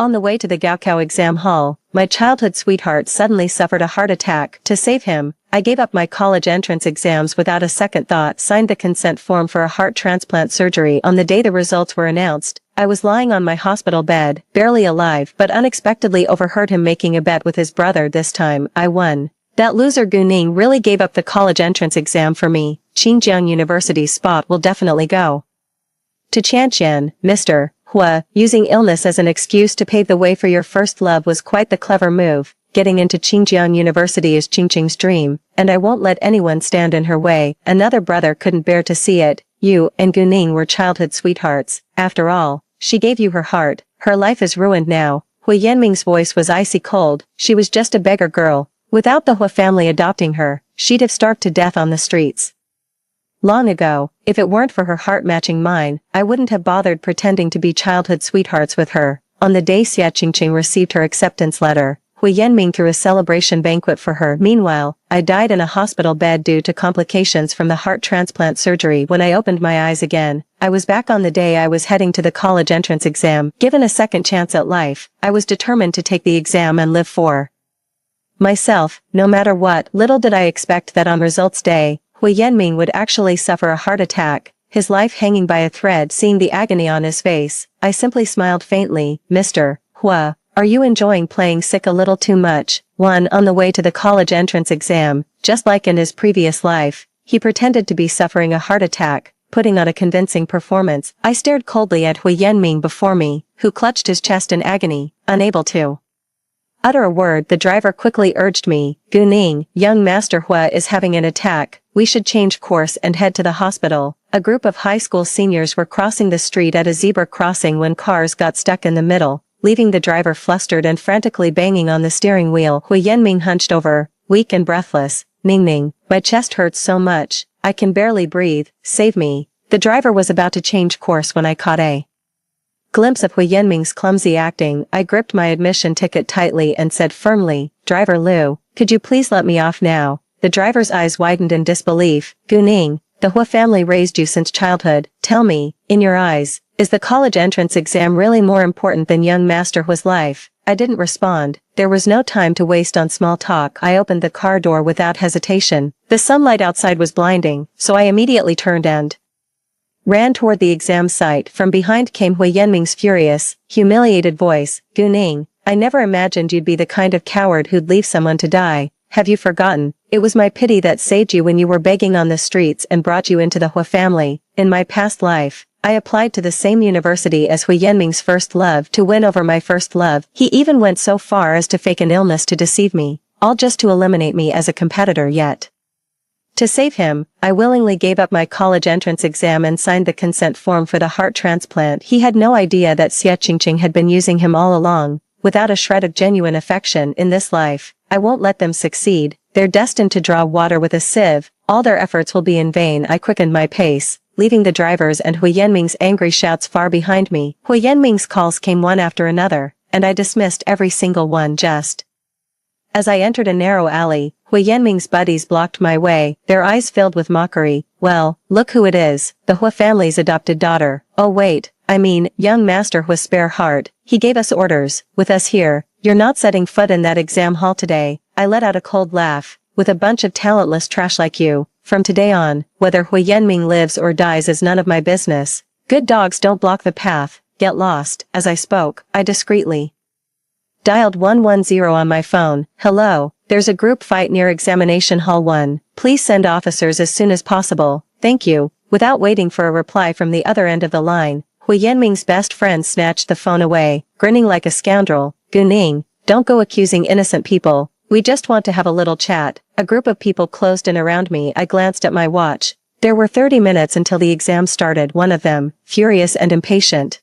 On the way to the Gaokao exam hall, my childhood sweetheart suddenly suffered a heart attack. To save him, I gave up my college entrance exams without a second thought, signed the consent form for a heart transplant surgery. On the day the results were announced, I was lying on my hospital bed, barely alive, but unexpectedly overheard him making a bet with his brother. This time, I won. That loser Guning really gave up the college entrance exam for me. Xinjiang University's spot will definitely go to Tianqian, Mr. Hua. Using illness as an excuse to pave the way for your first love was quite the clever move. Getting into Xinjiang University is Qingqing's dream, and I won't let anyone stand in her way. Another brother couldn't bear to see it. You and Guning were childhood sweethearts. After all, she gave you her heart. Her life is ruined now. Hui Yanming's voice was icy cold. She was just a beggar girl. Without the Hua family adopting her, she'd have starved to death on the streets long ago. If it weren't for her heart matching mine, I wouldn't have bothered pretending to be childhood sweethearts with her. On the day Xia Qingqing received her acceptance letter, Hui Yanming threw a celebration banquet for her. Meanwhile, I died in a hospital bed due to complications from the heart transplant surgery. When I opened my eyes again, I was back on the day I was heading to the college entrance exam. Given a second chance at life, I was determined to take the exam and live for myself, no matter what. Little did I expect that on results day, Hui Yanming would actually suffer a heart attack, his life hanging by a thread. Seeing the agony on his face, I simply smiled faintly. Mr. Hua, are you enjoying playing sick a little too much? On the way to the college entrance exam, just like in his previous life, he pretended to be suffering a heart attack, putting on a convincing performance. I stared coldly at Hui Yanming before me, who clutched his chest in agony, unable to utter a word. The driver quickly urged me, Guning, young Master Hua is having an attack. We should change course and head to the hospital. A group of high school seniors were crossing the street at a zebra crossing when cars got stuck in the middle, leaving the driver flustered and frantically banging on the steering wheel. Hui Yanming hunched over, weak and breathless. Ning, my chest hurts so much, I can barely breathe, save me. The driver was about to change course when I caught a glimpse of Hui Yanming's clumsy acting. I gripped my admission ticket tightly and said firmly, Driver Liu, could you please let me off now? The driver's eyes widened in disbelief. Guning, the Hua family raised you since childhood. Tell me, in your eyes, is the college entrance exam really more important than young Master Hua's life? I didn't respond. There was no time to waste on small talk. I opened the car door without hesitation. The sunlight outside was blinding, so I immediately turned and ran toward the exam site. From behind came Hui Yanming's furious, humiliated voice. Guning, I never imagined you'd be the kind of coward who'd leave someone to die. Have you forgotten? It was my pity that saved you when you were begging on the streets and brought you into the Hua family. In my past life, I applied to the same university as Hui Yanming's first love to win over my first love. He even went so far as to fake an illness to deceive me, all just to eliminate me as a competitor. Yet to save him, I willingly gave up my college entrance exam and signed the consent form for the heart transplant. He had no idea that Xia Qingqing had been using him all along, without a shred of genuine affection. In this life, I won't let them succeed. They're destined to draw water with a sieve. All their efforts will be in vain. I quickened my pace, leaving the drivers and Hui Yanming's angry shouts far behind me. Hui Yanming's calls came one after another, and I dismissed every single one. Just as I entered a narrow alley, Hui Yanming's buddies blocked my way, their eyes filled with mockery. Well, look who it is, the Hua family's adopted daughter. Oh wait, I mean, young Master Hua's spare heart. He gave us orders. With us here, you're not setting foot in that exam hall today. I let out a cold laugh. With a bunch of talentless trash like you, from today on, whether Hui Yanming lives or dies is none of my business. Good dogs don't block the path. Get lost. As I spoke, I discreetly dialed 110 on my phone. Hello, there's a group fight near examination hall 1. Please send officers as soon as possible. Thank you. Without waiting for a reply from the other end of the line, Hui Yanming's best friend snatched the phone away, grinning like a scoundrel. Guning, don't go accusing innocent people. We just want to have a little chat. A group of people closed in around me. I glanced at my watch. There were 30 minutes until the exam started. One of them, furious and impatient,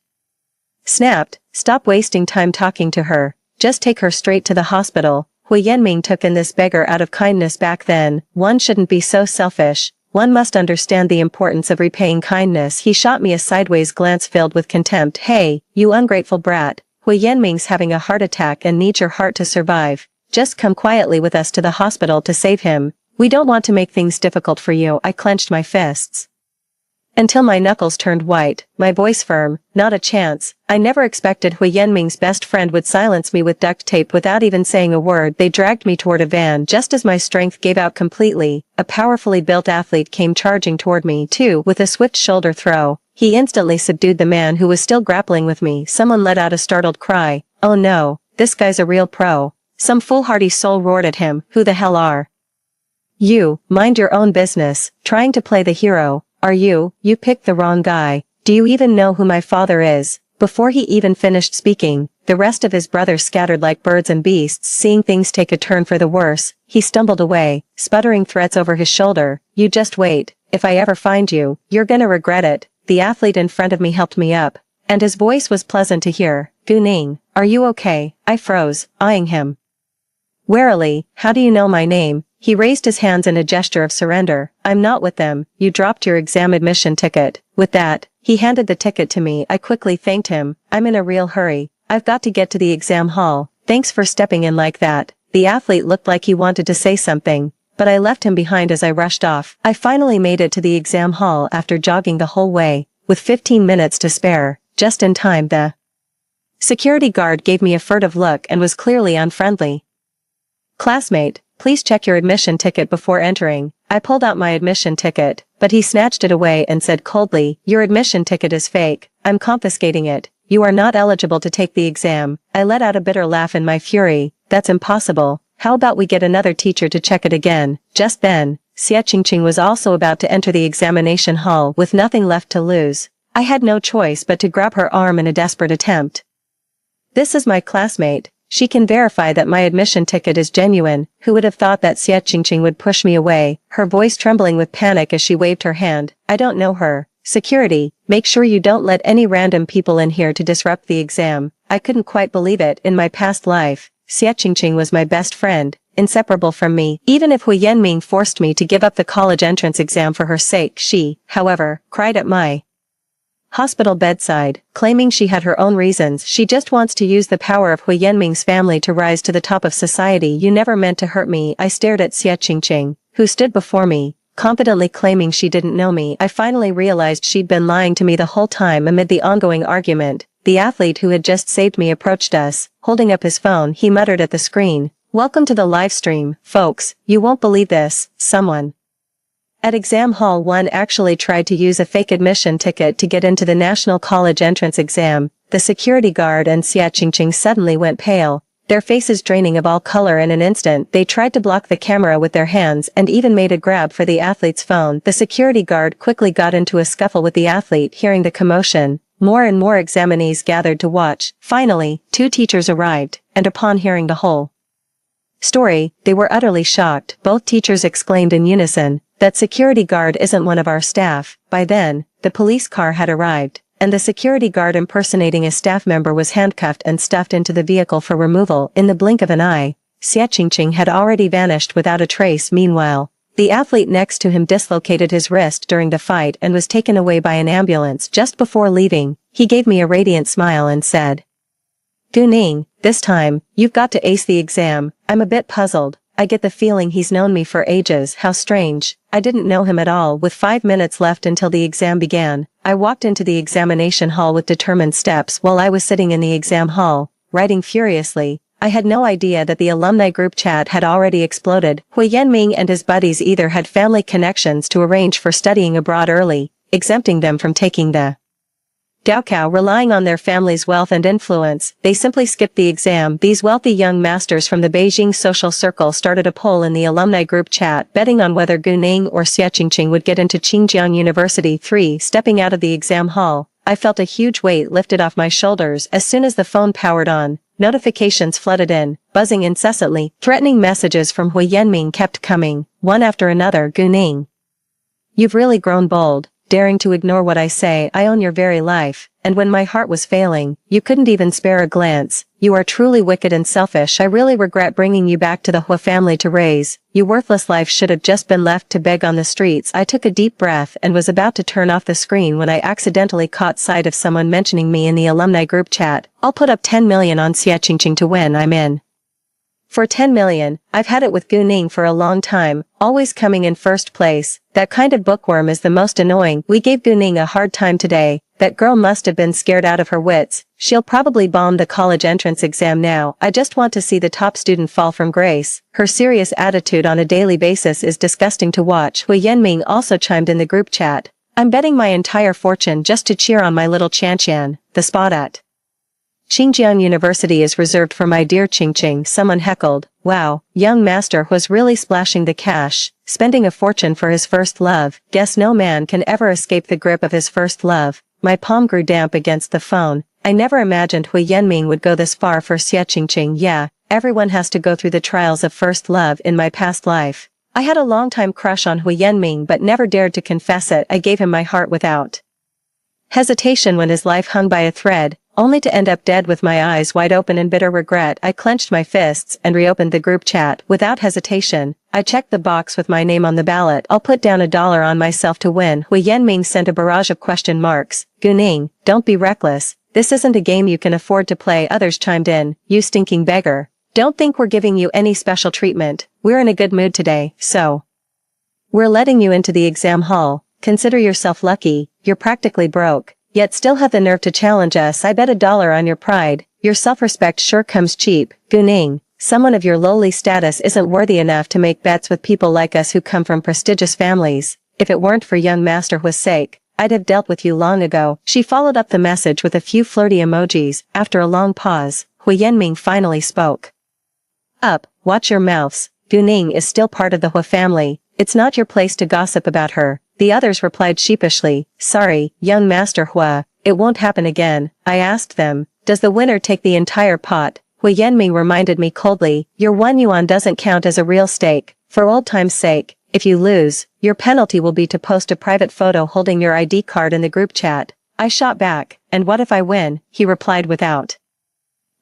snapped, Stop wasting time talking to her. Just take her straight to the hospital. Hui Yanming took in this beggar out of kindness back then. One shouldn't be so selfish. One must understand the importance of repaying kindness. He shot me a sideways glance filled with contempt. Hey, you ungrateful brat. Hui Yanming's having a heart attack and needs your heart to survive. Just come quietly with us to the hospital to save him. We don't want to make things difficult for you. I clenched my fists until my knuckles turned white, my voice firm. Not a chance. I never expected Hui Yanming's best friend would silence me with duct tape without even saying a word. They dragged me toward a van just as my strength gave out completely. A powerfully built athlete came charging toward me too with a swift shoulder throw. He instantly subdued the man who was still grappling with me. Someone let out a startled cry. Oh no, this guy's a real pro. Some foolhardy soul roared at him. Who the hell are you? Mind your own business. Trying to play the hero. Are you? You picked the wrong guy. Do you even know who my father is? Before he even finished speaking, the rest of his brothers scattered like birds and beasts. Seeing things take a turn for the worse, he stumbled away, sputtering threats over his shoulder. You just wait. If I ever find you, you're gonna regret it. The athlete in front of me helped me up, and his voice was pleasant to hear. Gu Ning, are you okay? I froze, eyeing him warily. How do you know my name? He raised his hands in a gesture of surrender. I'm not with them. You dropped your exam admission ticket. With that, he handed the ticket to me. I quickly thanked him. I'm in a real hurry. I've got to get to the exam hall. Thanks for stepping in like that. The athlete looked like he wanted to say something, but I left him behind as I rushed off. I finally made it to the exam hall after jogging the whole way, with 15 minutes to spare. Just in time, the security guard gave me a furtive look and was clearly unfriendly. Classmate, please check your admission ticket before entering. I pulled out my admission ticket, but he snatched it away and said coldly, your admission ticket is fake. I'm confiscating it. You are not eligible to take the exam. I let out a bitter laugh in my fury. That's impossible. How about we get another teacher to check it again? Just then, Xie Qingqing was also about to enter the examination hall with nothing left to lose. I had no choice but to grab her arm in a desperate attempt. This is my classmate. She can verify that my admission ticket is genuine. Who would have thought that Xie Qingqing would push me away, her voice trembling with panic as she waved her hand. I don't know her. Security, make sure you don't let any random people in here to disrupt the exam. I couldn't quite believe it. In my past life, Xie Qingqing was my best friend, inseparable from me. Even if Hui Yanming forced me to give up the college entrance exam for her sake, she, however, cried at my hospital bedside, claiming she had her own reasons. She just wants to use the power of Hui Yanming's family to rise to the top of society. You never meant to hurt me. I stared at Xie Qingqing, who stood before me, confidently claiming she didn't know me. I finally realized she'd been lying to me the whole time. Amid the ongoing argument, the athlete who had just saved me approached us. Holding up his phone, he muttered at the screen, "Welcome to the live stream, folks. You won't believe this. Someone at Exam Hall 1 actually tried to use a fake admission ticket to get into the National College Entrance Exam." The security guard and Xie Qingqing suddenly went pale, their faces draining of all color. In an instant, they tried to block the camera with their hands and even made a grab for the athlete's phone. The security guard quickly got into a scuffle with the athlete. Hearing the commotion, more and more examinees gathered to watch. Finally, 2 teachers arrived, and upon hearing the whole story, they were utterly shocked. Both teachers exclaimed in unison, "That security guard isn't one of our staff." By then, the police car had arrived, and the security guard impersonating a staff member was handcuffed and stuffed into the vehicle for removal. In the blink of an eye, Xie Qingqing had already vanished without a trace. Meanwhile, the athlete next to him dislocated his wrist during the fight and was taken away by an ambulance. Just before leaving, he gave me a radiant smile and said, "Gu Ning, this time, you've got to ace the exam." I'm a bit puzzled. I get the feeling he's known me for ages. How strange. I didn't know him at all. With 5 minutes left until the exam began, I walked into the examination hall with determined steps. While I was sitting in the exam hall, writing furiously, I had no idea that the alumni group chat had already exploded. Hui Yanming and his buddies either had family connections to arrange for studying abroad early, exempting them from taking the Gaokao. Relying on their family's wealth and influence, they simply skipped the exam. These wealthy young masters from the Beijing social circle started a poll in the alumni group chat, betting on whether Gu Ning or Xie Qingqing would get into Qingjiang University. Stepping out of the exam hall, I felt a huge weight lifted off my shoulders. As soon as the phone powered on, notifications flooded in, buzzing incessantly. Threatening messages from Hui Yanming kept coming, one after another. "Gu Ning, you've really grown bold, daring to ignore what I say. I own your very life, and when my heart was failing, you couldn't even spare a glance. You are truly wicked and selfish. I really regret bringing you back to the Hua family to raise. Your worthless life should have just been left to beg on the streets." I took a deep breath and was about to turn off the screen when I accidentally caught sight of someone mentioning me in the alumni group chat. "I'll put up 10 million on Xie Qingqing to win. I'm in." For 10 million, I've had it with Gu Ning for a long time, always coming in first place. That kind of bookworm is the most annoying. We gave Gu Ning a hard time today. That girl must have been scared out of her wits. She'll probably bomb the college entrance exam now. I just want to see the top student fall from grace. Her serious attitude on a daily basis is disgusting to watch. Hui Yanming also chimed in the group chat. I'm betting my entire fortune just to cheer on my little Chanchan. The spot at Xinjiang University is reserved for my dear Qingqing, someone heckled. Wow, young master was really splashing the cash, spending a fortune for his first love. Guess no man can ever escape the grip of his first love. My palm grew damp against the phone. I never imagined Hui Yanming would go this far for Xie Qingqing. Yeah, everyone has to go through the trials of first love in my past life. I had a long-time crush on Hui Yanming but never dared to confess it. I gave him my heart without hesitation when his life hung by a thread, only to end up dead with my eyes wide open in bitter regret. I clenched my fists and reopened the group chat. Without hesitation, I checked the box with my name on the ballot. I'll put down $1 on myself to win. Hui Yanming sent a barrage of question marks. Gu Ning, don't be reckless. This isn't a game you can afford to play. Others chimed in. You stinking beggar. Don't think we're giving you any special treatment. We're in a good mood today, so we're letting you into the exam hall. Consider yourself lucky. You're practically broke, yet still have the nerve to challenge us. I bet $1 on your pride. Your self-respect sure comes cheap. Gu Ning, someone of your lowly status isn't worthy enough to make bets with people like us who come from prestigious families. If it weren't for young Master Hui's sake, I'd have dealt with you long ago. She followed up the message with a few flirty emojis. After a long pause, Hui Yanming finally spoke. Up, watch your mouths. Gu Ning is still part of the Hui family. It's not your place to gossip about her. The others replied sheepishly. Sorry, young Master Hui, it won't happen again. I asked them, does the winner take the entire pot? Hui Yanming reminded me coldly, your 1 yuan doesn't count as a real stake. For old time's sake, if you lose, your penalty will be to post a private photo holding your ID card in the group chat. I shot back, and what if I win? He replied without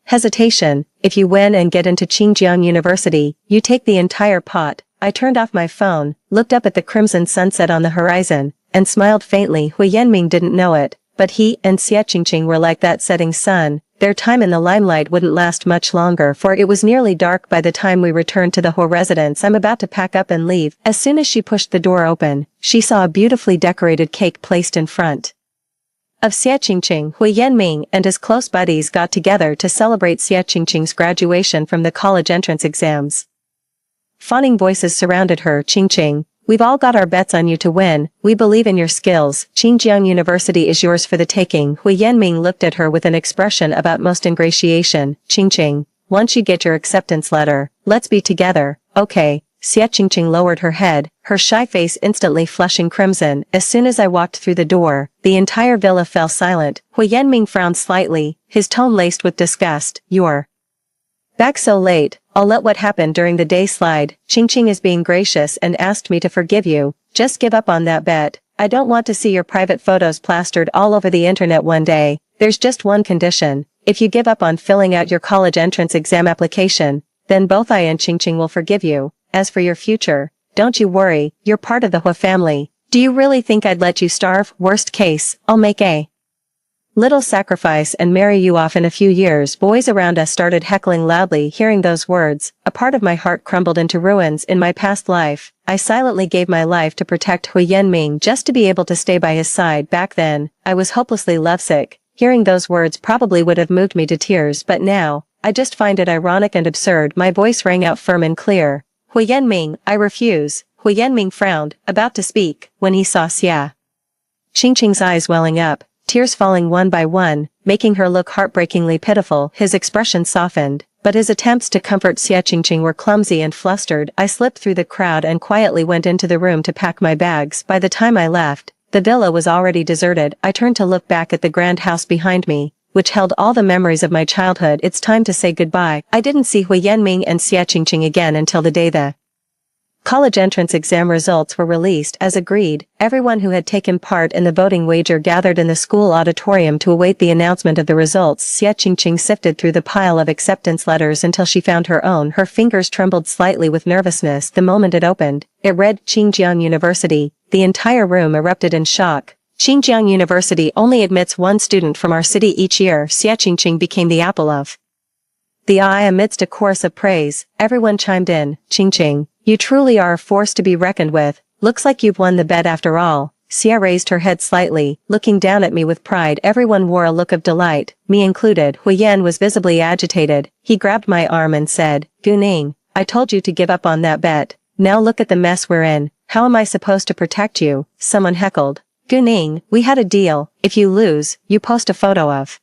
hesitation. If you win and get into Xinjiang University, you take the entire pot. I turned off my phone, looked up at the crimson sunset on the horizon, and smiled faintly. Hui Yanming didn't know it, but he and Xie Qingqing were like that setting sun. Their time in the limelight wouldn't last much longer, for it was nearly dark by the time we returned to the Hui residence. I'm about to pack up and leave. As soon as she pushed the door open, she saw a beautifully decorated cake placed in front of Xie Qingqing. Hui Yanming and his close buddies got together to celebrate Xie Qingqing's graduation from the college entrance exams. Fawning voices surrounded her. Qingqing, we've all got our bets on you to win. We believe in your skills. Xinjiang University is yours for the taking. Hui Yanming looked at her with an expression of utmost ingratiation. Qingqing, once you get your acceptance letter, let's be together, okay? Xie Qingqing lowered her head, her shy face instantly flushing crimson. As soon as I walked through the door, the entire villa fell silent. Hui Yanming frowned slightly, his tone laced with disgust. You're back so late. I'll let what happened during the day slide. Qingqing is being gracious and asked me to forgive you. Just give up on that bet. I don't want to see your private photos plastered all over the internet one day. There's just one condition. If you give up on filling out your college entrance exam application, then both I and Qingqing will forgive you. As for your future, don't you worry, you're part of the Hui family. Do you really think I'd let you starve? Worst case, I'll make a little sacrifice and marry you off in a few years. Boys around us started heckling loudly. Hearing those words, a part of my heart crumbled into ruins. In my past life, I silently gave my life to protect Hui Yanming just to be able to stay by his side. Back then, I was hopelessly lovesick. Hearing those words probably would have moved me to tears, but now, I just find it ironic and absurd. My voice rang out firm and clear. Hui Yanming, I refuse. Hui Yanming frowned, about to speak, when he saw Xie Qingqing's eyes welling up, tears falling one by one, making her look heartbreakingly pitiful. His expression softened, but his attempts to comfort Xie Qingqing were clumsy and flustered. I slipped through the crowd and quietly went into the room to pack my bags. By the time I left, the villa was already deserted. I turned to look back at the grand house behind me, which held all the memories of my childhood. It's time to say goodbye. I didn't see Hui Yanming and Xie Qingqing again until the day the college entrance exam results were released. As agreed, everyone who had taken part in the voting wager gathered in the school auditorium to await the announcement of the results. Xie Qingqing sifted through the pile of acceptance letters until she found her own. Her fingers trembled slightly with nervousness the moment it opened. It read Xinjiang University. The entire room erupted in shock. Xinjiang University only admits one student from our city each year. Xie Qingqing became the apple of the eye amidst a chorus of praise. Everyone chimed in. Ching Ching, you truly are a force to be reckoned with. Looks like you've won the bet after all. Xia raised her head slightly, looking down at me with pride. Everyone wore a look of delight, me included. Huiyan was visibly agitated. He grabbed my arm and said, Guning, I told you to give up on that bet. Now look at the mess we're in. How am I supposed to protect you? Someone heckled. Guning, we had a deal. If you lose, you post a photo of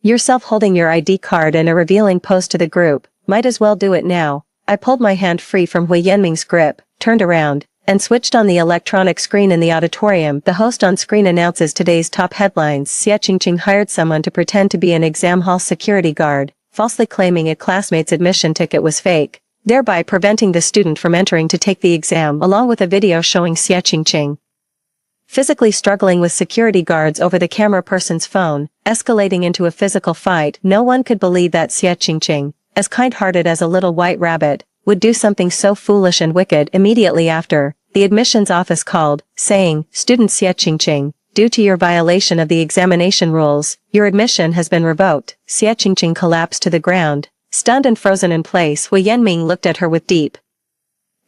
yourself holding your ID card and a revealing post to the group. Might as well do it now. I pulled my hand free from Hui Yanming's grip, turned around, and switched on the electronic screen in the auditorium. The host on screen announces today's top headlines. Xia Qingqing hired someone to pretend to be an exam hall security guard, falsely claiming a classmate's admission ticket was fake, thereby preventing the student from entering to take the exam, along with a video showing Xia Qingqing physically struggling with security guards over the camera person's phone, escalating into a physical fight. No one could believe that Xia Qingqing, as kind-hearted as a little white rabbit, would do something so foolish and wicked. Immediately after, the admissions office called, saying, Student Xia Qingqing, due to your violation of the examination rules, your admission has been revoked. Xia Qingqing collapsed to the ground, stunned and frozen in place. Hui Yanming looked at her with deep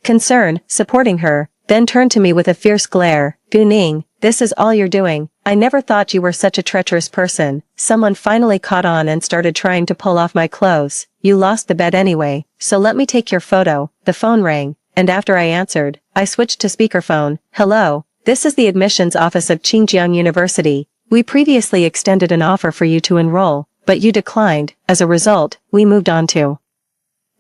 concern, supporting her, then turned to me with a fierce glare. Guning, this is all you're doing. I never thought you were such a treacherous person. Someone finally caught on and started trying to pull off my clothes. You lost the bet anyway, so let me take your photo. The phone rang, and after I answered, I switched to speakerphone. Hello, this is the admissions office of Qingjiang University. We previously extended an offer for you to enroll, but you declined. As a result, we moved on to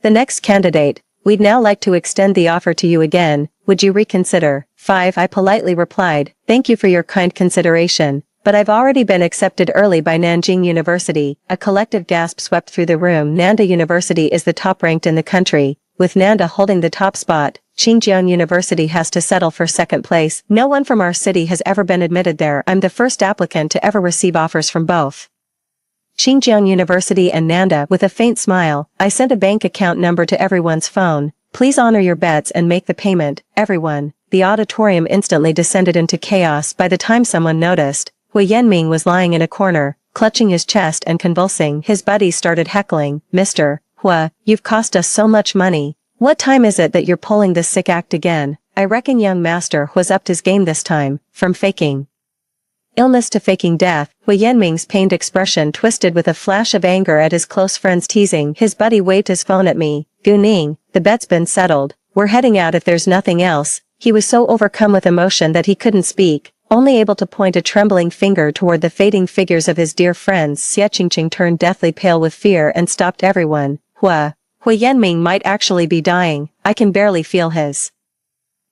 the next candidate. We'd now like to extend the offer to you again. Would you reconsider? 5. I politely replied, thank you for your kind consideration, but I've already been accepted early by Nanjing University. A collective gasp swept through the room. Nanda University is the top ranked in the country, with Nanda holding the top spot. Qingjiang University has to settle for second place. No one from our city has ever been admitted there. I'm the first applicant to ever receive offers from both Qingjiang University and Nanda. With a faint smile, I sent a bank account number to everyone's phone. Please honor your bets and make the payment. Everyone. The auditorium instantly descended into chaos. By the time someone noticed, Hui Yanming was lying in a corner, clutching his chest and convulsing. His buddies started heckling. Mr. Hua, you've cost us so much money. What time is it that you're pulling this sick act again? I reckon young master Hua's upped his game this time. From faking illness to faking death. Hui Yanming's pained expression twisted with a flash of anger at his close friend's teasing. His buddy waved his phone at me. Guning, the bet's been settled. We're heading out if there's nothing else. He was so overcome with emotion that he couldn't speak, only able to point a trembling finger toward the fading figures of his dear friends. Xia Qingqing turned deathly pale with fear and stopped everyone. Hui Yanming might actually be dying. I can barely feel his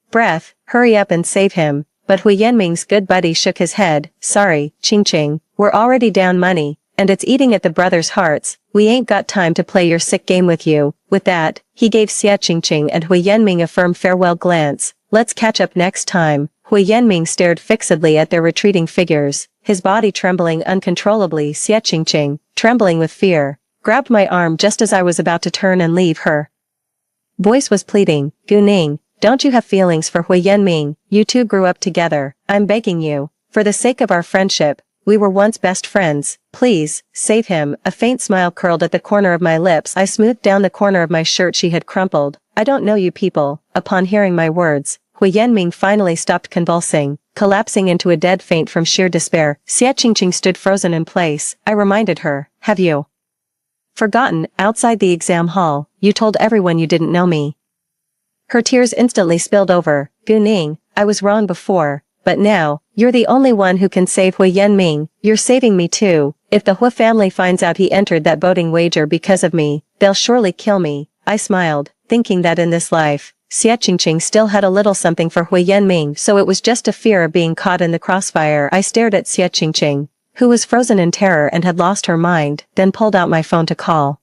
breath. Hurry up and save him. But Hui Yanming's good buddy shook his head. Sorry, Qingqing, we're already down money, and it's eating at the brothers' hearts. We ain't got time to play your sick game with you. With that, he gave Xia Qingqing and Hui Yanming a firm farewell glance. Let's catch up next time. Hui Yanming stared fixedly at their retreating figures, his body trembling uncontrollably. Xia Qingqing, trembling with fear, grabbed my arm just as I was about to turn and leave her voice was pleading. Guning, don't you have feelings for Hui Yanming? You two grew up together. I'm begging you, for the sake of our friendship, we were once best friends. Please, save him. A faint smile curled at the corner of my lips. I smoothed down the corner of my shirt she had crumpled. I don't know you people. Upon hearing my words, Hui Yanming finally stopped convulsing, collapsing into a dead faint from sheer despair. Xia Qingqing stood frozen in place. I reminded her, have you forgotten? Outside the exam hall, you told everyone you didn't know me. Her tears instantly spilled over. Guning, I was wrong before, but now, you're the only one who can save Hui Yanming. You're saving me too. If the Hua family finds out he entered that boating wager because of me, they'll surely kill me. I smiled, thinking that in this life, Xia Qingqing still had a little something for Hui Yanming, so it was just a fear of being caught in the crossfire. I stared at Xia Qingqing, who was frozen in terror and had lost her mind, then pulled out my phone to call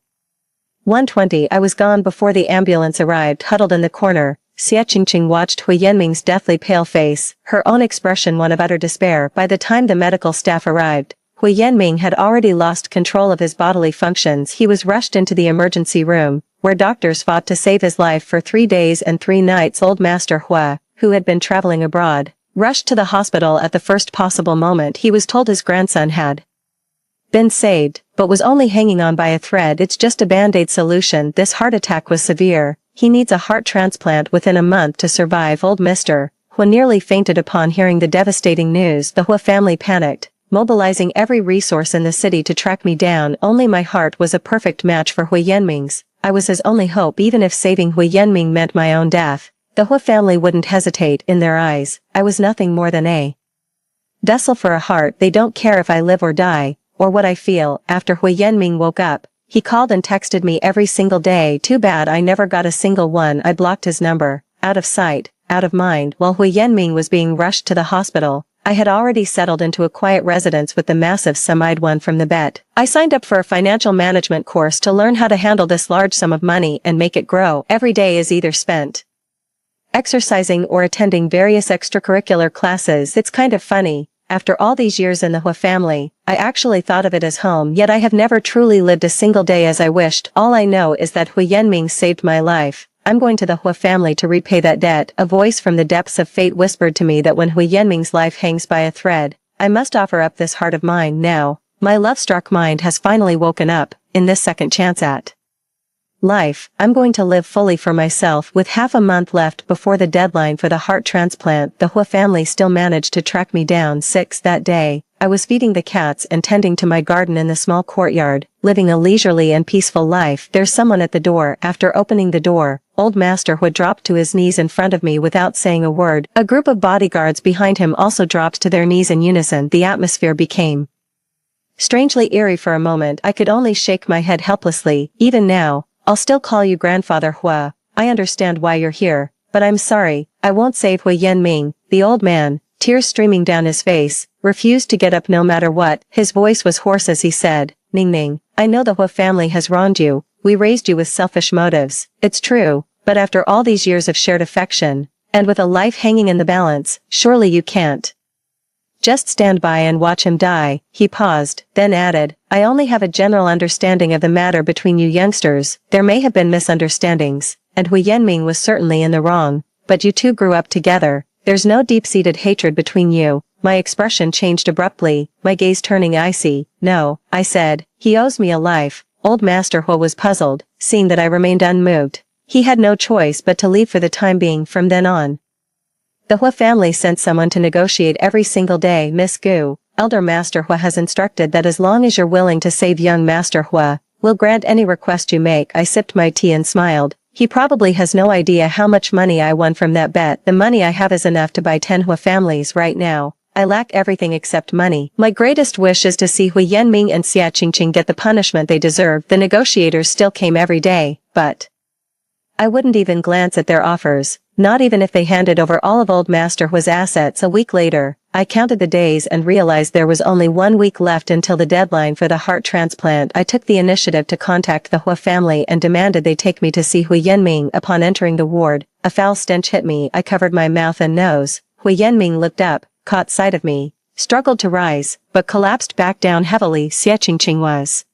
120. I was gone before the ambulance arrived. Huddled in the corner, Xia Qingqing watched Hui Yanming's deathly pale face, her own expression one of utter despair. By the time the medical staff arrived, Hui Yanming had already lost control of his bodily functions. He was rushed into the emergency room, where doctors fought to save his life for 3 days and 3 nights. Old Master Hua, who had been traveling abroad, rushed to the hospital at the first possible moment. He was told his grandson had Been saved, but was only hanging on by a thread. It's just a band-aid solution. This heart attack was severe. He needs a heart transplant within a month to survive. Old Mr. Hua nearly fainted upon hearing the devastating news. The Hua family panicked, mobilizing every resource in the city to track me down. Only my heart was a perfect match for Hui Yanming's. I was his only hope. Even if saving Hui Yanming meant my own death, the Hua family wouldn't hesitate. In their eyes, I was nothing more than a vessel for a heart. They don't care if I live or die, or what I feel. After Hui Yanming woke up, he called and texted me every single day. Too bad I never got a single one. I blocked his number, out of sight, out of mind. While Hui Yanming was being rushed to the hospital, I had already settled into a quiet residence with the massive sum I'd won from the bet. I signed up for a financial management course to learn how to handle this large sum of money and make it grow. Every day is either spent exercising or attending various extracurricular classes. It's kind of funny. After all these years in the Hua family, I actually thought of it as home, yet I have never truly lived a single day as I wished. All I know is that Hui Yanming saved my life. I'm going to the Hua family to repay that debt. A voice from the depths of fate whispered to me that when Hui Yanming's life hangs by a thread, I must offer up this heart of mine now. My love-struck mind has finally woken up. In this second chance at life, I'm going to live fully for myself. With half a month left before the deadline for the heart transplant, the Hua family still managed to track me down. 6. That day, I was feeding the cats and tending to my garden in the small courtyard, living a leisurely and peaceful life. There's someone at the door. After opening the door, old Master Hua dropped to his knees in front of me without saying a word. A group of bodyguards behind him also dropped to their knees in unison. The atmosphere became strangely eerie for a moment. I could only shake my head helplessly. Even now, I'll still call you Grandfather Hua. I understand why you're here, but I'm sorry, I won't save Hui Yanming. The old man, tears streaming down his face, refused to get up no matter what. His voice was hoarse as he said, Ning Ning, I know the Hua family has wronged you. We raised you with selfish motives. It's true, but after all these years of shared affection, and with a life hanging in the balance, surely you can't just stand by and watch him die. He paused, then added, I only have a general understanding of the matter between you youngsters. There may have been misunderstandings, and Hui Yanming was certainly in the wrong, but you two grew up together. There's no deep-seated hatred between you. My expression changed abruptly, my gaze turning icy. No, I said, he owes me a life. Old Master Hua was puzzled, seeing that I remained unmoved. He had no choice but to leave for the time being. From then on, the Hua family sent someone to negotiate every single day. Miss Gu, Elder Master Hua has instructed that as long as you're willing to save young Master Hua, we'll grant any request you make. I sipped my tea and smiled. He probably has no idea how much money I won from that bet. The money I have is enough to buy 10 Hua families right now. I lack everything except money. My greatest wish is to see Hui Yanming and Xia Qingqing get the punishment they deserve. The negotiators still came every day, but I wouldn't even glance at their offers, not even if they handed over all of old Master Hua's assets. A week later, I counted the days and realized there was only 1 week left until the deadline for the heart transplant. I took the initiative to contact the Hua family and demanded they take me to see Hui Yanming. Upon entering the ward, a foul stench hit me. I covered my mouth and nose. Hui Yanming looked up, caught sight of me, struggled to rise, but collapsed back down heavily. Xia Qingqing was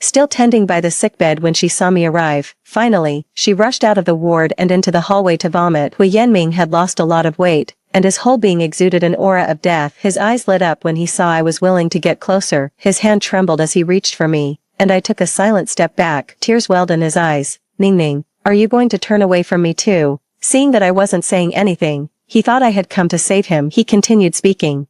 still tending by the sickbed when she saw me arrive. Finally, she rushed out of the ward and into the hallway to vomit. Hui Yanming had lost a lot of weight, and his whole being exuded an aura of death. His eyes lit up when he saw I was willing to get closer. His hand trembled as he reached for me, and I took a silent step back. Tears welled in his eyes. Ning Ning, are you going to turn away from me too? Seeing that I wasn't saying anything, he thought I had come to save him. He continued speaking,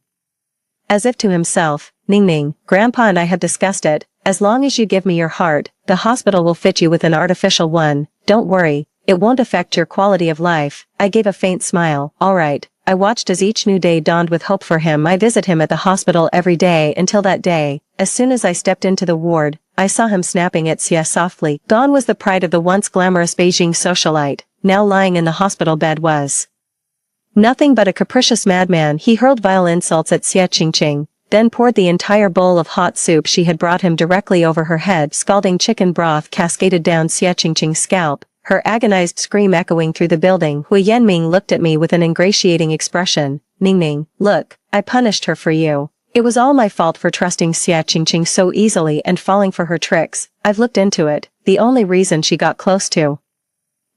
as if to himself, Ning Ning, Grandpa and I have discussed it. As long as you give me your heart, the hospital will fit you with an artificial one. Don't worry, it won't affect your quality of life. I gave a faint smile. All right. I watched as each new day dawned with hope for him. I visit him at the hospital every day until that day. As soon as I stepped into the ward, I saw him snapping at Xia softly. Dawn was the pride of the once glamorous Beijing socialite. Now lying in the hospital bed was nothing but a capricious madman. He hurled vile insults at Xia Qingqing, then poured the entire bowl of hot soup she had brought him directly over her head. Scalding chicken broth cascaded down Xia Qingqing's scalp, her agonized scream echoing through the building. Hui Yanming looked at me with an ingratiating expression. Ning Ning, look, I punished her for you. It was all my fault for trusting Xia Qingqing so easily and falling for her tricks. I've looked into it. The only reason she got close to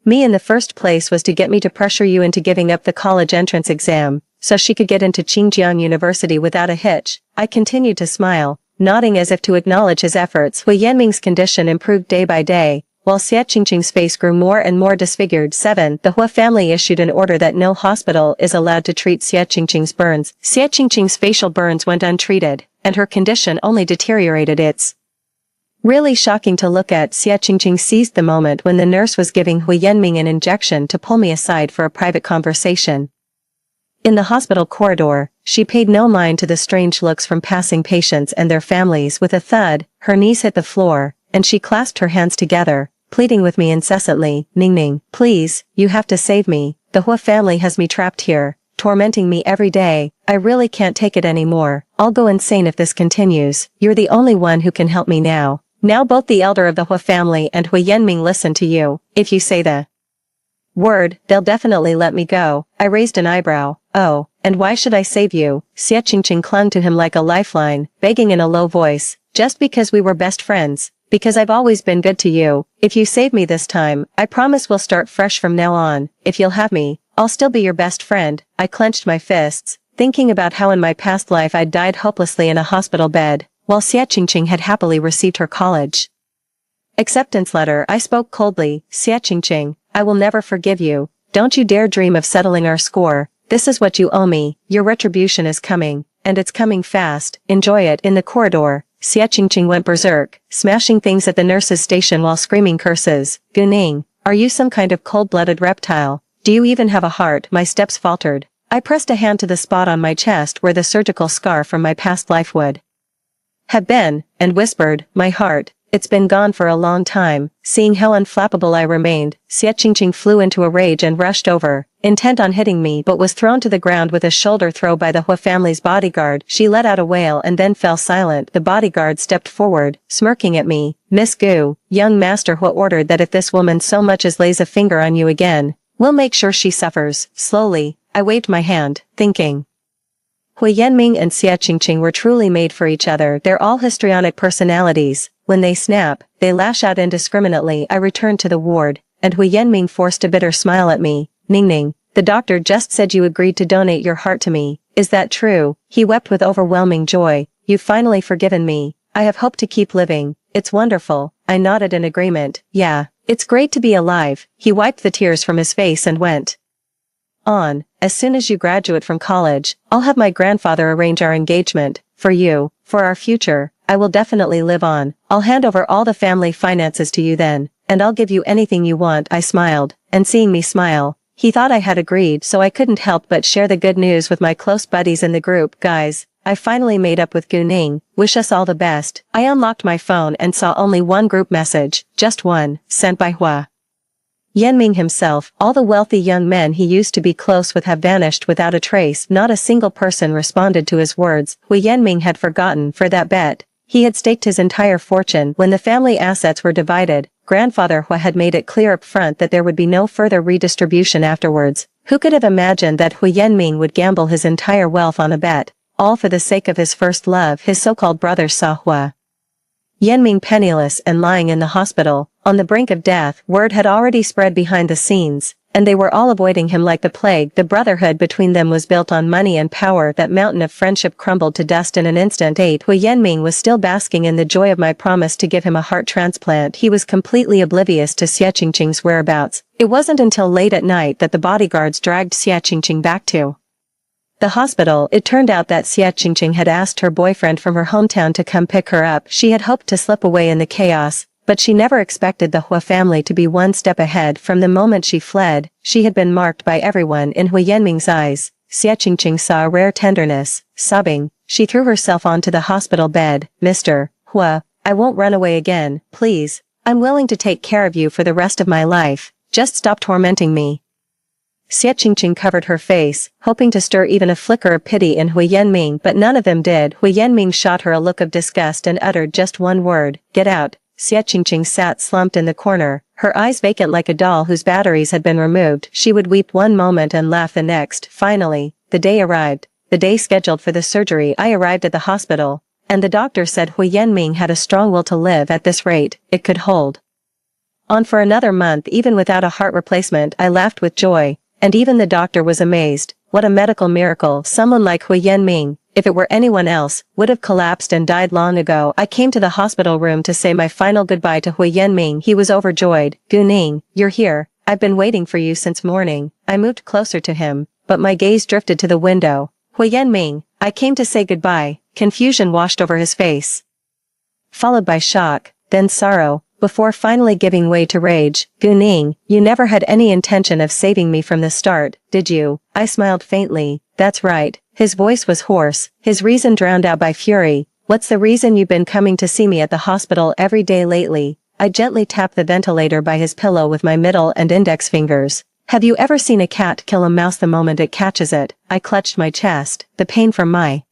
me in the first place was to get me to pressure you into giving up the college entrance exam, so she could get into Qingjiang University without a hitch. I continued to smile, nodding as if to acknowledge his efforts. Hui Yanming's condition improved day by day, while Xie Qingqing's face grew more and more disfigured. 7. The Hua family issued an order that no hospital is allowed to treat Xie Qingqing's burns. Xie Qingqing's facial burns went untreated, and her condition only deteriorated. It's really shocking to look at. Xie Qingqing seized the moment when the nurse was giving Hui Yanming an injection to pull me aside for a private conversation. In the hospital corridor, she paid no mind to the strange looks from passing patients and their families. With a thud, her knees hit the floor, and she clasped her hands together, pleading with me incessantly. Ningning, please, you have to save me. The Hua family has me trapped here, tormenting me every day. I really can't take it anymore. I'll go insane if this continues. You're the only one who can help me now. Now both the elder of the Hua family and Hui Yanming listen to you. If you say the word, they'll definitely let me go. I raised an eyebrow. Oh, and why should I save you? Xie Qingqing clung to him like a lifeline, begging in a low voice. Just because we were best friends. Because I've always been good to you. If you save me this time, I promise we'll start fresh from now on. If you'll have me, I'll still be your best friend. I clenched my fists, thinking about how in my past life I'd died hopelessly in a hospital bed, while Xie Qingqing had happily received her college acceptance letter. I spoke coldly. Xie Qingqing, I will never forgive you. Don't you dare dream of settling our score. This is what you owe me. Your retribution is coming, and it's coming fast. Enjoy it. In the corridor, Xie Qingqing went berserk, smashing things at the nurse's station while screaming curses. Guning, are you some kind of cold-blooded reptile? Do you even have a heart? My steps faltered. I pressed a hand to the spot on my chest where the surgical scar from my past life would have been, and whispered, my heart. It's been gone for a long time. Seeing how unflappable I remained, Xie Qingqing flew into a rage and rushed over, intent on hitting me, but was thrown to the ground with a shoulder throw by the Hua family's bodyguard. She let out a wail and then fell silent. The bodyguard stepped forward, smirking at me. Miss Gu, young master Hua ordered that if this woman so much as lays a finger on you again, we'll make sure she suffers. Slowly, I waved my hand, thinking. Hui Yanming and Xie Qingqing were truly made for each other. They're all histrionic personalities. When they snap, they lash out indiscriminately. I returned to the ward, and Hui Yanming forced a bitter smile at me. Ningning, the doctor just said you agreed to donate your heart to me. Is that true? He wept with overwhelming joy. You've finally forgiven me. I have hope to keep living. It's wonderful. I nodded in agreement. Yeah, it's great to be alive. He wiped the tears from his face and went on. As soon as you graduate from college, I'll have my grandfather arrange our engagement. For you, for our future, I will definitely live on. I'll hand over all the family finances to you then, and I'll give you anything you want. I smiled, and seeing me smile, he thought I had agreed, so I couldn't help but share the good news with my close buddies in the group. Guys, I finally made up with Guning. Wish us all the best. I unlocked my phone and saw only one group message, just one, sent by Hua Yanming himself. All the wealthy young men he used to be close with have vanished without a trace. Not a single person responded to his words. Hui Yanming had forgotten for that bet. He had staked his entire fortune. When the family assets were divided, grandfather Hua had made it clear up front that there would be no further redistribution afterwards. Who could have imagined that Hui Yanming would gamble his entire wealth on a bet, all for the sake of his first love? His so-called brother saw Hua Yanming penniless and lying in the hospital, on the brink of death. Word had already spread behind the scenes, and they were all avoiding him like the plague. The brotherhood between them was built on money and power. That mountain of friendship crumbled to dust in an instant. 8. Hui Yanming was still basking in the joy of my promise to give him a heart transplant. He was completely oblivious to Xie Qingqing's whereabouts. It wasn't until late at night that the bodyguards dragged Xie Qingqing back to the hospital. It turned out that Xie Qingqing had asked her boyfriend from her hometown to come pick her up. She had hoped to slip away in the chaos, but she never expected the Hua family to be one step ahead. From the moment she fled, she had been marked by everyone. In Hui Yanming's eyes, Xie Qingqing saw a rare tenderness. Sobbing, she threw herself onto the hospital bed. Mr. Hua, I won't run away again, please. I'm willing to take care of you for the rest of my life. Just stop tormenting me. Xie Qingqing covered her face, hoping to stir even a flicker of pity in Hui Yanming, but none of them did. Hui Yanming shot her a look of disgust and uttered just one word, get out. Xie Qingqing sat slumped in the corner, her eyes vacant like a doll whose batteries had been removed. She would weep one moment and laugh the next. Finally, the day arrived, the day scheduled for the surgery. I arrived at the hospital, and the doctor said Hui Yanming had a strong will to live. At this rate, it could hold on for another month even without a heart replacement. I laughed with joy, and even the doctor was amazed. What a medical miracle. Someone like Hui Yanming, if it were anyone else, would have collapsed and died long ago. I came to the hospital room to say my final goodbye to Hui Yanming. He was overjoyed. Gu Ning, you're here. I've been waiting for you since morning. I moved closer to him, but my gaze drifted to the window. Hui Yanming, I came to say goodbye. Confusion washed over his face, followed by shock, then sorrow, before finally giving way to rage. Gu Ning, you never had any intention of saving me from the start, did you? I smiled faintly. That's right. His voice was hoarse, his reason drowned out by fury. What's the reason you've been coming to see me at the hospital every day lately? I gently tapped the ventilator by his pillow with my middle and index fingers. Have you ever seen a cat kill a mouse the moment it catches it? I clutched my chest. The pain from my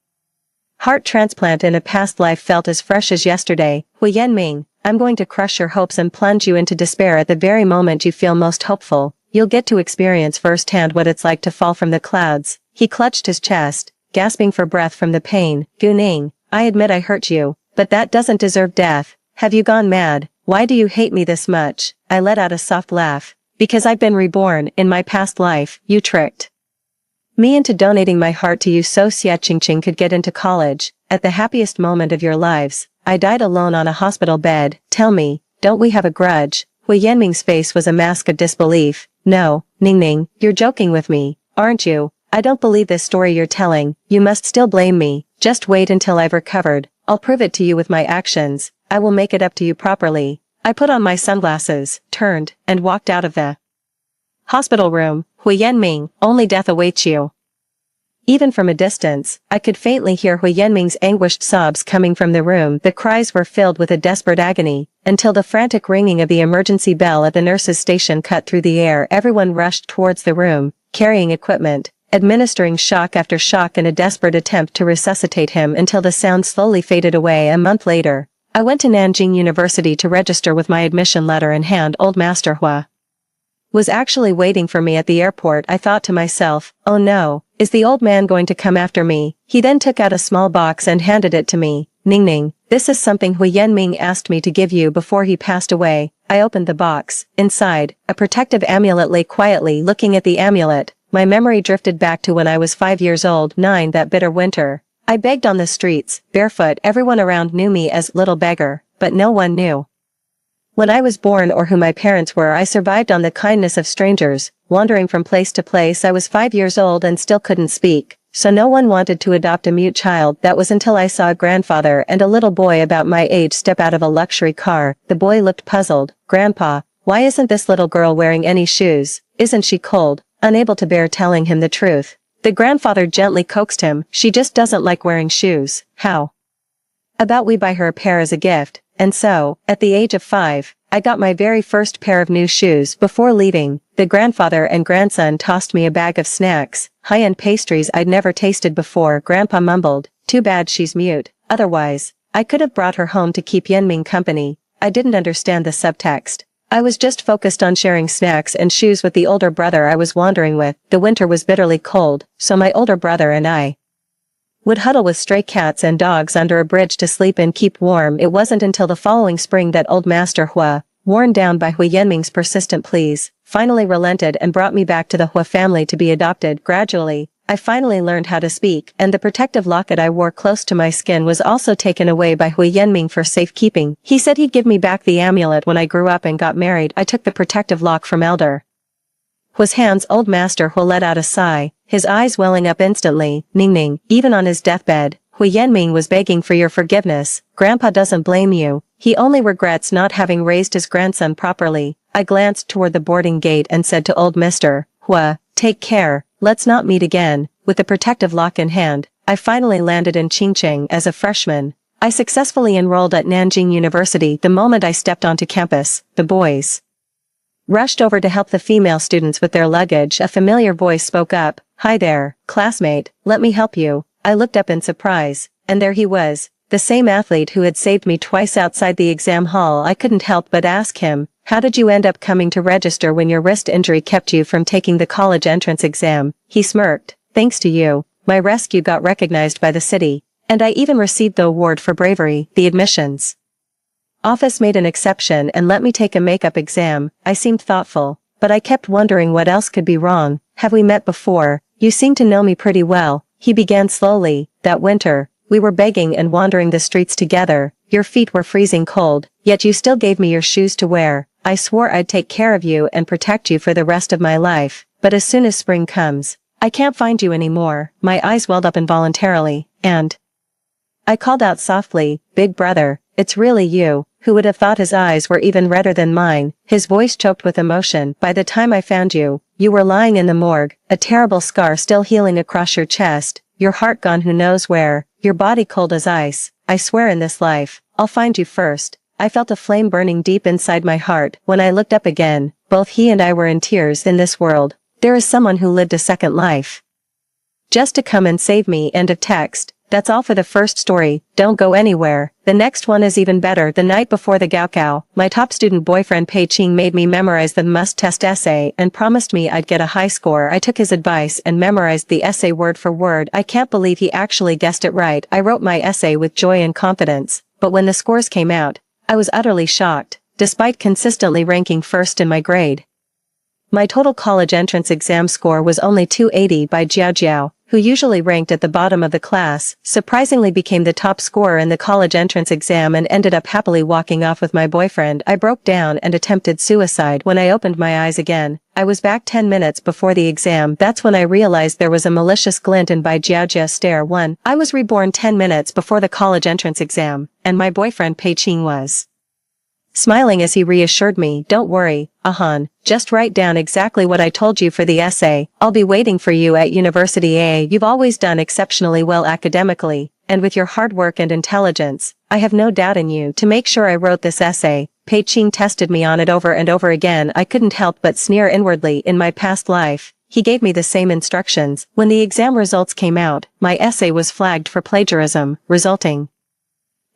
heart transplant in a past life felt as fresh as yesterday. Hui Yanming, I'm going to crush your hopes and plunge you into despair at the very moment you feel most hopeful. You'll get to experience firsthand what it's like to fall from the clouds. He clutched his chest, gasping for breath from the pain. Gu Ning, I admit I hurt you, but that doesn't deserve death. Have you gone mad? Why do you hate me this much? I let out a soft laugh. Because I've been reborn in my past life. You tricked me into donating my heart to you so Xia Qingqing could get into college. At the happiest moment of your lives, I died alone on a hospital bed. Tell me, don't we have a grudge? Hui Yanming's face was a mask of disbelief. No, Ning Ning, you're joking with me, aren't you? I don't believe this story you're telling. You must still blame me. Just wait until I've recovered. I'll prove it to you with my actions. I will make it up to you properly. I put on my sunglasses, turned, and walked out of the hospital room. Hui Yanming, only death awaits you. Even from a distance, I could faintly hear Hui Yanming's anguished sobs coming from the room. The cries were filled with a desperate agony, until the frantic ringing of the emergency bell at the nurse's station cut through the air. Everyone rushed towards the room, carrying equipment, administering shock after shock in a desperate attempt to resuscitate him until the sound slowly faded away. A month later, I went to Nanjing University to register with my admission letter in hand. Old Master Hua was actually waiting for me at the airport. I thought to myself, oh no, is the old man going to come after me? He then took out a small box and handed it to me. Ning Ning, this is something Hui Yanming asked me to give you before he passed away. I opened the box. Inside, a protective amulet lay quietly. Looking at the amulet, my memory drifted back to when I was 5 years old. That bitter winter. I begged on the streets, barefoot. Everyone around knew me as Little Beggar, but no one knew when I was born or who my parents were. I survived on the kindness of strangers, wandering from place to place. I was 5 years old and still couldn't speak, so no one wanted to adopt a mute child. That was until I saw a grandfather and a little boy about my age step out of a luxury car. The boy looked puzzled. Grandpa, why isn't this little girl wearing any shoes? Isn't she cold? Unable to bear telling him the truth, the grandfather gently coaxed him. She just doesn't like wearing shoes. How about we buy her a pair as a gift? And so, at the age of 5, I got my very first pair of new shoes. Before leaving, the grandfather and grandson tossed me a bag of snacks, high-end pastries I'd never tasted before. Grandpa mumbled, too bad she's mute. Otherwise, I could have brought her home to keep Yanming company. I didn't understand the subtext. I was just focused on sharing snacks and shoes with the older brother I was wandering with. The winter was bitterly cold, so my older brother and I would huddle with stray cats and dogs under a bridge to sleep and keep warm. It wasn't until the following spring that old Master Hua, worn down by Hui Yanming's persistent pleas, finally relented and brought me back to the Hua family to be adopted. Gradually, I finally learned how to speak, and the protective locket I wore close to my skin was also taken away by Hui Yanming for safekeeping. He said he'd give me back the amulet when I grew up and got married. I took the protective lock from Elder Hua's hands. Old Master Hua let out a sigh, his eyes welling up instantly. Ning Ning, even on his deathbed, Hui Yanming was begging for your forgiveness. Grandpa doesn't blame you. He only regrets not having raised his grandson properly. I glanced toward the boarding gate and said to old Mr. Hua, take care, let's not meet again. With the protective lock in hand, I finally landed in Qingqing as a freshman. I successfully enrolled at Nanjing University. The moment I stepped onto campus, the boys rushed over to help the female students with their luggage. A familiar voice spoke up. Hi there, classmate, let me help you. I looked up in surprise, and there he was, the same athlete who had saved me twice outside the exam hall. I couldn't help but ask him, how did you end up coming to register when your wrist injury kept you from taking the college entrance exam? He smirked. Thanks to you, my rescue got recognized by the city, and I even received the award for bravery. The admissions office made an exception and let me take a makeup exam. I seemed thoughtful, but I kept wondering what else could be wrong. Have we met before? You seem to know me pretty well. He began slowly. That winter, we were begging and wandering the streets together. Your feet were freezing cold, yet you still gave me your shoes to wear. I swore I'd take care of you and protect you for the rest of my life, but as soon as spring comes, I can't find you anymore. My eyes welled up involuntarily, and I called out softly, Big brother, it's really you. Who would have thought his eyes were even redder than mine? His voice choked with emotion. By the time I found you, you were lying in the morgue, a terrible scar still healing across your chest, your heart gone who knows where, your body cold as ice. I swear in this life, I'll find you first. I felt a flame burning deep inside my heart. When I looked up again, both he and I were in tears. In this world, there is someone who lived a second life just to come and save me. End of text. That's all for the first story. Don't go anywhere. The next one is even better. The night before the Gaokao, my top student boyfriend Pei Qing made me memorize the must-test essay and promised me I'd get a high score. I took his advice and memorized the essay word for word. I can't believe he actually guessed it right. I wrote my essay with joy and confidence, but when the scores came out, I was utterly shocked, despite consistently ranking first in my grade. My total college entrance exam score was only 280 by Jiao Jiao, who usually ranked at the bottom of the class, surprisingly became the top scorer in the college entrance exam and ended up happily walking off with my boyfriend. I broke down and attempted suicide. When I opened my eyes again, I was back 10 minutes before the exam. That's when I realized there was a malicious glint in Bai Jiajia's stare. I was reborn 10 minutes before the college entrance exam, and my boyfriend Pei Qing was smiling as he reassured me, don't worry, Ahan, just write down exactly what I told you for the essay. I'll be waiting for you at University A. You've always done exceptionally well academically, and with your hard work and intelligence, I have no doubt in you. To make sure I wrote this essay, Pei Qing tested me on it over and over again. I couldn't help but sneer inwardly. In my past life, he gave me the same instructions. When the exam results came out, my essay was flagged for plagiarism, resulting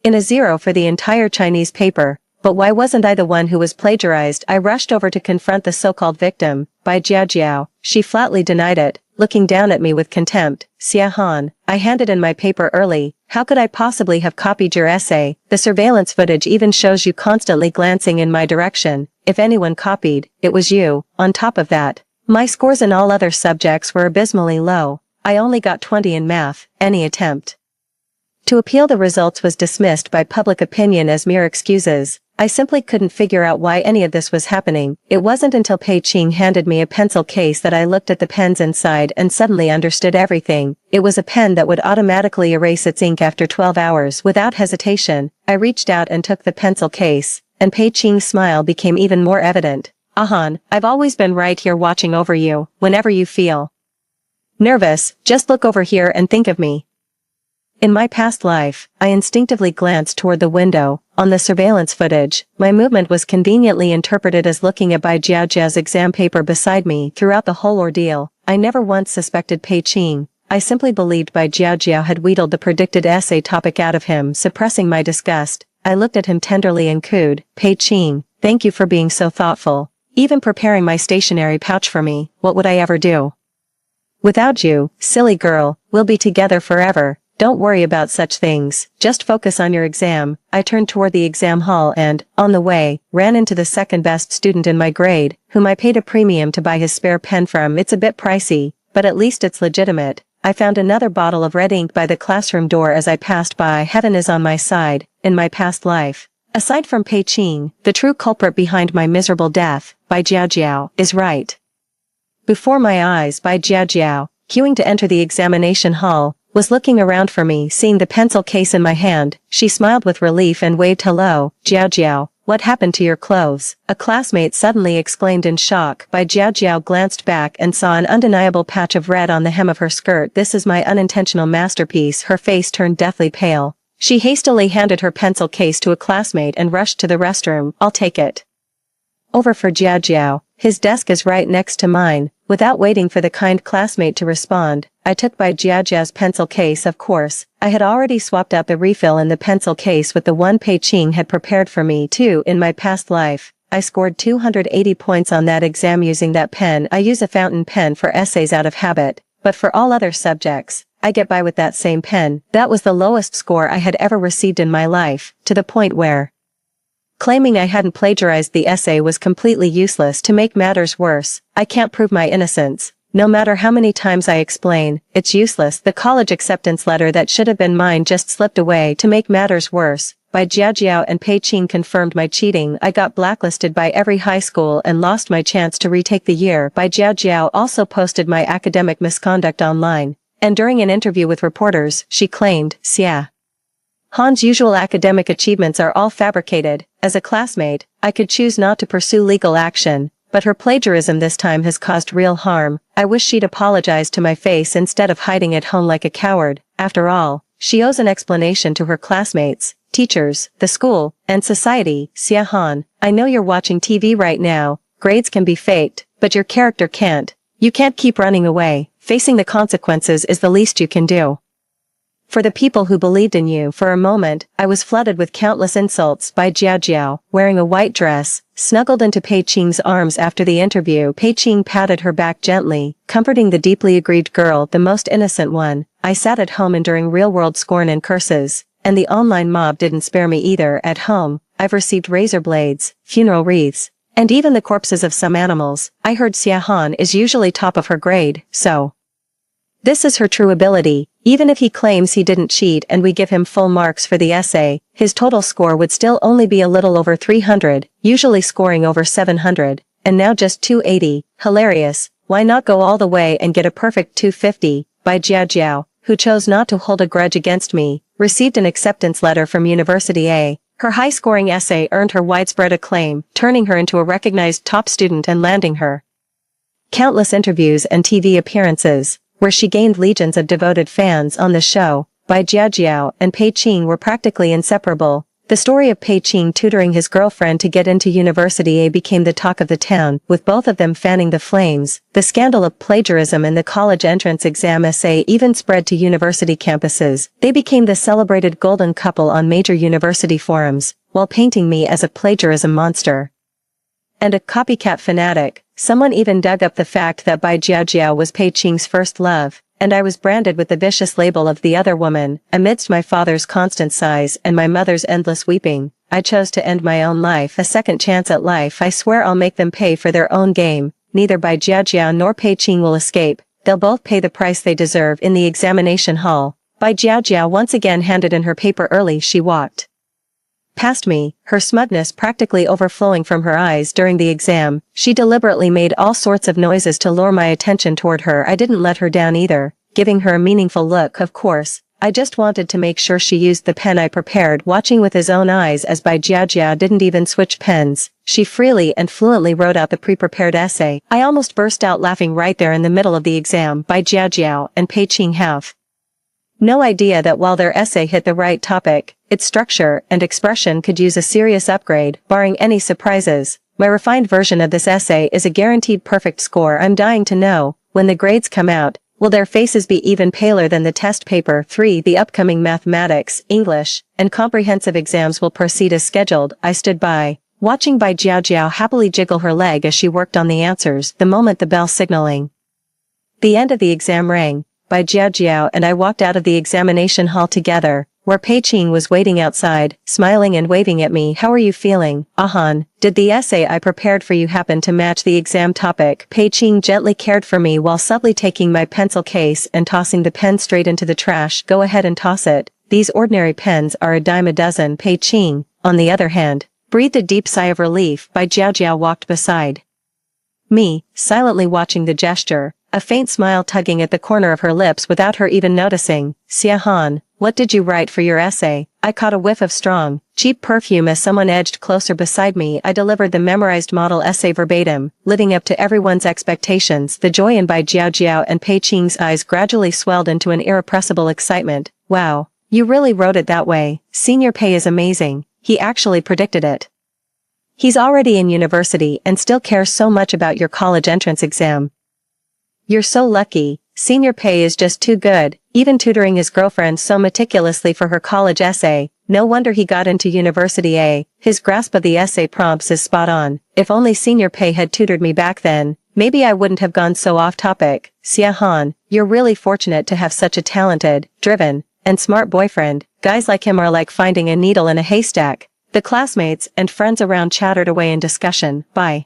in a 0 for the entire Chinese paper. But why wasn't I the one who was plagiarized? I rushed over to confront the so-called victim, Bai Jiajiao. She flatly denied it, looking down at me with contempt. Xia Han, I handed in my paper early. How could I possibly have copied your essay? The surveillance footage even shows you constantly glancing in my direction. If anyone copied, it was you. On top of that, my scores in all other subjects were abysmally low. I only got 20 in math. Any attempt to appeal the results was dismissed by public opinion as mere excuses. I simply couldn't figure out why any of this was happening. It wasn't until Pei Qing handed me a pencil case that I looked at the pens inside and suddenly understood everything. It was a pen that would automatically erase its ink after 12 hours. Without hesitation, I reached out and took the pencil case, and Pei Qing's smile became even more evident. Ahan, I've always been right here watching over you. Whenever you feel nervous, just look over here and think of me. In my past life, I instinctively glanced toward the window. On the surveillance footage, my movement was conveniently interpreted as looking at Bai Jiajia's exam paper beside me. Throughout the whole ordeal, I never once suspected Pei Qing. I simply believed Bai Jiajia had wheedled the predicted essay topic out of him. Suppressing my disgust, I looked at him tenderly and cooed, Pei Qing, thank you for being so thoughtful. Even preparing my stationery pouch for me. What would I ever do without you? Silly girl, we'll be together forever. Don't worry about such things, just focus on your exam. I turned toward the exam hall and, on the way, ran into the second best student in my grade, whom I paid a premium to buy his spare pen from. It's a bit pricey, but at least it's legitimate. I found another bottle of red ink by the classroom door as I passed by. Heaven is on my side. In my past life, aside from Pei Qing, the true culprit behind my miserable death, Bai Jiajiao, is right before my eyes. Bai Jiajiao, queuing to enter the examination hall, was looking around for me. Seeing the pencil case in my hand, she smiled with relief and waved hello. Jiao, what happened to your clothes? A classmate suddenly exclaimed in shock. Bai Jiao glanced back and saw an undeniable patch of red on the hem of her skirt. This is my unintentional masterpiece. Her face turned deathly pale. She hastily handed her pencil case to a classmate and rushed to the restroom. I'll take it over for Jiao. His desk is right next to mine. Without waiting for the kind classmate to respond, I took Bai Jiajia's pencil case. Of course, I had already swapped out the refill in the pencil case with the one Pei Qing had prepared for me too. In my past life, I scored 280 points on that exam using that pen. I use a fountain pen for essays out of habit, but for all other subjects, I get by with that same pen. That was the lowest score I had ever received in my life, to the point where claiming I hadn't plagiarized the essay was completely useless. To make matters worse, I can't prove my innocence. No matter how many times I explain, it's useless. The college acceptance letter that should have been mine just slipped away. To make matters worse, Bai Jiajiao and Pei Qing confirmed my cheating. I got blacklisted by every high school and lost my chance to retake the year. Bai Jiajiao also posted my academic misconduct online, and during an interview with reporters, she claimed, Xia Han's usual academic achievements are all fabricated. As a classmate, I could choose not to pursue legal action, but her plagiarism this time has caused real harm. I wish she'd apologize to my face instead of hiding at home like a coward. After all, she owes an explanation to her classmates, teachers, the school, and society. Xia Han, I know you're watching TV right now. Grades can be faked, but your character can't. You can't keep running away. Facing the consequences is the least you can do. For the people who believed in you. For a moment, I was flooded with countless insults. Bai Jiajiao, wearing a white dress, snuggled into Pei Qing's arms after the interview. Pei Qing patted her back gently, comforting the deeply aggrieved girl, the most innocent one. I sat at home enduring real-world scorn and curses, and the online mob didn't spare me either. At home, I've received razor blades, funeral wreaths, and even the corpses of some animals. I heard Xia Han is usually top of her grade, so this is her true ability. Even if he claims he didn't cheat and we give him full marks for the essay, his total score would still only be a little over 300, usually scoring over 700, and now just 280. Hilarious. Why not go all the way and get a perfect 250? Bai Jiajiao, who chose not to hold a grudge against me, received an acceptance letter from University A. Her high-scoring essay earned her widespread acclaim, turning her into a recognized top student and landing her countless interviews and TV appearances, where she gained legions of devoted fans. On the show, Bai Jiajiao and Pei Qing were practically inseparable. The story of Pei Qing tutoring his girlfriend to get into University A became the talk of the town, with both of them fanning the flames. The scandal of plagiarism in the college entrance exam essay even spread to university campuses. They became the celebrated golden couple on major university forums, while painting me as a plagiarism monster and a copycat fanatic. Someone even dug up the fact that Bai Jiajiao was Pei Qing's first love, and I was branded with the vicious label of the other woman. Amidst my father's constant sighs and my mother's endless weeping, I chose to end my own life. A second chance at life. I swear I'll make them pay for their own game. Neither Bai Jiajiao nor Pei Qing will escape. They'll both pay the price they deserve. In the examination hall, Bai Jiajiao once again handed in her paper early. She walked past me, her smugness practically overflowing from her eyes. During the exam, she deliberately made all sorts of noises to lure my attention toward her. I didn't let her down either, giving her a meaningful look. Of course, I just wanted to make sure she used the pen I prepared. Watching with his own eyes as Bai Jiajiao didn't even switch pens, she freely and fluently wrote out the pre-prepared essay. I almost burst out laughing right there in the middle of the exam. Bai Jiajiao and Pei Qing have no idea that while their essay hit the right topic, its structure and expression could use a serious upgrade. Barring any surprises, my refined version of this essay is a guaranteed perfect score. I'm dying to know, when the grades come out, will their faces be even paler than the test paper? 3. The upcoming mathematics, English, and comprehensive exams will proceed as scheduled. I stood by, watching Bai Jiajiao happily jiggle her leg as she worked on the answers. The moment the bell signaling the end of the exam rang, Bai Jiajiao and I walked out of the examination hall together, where Pei Qing was waiting outside, smiling and waving at me. How are you feeling, Ahan? Did the essay I prepared for you happen to match the exam topic? Pei Qing gently cared for me while subtly taking my pencil case and tossing the pen straight into the trash. Go ahead and toss it. These ordinary pens are a dime a dozen. Pei Qing, on the other hand, breathed a deep sigh of relief. Bai Jiajiao walked beside me, silently watching the gesture, a faint smile tugging at the corner of her lips without her even noticing. Xia Han, what did you write for your essay? I caught a whiff of strong, cheap perfume as someone edged closer beside me. I delivered the memorized model essay verbatim, living up to everyone's expectations. The joy in Bai Jiajiao and Pei Qing's eyes gradually swelled into an irrepressible excitement. Wow, you really wrote it that way. Senior Pei is amazing. He actually predicted it. He's already in university and still cares so much about your college entrance exam. You're so lucky. Senior Pei is just too good, even tutoring his girlfriend so meticulously for her college essay. No wonder he got into University A. His grasp of the essay prompts is spot on. If only Senior Pei had tutored me back then, maybe I wouldn't have gone so off topic. Xia Han, you're really fortunate to have such a talented, driven, and smart boyfriend. Guys like him are like finding a needle in a haystack. The classmates and friends around chattered away in discussion. Bai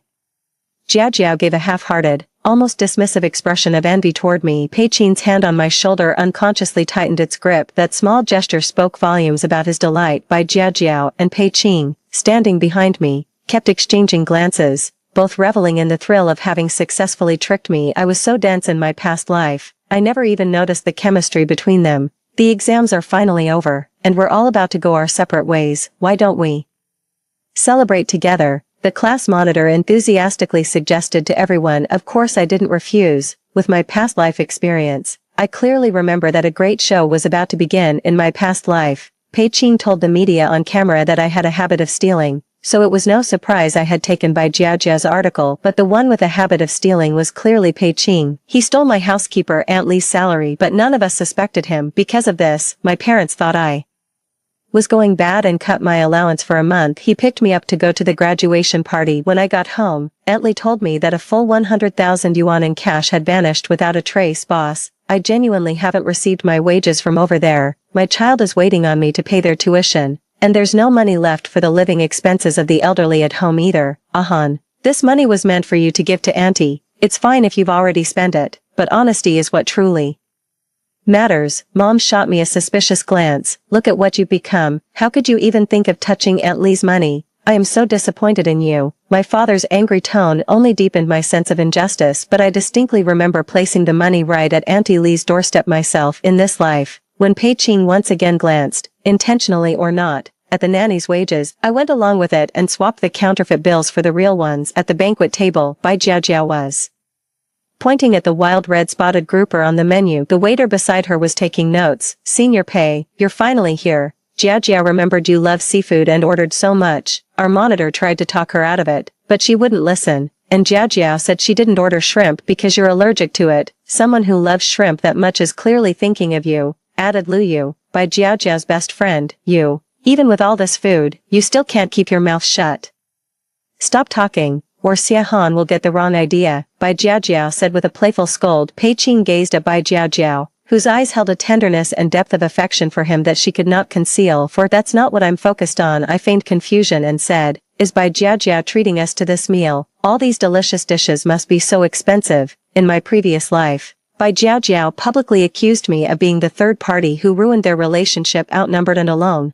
Jiajiao gave a half-hearted, almost dismissive expression of envy toward me. Pei Qing's hand on my shoulder unconsciously tightened its grip. That small gesture spoke volumes about his delight. Bai Jiajiao and Pei Qing, standing behind me, kept exchanging glances, both reveling in the thrill of having successfully tricked me. I was so dense in my past life, I never even noticed the chemistry between them. The exams are finally over, and we're all about to go our separate ways. Why don't we celebrate together? The class monitor enthusiastically suggested to everyone. Of course I didn't refuse. With my past life experience, I clearly remember that a great show was about to begin in my past life. Pei Qing told the media on camera that I had a habit of stealing, so it was no surprise I had taken Bai Jiajia's article, but the one with a habit of stealing was clearly Pei Qing. He stole my housekeeper Aunt Li's salary, but none of us suspected him. Because of this, my parents thought I was going bad and cut my allowance for a month. He picked me up to go to the graduation party. When I got home, Aunt Li told me that a full 100,000 yuan in cash had vanished without a trace. Boss, I genuinely haven't received my wages from over there. My child is waiting on me to pay their tuition, and there's no money left for the living expenses of the elderly at home either. Ahan, this money was meant for you to give to Auntie. It's fine if you've already spent it, but honesty is what truly matters. Mom shot me a suspicious glance. Look at what you've become. How could you even think of touching Aunt Li's money? I am so disappointed in you. My father's angry tone only deepened my sense of injustice, but I distinctly remember placing the money right at Auntie Li's doorstep myself in this life. When Pei Qing once again glanced, intentionally or not, at the nanny's wages, I went along with it and swapped the counterfeit bills for the real ones. At the banquet table, Bai Jiajiao was pointing at the wild red spotted grouper on the menu. The waiter beside her was taking notes. Senior Pei, you're finally here. Jiajia remembered you love seafood and ordered so much. Our monitor tried to talk her out of it, but she wouldn't listen, and Jiajia said she didn't order shrimp because you're allergic to it. Someone who loves shrimp that much is clearly thinking of you, added Lu Yu, by Jiajia's best friend. You, even with all this food, you still can't keep your mouth shut. Stop talking, or Xia Han will get the wrong idea, Bai Jiajiao said with a playful scold. Pei Qing gazed at Bai Jiajiao, whose eyes held a tenderness and depth of affection for him that she could not conceal. For that's not what I'm focused on. I feigned confusion and said, is Bai Jiajiao treating us to this meal? All these delicious dishes must be so expensive. In my previous life, Bai Jiajiao publicly accused me of being the third party who ruined their relationship, outnumbered and alone.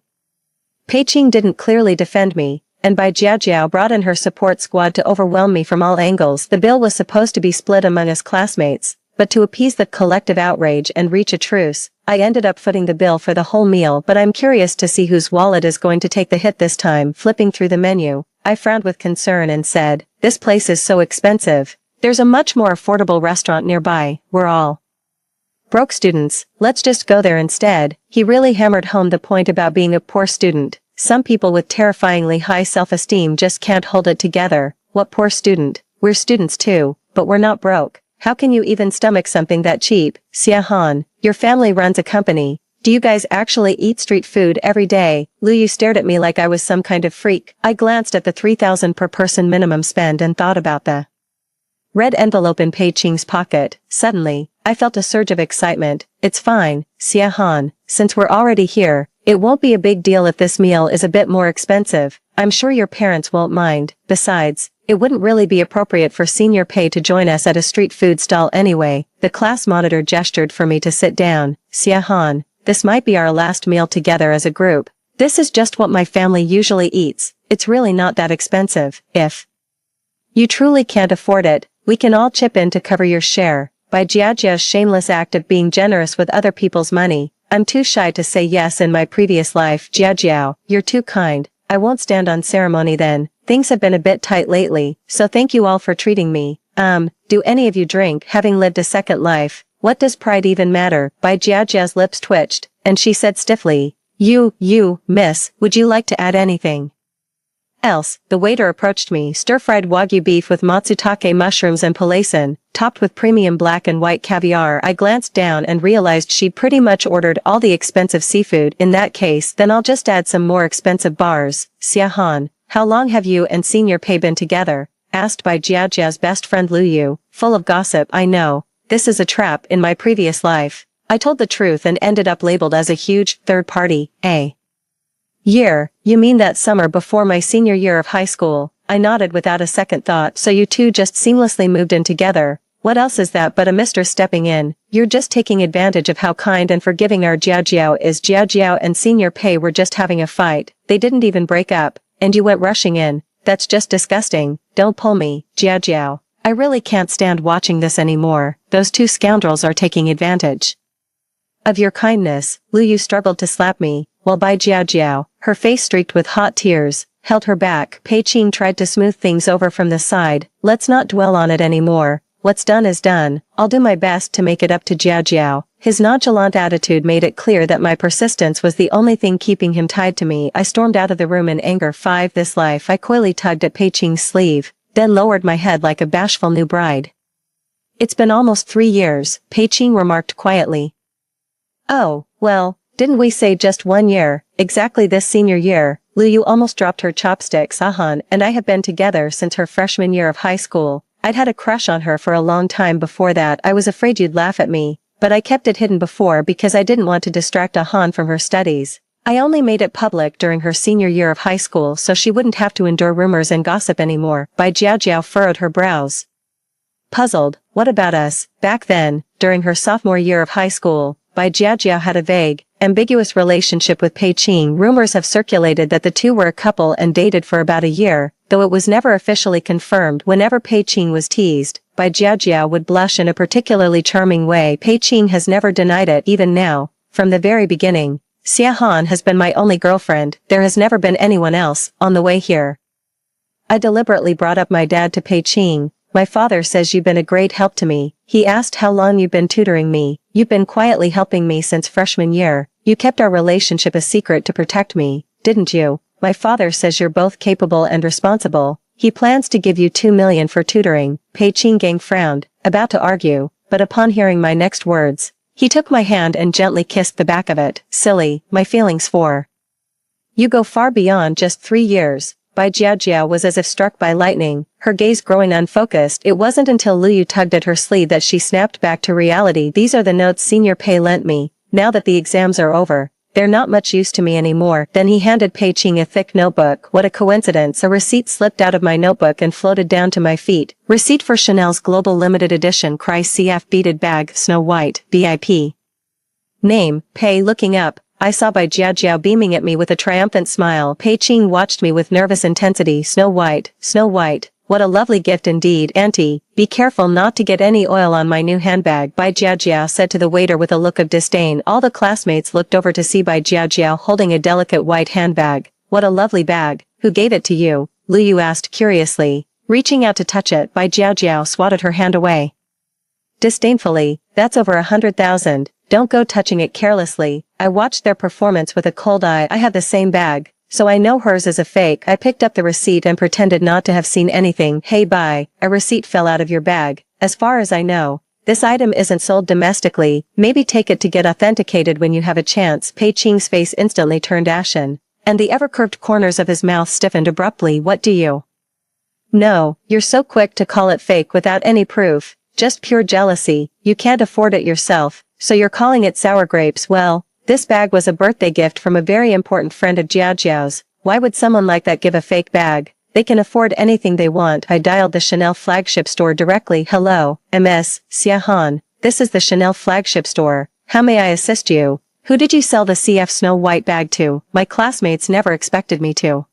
Pei Qing didn't clearly defend me, and Bai Jiajiao brought in her support squad to overwhelm me from all angles. The bill was supposed to be split among us classmates, but to appease the collective outrage and reach a truce, I ended up footing the bill for the whole meal. But I'm curious to see whose wallet is going to take the hit this time. Flipping through the menu, I frowned with concern and said, this place is so expensive. There's a much more affordable restaurant nearby. We're all broke students, let's just go there instead. He really hammered home the point about being a poor student. Some people with terrifyingly high self-esteem just can't hold it together. What poor student? We're students too, but we're not broke. How can you even stomach something that cheap? Xia Han, your family runs a company. Do you guys actually eat street food every day? Lu Yu stared at me like I was some kind of freak. I glanced at the 3,000 per person minimum spend and thought about the red envelope in Pei Qing's pocket. Suddenly, I felt a surge of excitement. It's fine, Xia Han, since we're already here, it won't be a big deal if this meal is a bit more expensive. I'm sure your parents won't mind. Besides, it wouldn't really be appropriate for Senior Pei to join us at a street food stall anyway. The class monitor gestured for me to sit down. Xia Han, this might be our last meal together as a group. This is just what my family usually eats. It's really not that expensive. If you truly can't afford it, we can all chip in to cover your share. By Jiajia's shameless act of being generous with other people's money, I'm too shy to say yes in my previous life. Jiajiao, you're too kind. I won't stand on ceremony then. Things have been a bit tight lately, so thank you all for treating me. Do any of you drink? Having lived a second life, what does pride even matter? Bai Jiajia's lips twitched, and she said stiffly, You, miss, would you like to add anything else? The waiter approached me. Stir-fried wagyu beef with matsutake mushrooms and palaisen, topped with premium black and white caviar. I glanced down and realized she'd pretty much ordered all the expensive seafood. In that case, then I'll just add some more expensive bars. Xia Han, how long have you and Senior Pei been together? Asked by Jiajia's best friend Lu Yu, full of gossip. I know, this is a trap. In my previous life, I told the truth and ended up labeled as a huge third party. Year, you mean that summer before my senior year of high school? I nodded without a second thought. So you two just seamlessly moved in together. What else is that but a mister stepping in? You're just taking advantage of how kind and forgiving our Jiao Jiao is. Jiao Jiao and Senior Pei were just having a fight. They didn't even break up. And you went rushing in. That's just disgusting. Don't pull me, Jiao Jiao. I really can't stand watching this anymore. Those two scoundrels are taking advantage of your kindness. Lu Yu struggled to slap me, while Bai Jiao Jiao, her face streaked with hot tears, held her back. Pei Qing tried to smooth things over from the side. Let's not dwell on it anymore. What's done is done. I'll do my best to make it up to Jiao Jiao. His nonchalant attitude made it clear that my persistence was the only thing keeping him tied to me. I stormed out of the room in anger. 5 This life. I coyly tugged at Pei Qing's sleeve, then lowered my head like a bashful new bride. It's been almost 3 years, Pei Qing remarked quietly. Oh, well, didn't we say just 1 year? Exactly this senior year. Lu Yu almost dropped her chopsticks. Han and I have been together since her freshman year of high school. I'd had a crush on her for a long time before that. I was afraid you'd laugh at me, but I kept it hidden before because I didn't want to distract Han from her studies. I only made it public during her senior year of high school so she wouldn't have to endure rumors and gossip anymore. Bai Jiao Jiao furrowed her brows. Puzzled, what about us? Back then, during her sophomore year of high school, Bai Jiao Jiao had a vague, ambiguous relationship with Pei Qing. Rumors have circulated that the two were a couple and dated for about a year, though it was never officially confirmed. Whenever Pei Qing was teased, Bai Jiao Jiao would blush in a particularly charming way. Pei Qing has never denied it. Even now, from the very beginning, Xia Han has been my only girlfriend. There has never been anyone else. On the way here, I deliberately brought up my dad to Pei Qing. My father says you've been a great help to me. He asked how long you've been tutoring me. You've been quietly helping me since freshman year. You kept our relationship a secret to protect me, didn't you? My father says you're both capable and responsible. He plans to give you 2 million for tutoring. Pei Qing frowned, about to argue, but upon hearing my next words, he took my hand and gently kissed the back of it. Silly, my feelings for you go far beyond just 3 years. Bai Jiao Jiao was as if struck by lightning, her gaze growing unfocused. It wasn't until Lu Yu tugged at her sleeve that she snapped back to reality. These are the notes Senior Pei lent me. Now that the exams are over, they're not much use to me anymore. Then he handed Pei Qing a thick notebook. What a coincidence. A receipt slipped out of my notebook and floated down to my feet. Receipt for Chanel's Global Limited Edition Cry CF beaded bag, Snow White, BIP. Name, Pei. Looking up, I saw Bai Jiao Jiao beaming at me with a triumphant smile. Pei Qing watched me with nervous intensity. Snow White, Snow White. What a lovely gift indeed. Auntie, be careful not to get any oil on my new handbag, Bai Jiao Jiao said to the waiter with a look of disdain. All the classmates looked over to see Bai Jiao Jiao holding a delicate white handbag. What a lovely bag. Who gave it to you? Lu Yu asked curiously. Reaching out to touch it, Bai Jiao Jiao swatted her hand away disdainfully. That's over 100,000. Don't go touching it carelessly. I watched their performance with a cold eye. I had the same bag, so I know hers is a fake. I picked up the receipt and pretended not to have seen anything. Hey Bai, a receipt fell out of your bag. As far as I know, this item isn't sold domestically. Maybe take it to get authenticated when you have a chance. Pei Qing's face instantly turned ashen, and the ever-curved corners of his mouth stiffened abruptly. What do you know? You're so quick to call it fake without any proof. Just pure jealousy. You can't afford it yourself, so you're calling it sour grapes. Well, this bag was a birthday gift from a very important friend of Jiao Jiao's. Why would someone like that give a fake bag? They can afford anything they want. I dialed the Chanel flagship store directly. Hello, Ms. Xia Han. This is the Chanel flagship store. How may I assist you? Who did you sell the CF Snow White bag to? My classmates never expected me to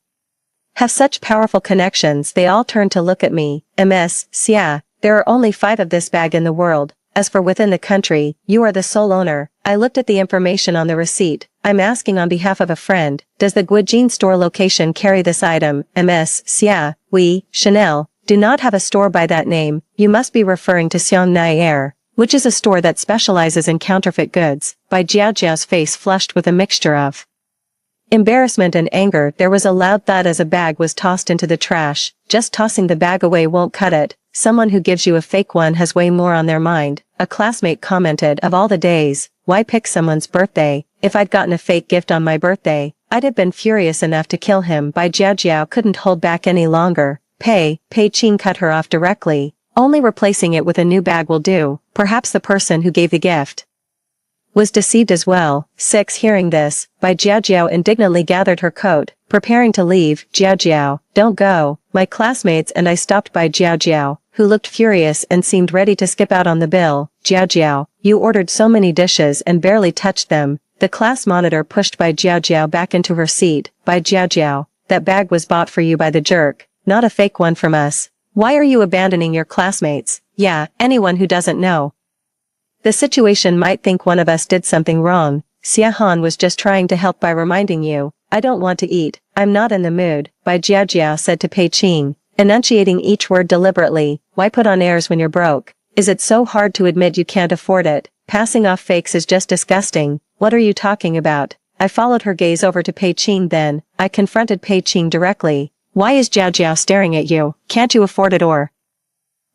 have such powerful connections. They all turned to look at me. Ms. Xia. There are only 5 of this bag in the world. As for within the country, you are the sole owner. I looked at the information on the receipt. I'm asking on behalf of a friend. Does the Guijin store location carry this item? Ms. Xia, we, Chanel, do not have a store by that name. You must be referring to Xiangnai Air, which is a store that specializes in counterfeit goods. Bai Jiao Jiao's face flushed with a mixture of embarrassment and anger. There was a loud thud as a bag was tossed into the trash. Just tossing the bag away won't cut it. Someone who gives you a fake one has way more on their mind. A classmate commented. Of all the days, why pick someone's birthday? If I'd gotten a fake gift on my birthday, I'd have been furious enough to kill him. Bai Jiao Jiao couldn't hold back any longer. Pei Qing cut her off directly. Only replacing it with a new bag will do. Perhaps the person who gave the gift was deceived as well. 6 Hearing this, Bai Jiao Jiao indignantly gathered her coat, preparing to leave. Jiao Jiao, don't go. My classmates and I stopped Bai Jiao Jiao, who looked furious and seemed ready to skip out on the bill. Jiao Jiao, you ordered so many dishes and barely touched them. The class monitor pushed Bai Jiao Jiao back into her seat. Bai Jiao Jiao, that bag was bought for you by the jerk, not a fake one from us. Why are you abandoning your classmates? Yeah, anyone who doesn't know the situation might think one of us did something wrong. Xia Han was just trying to help by reminding you. I don't want to eat. I'm not in the mood, Bai Jiao Jiao said to Pei Qing, enunciating each word deliberately. Why put on airs when you're broke? Is it so hard to admit you can't afford it? Passing off fakes is just disgusting. What are you talking about? I followed her gaze over to Pei Qing then. I confronted Pei Qing directly. Why is Jiao Jiao staring at you? Can't you afford it or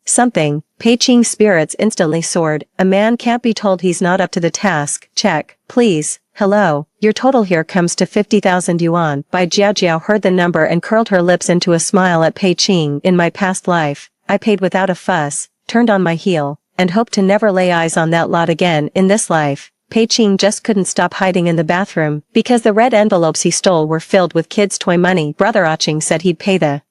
something? Pei Qing's spirits instantly soared. A man can't be told he's not up to the task. Check, please. Hello, your total here comes to 50,000 yuan. Bai Jiao Jiao heard the number and curled her lips into a smile at Pei Qing. In my past life, I paid without a fuss, turned on my heel, and hoped to never lay eyes on that lot again. In this life, Pei Qing just couldn't stop hiding in the bathroom, because the red envelopes he stole were filled with kids' toy money. Brother Aching said he'd pay the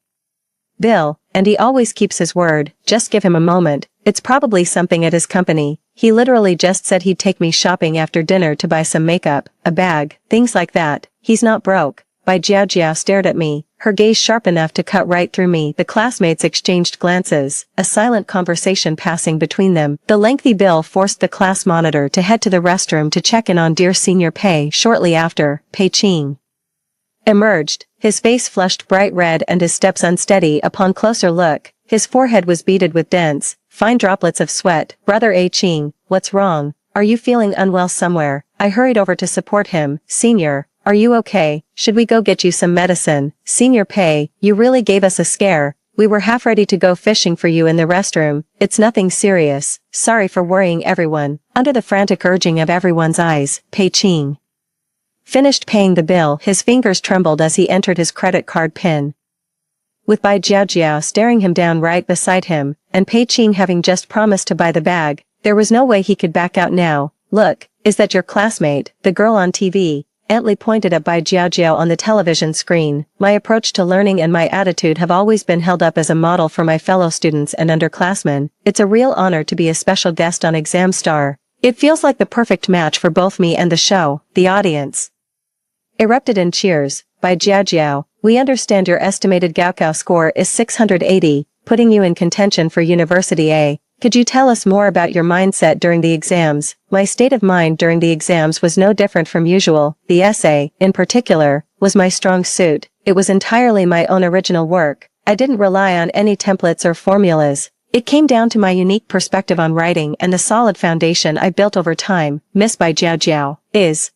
bill, and he always keeps his word. Just give him a moment. It's probably something at his company. He literally just said he'd take me shopping after dinner to buy some makeup, a bag, things like that. He's not broke. Bai Jiao Jiao stared at me, her gaze sharp enough to cut right through me. The classmates exchanged glances, a silent conversation passing between them. The lengthy bill forced the class monitor to head to the restroom to check in on dear Senior Pei. Shortly after, Pei Qing emerged, his face flushed bright red and his steps unsteady. Upon closer look, his forehead was beaded with dense, fine droplets of sweat. Brother A Qing, what's wrong? Are you feeling unwell somewhere? I hurried over to support him. Senior, are you okay? Should we go get you some medicine? Senior Pei, you really gave us a scare. We were half ready to go fishing for you in the restroom. It's nothing serious. Sorry for worrying everyone. Under the frantic urging of everyone's eyes, Pei Qing finished paying the bill. His fingers trembled as he entered his credit card PIN. With Bai Jiao Jiao staring him down right beside him, and Pei Qing having just promised to buy the bag, there was no way he could back out now. Look, is that your classmate, the girl on TV? Aunt Li pointed at Bai Jiao Jiao on the television screen. My approach to learning and my attitude have always been held up as a model for my fellow students and underclassmen. It's a real honor to be a special guest on Exam Star. It feels like the perfect match for both me and the show. The audience erupted in cheers. Bai Jiao Jiao, we understand your estimated Gaokao score is 680, putting you in contention for University A. Could you tell us more about your mindset during the exams? My state of mind during the exams was no different from usual. The essay, in particular, was my strong suit. It was entirely my own original work. I didn't rely on any templates or formulas. It came down to my unique perspective on writing and the solid foundation I built over time. Miss Bai Jiao Jiao, is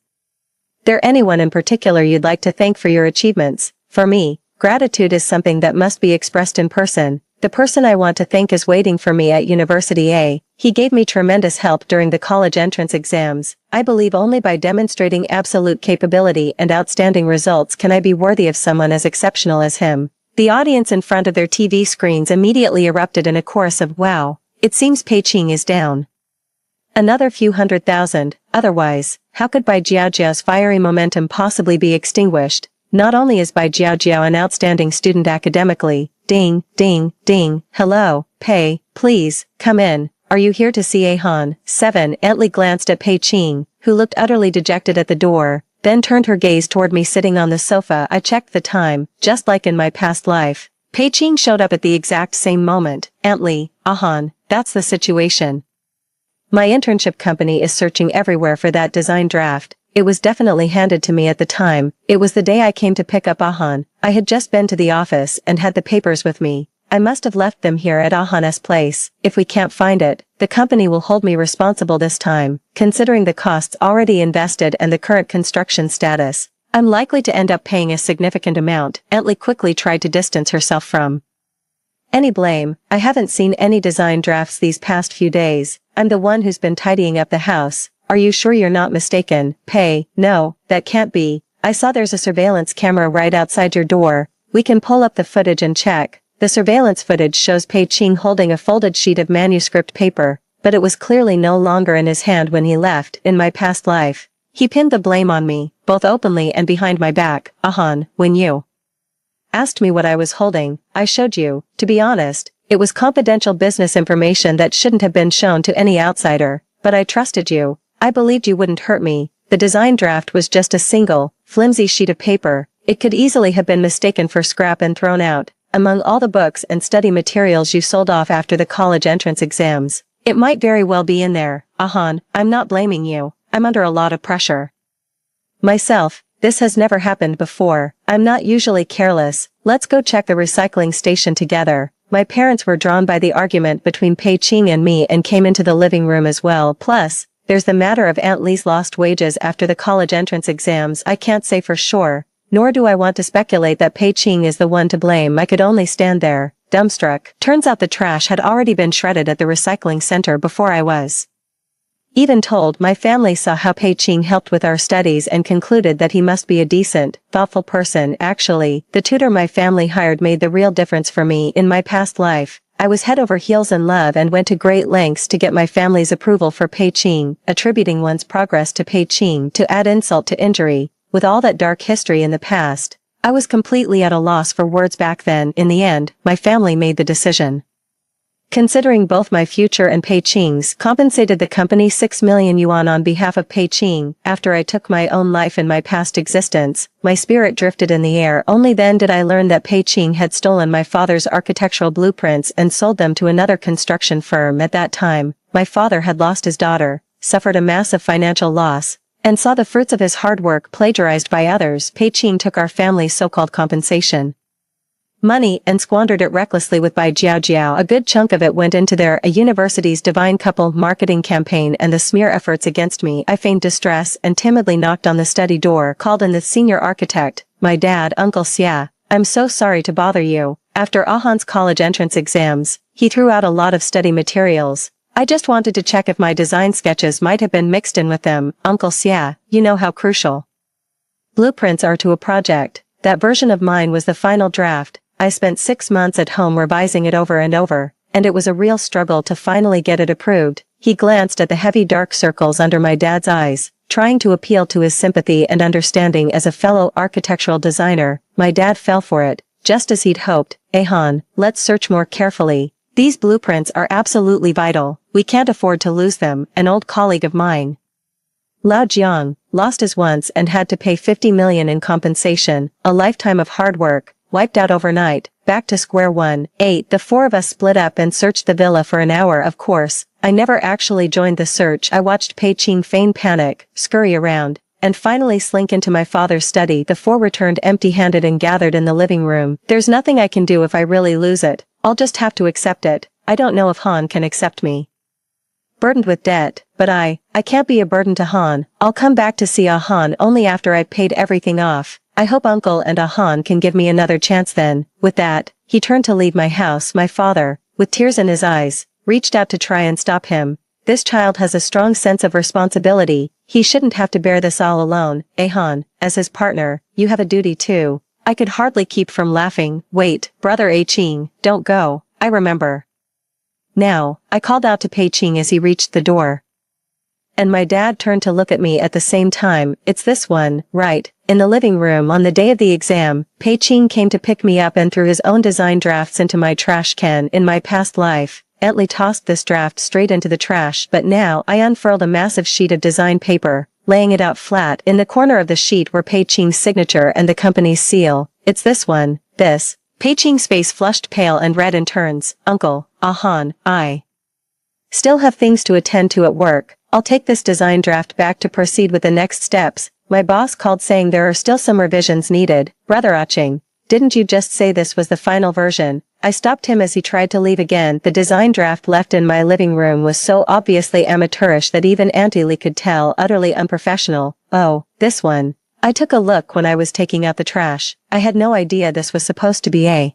there anyone in particular you'd like to thank for your achievements? For me, gratitude is something that must be expressed in person. The person I want to thank is waiting for me at University A. He gave me tremendous help during the college entrance exams. I believe only by demonstrating absolute capability and outstanding results can I be worthy of someone as exceptional as him. The audience in front of their TV screens immediately erupted in a chorus of wow. It seems Pei Qing is down another few 100,000. Otherwise, how could Bai Jiao Jiao's fiery momentum possibly be extinguished? Not only is Bai Jiao Jiao an outstanding student academically, ding, ding, ding, hello, Pei, please, come in. Are you here to see A Han? 7. Aunt Li glanced at Pei Qing, who looked utterly dejected at the door, then turned her gaze toward me sitting on the sofa. I checked the time, just like in my past life. Pei Qing showed up at the exact same moment. Aunt Li, Ah Han, that's the situation. My internship company is searching everywhere for that design draft. It was definitely handed to me at the time. It was the day I came to pick up Ahan. I had just been to the office and had the papers with me. I must have left them here at Ahan's place. If we can't find it, the company will hold me responsible this time. Considering the costs already invested and the current construction status, I'm likely to end up paying a significant amount. Aunt Li quickly tried to distance herself from any blame. I haven't seen any design drafts these past few days. I'm the one who's been tidying up the house. Are you sure you're not mistaken? Pei, no, that can't be. I saw there's a surveillance camera right outside your door. We can pull up the footage and check. The surveillance footage shows Pei Qing holding a folded sheet of manuscript paper, but it was clearly no longer in his hand when he left. In my past life, he pinned the blame on me, both openly and behind my back. Ahan, when you asked me what I was holding, I showed you. To be honest, It was confidential business information that shouldn't have been shown to any outsider, but I trusted you. I believed you wouldn't hurt me. The design draft was just a single, flimsy sheet of paper. It could easily have been mistaken for scrap and thrown out. Among all the books and study materials you sold off after the college entrance exams, it might very well be in there. Ahan, I'm not blaming you. I'm under a lot of pressure. Myself, this has never happened before. I'm not usually careless. Let's go check the recycling station together. My parents were drawn by the argument between Pei Qing and me and came into the living room as well. Plus, there's the matter of Aunt Lee's lost wages after the college entrance exams. I can't say for sure, nor do I want to speculate that Pei Qing is the one to blame. I could only stand there, dumbstruck. Turns out the trash had already been shredded at the recycling center before I was even told. My family saw how Pei Qing helped with our studies and concluded that he must be a decent, thoughtful person. Actually, the tutor my family hired made the real difference for me in my past life. I was head over heels in love and went to great lengths to get my family's approval for Pei Qing, attributing one's progress to Pei Qing to add insult to injury. With all that dark history in the past, I was completely at a loss for words back then. In the end, my family made the decision. Considering both my future and Pei Qing's, compensated the company 6 million yuan on behalf of Pei Qing. After I took my own life in my past existence, my spirit drifted in the air. Only then did I learn that Pei Qing had stolen my father's architectural blueprints and sold them to another construction firm. At that time, my father had lost his daughter, suffered a massive financial loss, and saw the fruits of his hard work plagiarized by others. Pei Qing took our family's so-called compensation money and squandered it recklessly with Bai Jiao. A good chunk of it went into their a university's divine couple marketing campaign and the smear efforts against me. I feigned distress and timidly knocked on the study door, called in the senior architect, my dad, Uncle Xia. I'm so sorry to bother you. After Ahan's college entrance exams, he threw out a lot of study materials. I just wanted to check if my design sketches might have been mixed in with them. Uncle Xia, you know how crucial blueprints are to a project. That version of mine was the final draft. I spent 6 months at home revising it over and over, and it was a real struggle to finally get it approved. He glanced at the heavy dark circles under my dad's eyes, trying to appeal to his sympathy and understanding as a fellow architectural designer. My dad fell for it, just as he'd hoped. Ahan, let's search more carefully. These blueprints are absolutely vital. We can't afford to lose them. An old colleague of mine, Lao Jiang, lost his once and had to pay 50 million in compensation. A lifetime of hard work, wiped out overnight, back to square one. 8. The four of us split up and searched the villa for an hour. Of course, I never actually joined the search. I watched Pei Qing feign panic, scurry around, and finally slink into my father's study. The four returned empty-handed and gathered in the living room. There's nothing I can do if I really lose it. I'll just have to accept it. I don't know if Han can accept me burdened with debt, but I can't be a burden to Han. I'll come back to see Han only after I've paid everything off. I hope Uncle and Han can give me another chance then. With that, he turned to leave my house. My father, with tears in his eyes, reached out to try and stop him. This child has a strong sense of responsibility. He shouldn't have to bear this all alone. Han, as his partner, you have a duty too. I could hardly keep from laughing. Wait, brother Qing, don't go. I remember now, I called out to Pei Qing as he reached the door. And my dad turned to look at me at the same time. It's this one, right? In the living room on the day of the exam, Pei Qing came to pick me up and threw his own design drafts into my trash can. In my past life, Aunt Lee tossed this draft straight into the trash, but now I unfurled a massive sheet of design paper, laying it out flat. In the corner of the sheet were Pei Qing's signature and the company's seal. It's this one, this. Pei Qing's face flushed pale and red in turns. Uncle, Han, I still have things to attend to at work. I'll take this design draft back to proceed with the next steps. My boss called saying there are still some revisions needed. Brother Qing, didn't you just say this was the final version? I stopped him as he tried to leave again. The design draft left in my living room was so obviously amateurish that even Auntie Lee could tell, utterly unprofessional. Oh, this one. I took a look when I was taking out the trash. I had no idea this was supposed to be a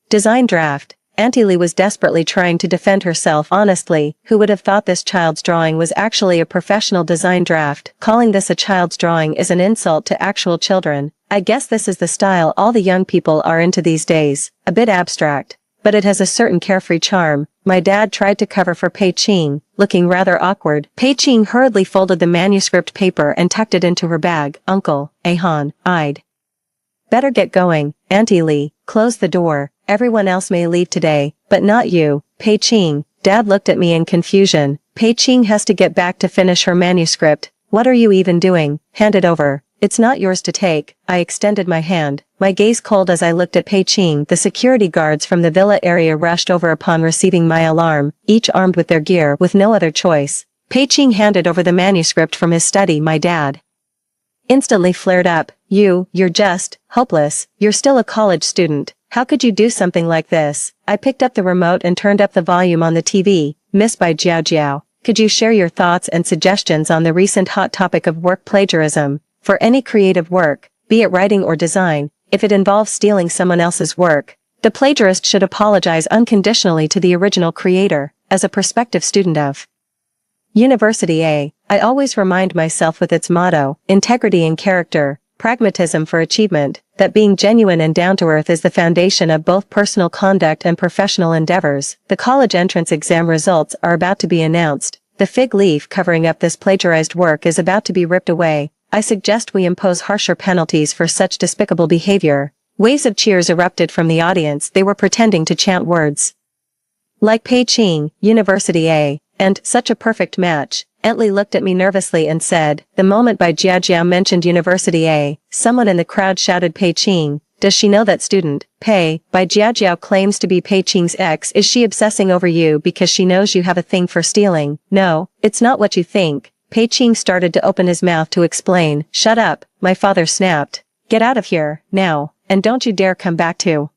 design draft. Auntie Lee was desperately trying to defend herself. Honestly, who would have thought this child's drawing was actually a professional design draft? Calling this a child's drawing is an insult to actual children. I guess this is the style all the young people are into these days. A bit abstract, but it has a certain carefree charm. My dad tried to cover for Pei Qing, looking rather awkward. Pei Qing hurriedly folded the manuscript paper and tucked it into her bag. Uncle, Han, I'd better get going. Auntie Lee, close the door. Everyone else may leave today, But not you, Pei Qing. Dad looked at me in confusion. Pei Qing has to get back to finish her manuscript. What are you even doing? Hand it over. It's not yours to take. I extended my hand, my gaze cold as I looked at Pei Qing. The security guards from the villa area rushed over upon receiving my alarm, each armed with their gear with no other choice. Pei Qing handed over the manuscript from his study. My dad instantly flared up. You're just hopeless. You're still a college student. How could you do something like this? I picked up the remote and turned up the volume on the TV. Miss Bai Jiao, could you share your thoughts and suggestions on the recent hot topic of work plagiarism? For any creative work, be it writing or design, if it involves stealing someone else's work, the plagiarist should apologize unconditionally to the original creator. As a prospective student of University A, I always remind myself with its motto, integrity in character, pragmatism for achievement, that being genuine and down-to-earth is the foundation of both personal conduct and professional endeavors. The college entrance exam results are about to be announced. The fig leaf covering up this plagiarized work is about to be ripped away. I suggest we impose harsher penalties for such despicable behavior. Waves of cheers erupted from the audience. They were pretending to chant words like Pei Qing, University A, and such a perfect match. Entley looked at me nervously and said, the moment Bai Jiao mentioned University A, someone in the crowd shouted Pei Qing. Does she know that student? Bai Jiao claims to be Pei Qing's ex. Is she obsessing over you because she knows you have a thing for stealing? No, it's not what you think. Pei Qing started to open his mouth to explain. Shut up, my father snapped. Get out of here, now, and don't you dare come back to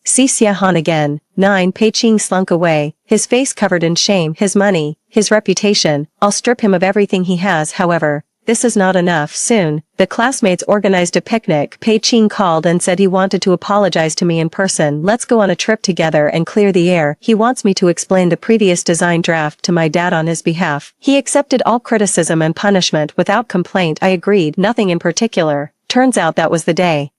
see Xia Han again. 9. Pei Qing slunk away, his face covered in shame. His money, his reputation, I'll strip him of everything he has. However, this is not enough. Soon, the classmates organized a picnic. Pei Qing called and said he wanted to apologize to me in person. Let's go on a trip together and clear the air. He wants me to explain the previous design draft to my dad on his behalf. He accepted all criticism and punishment without complaint. I agreed, nothing in particular. Turns out that was the day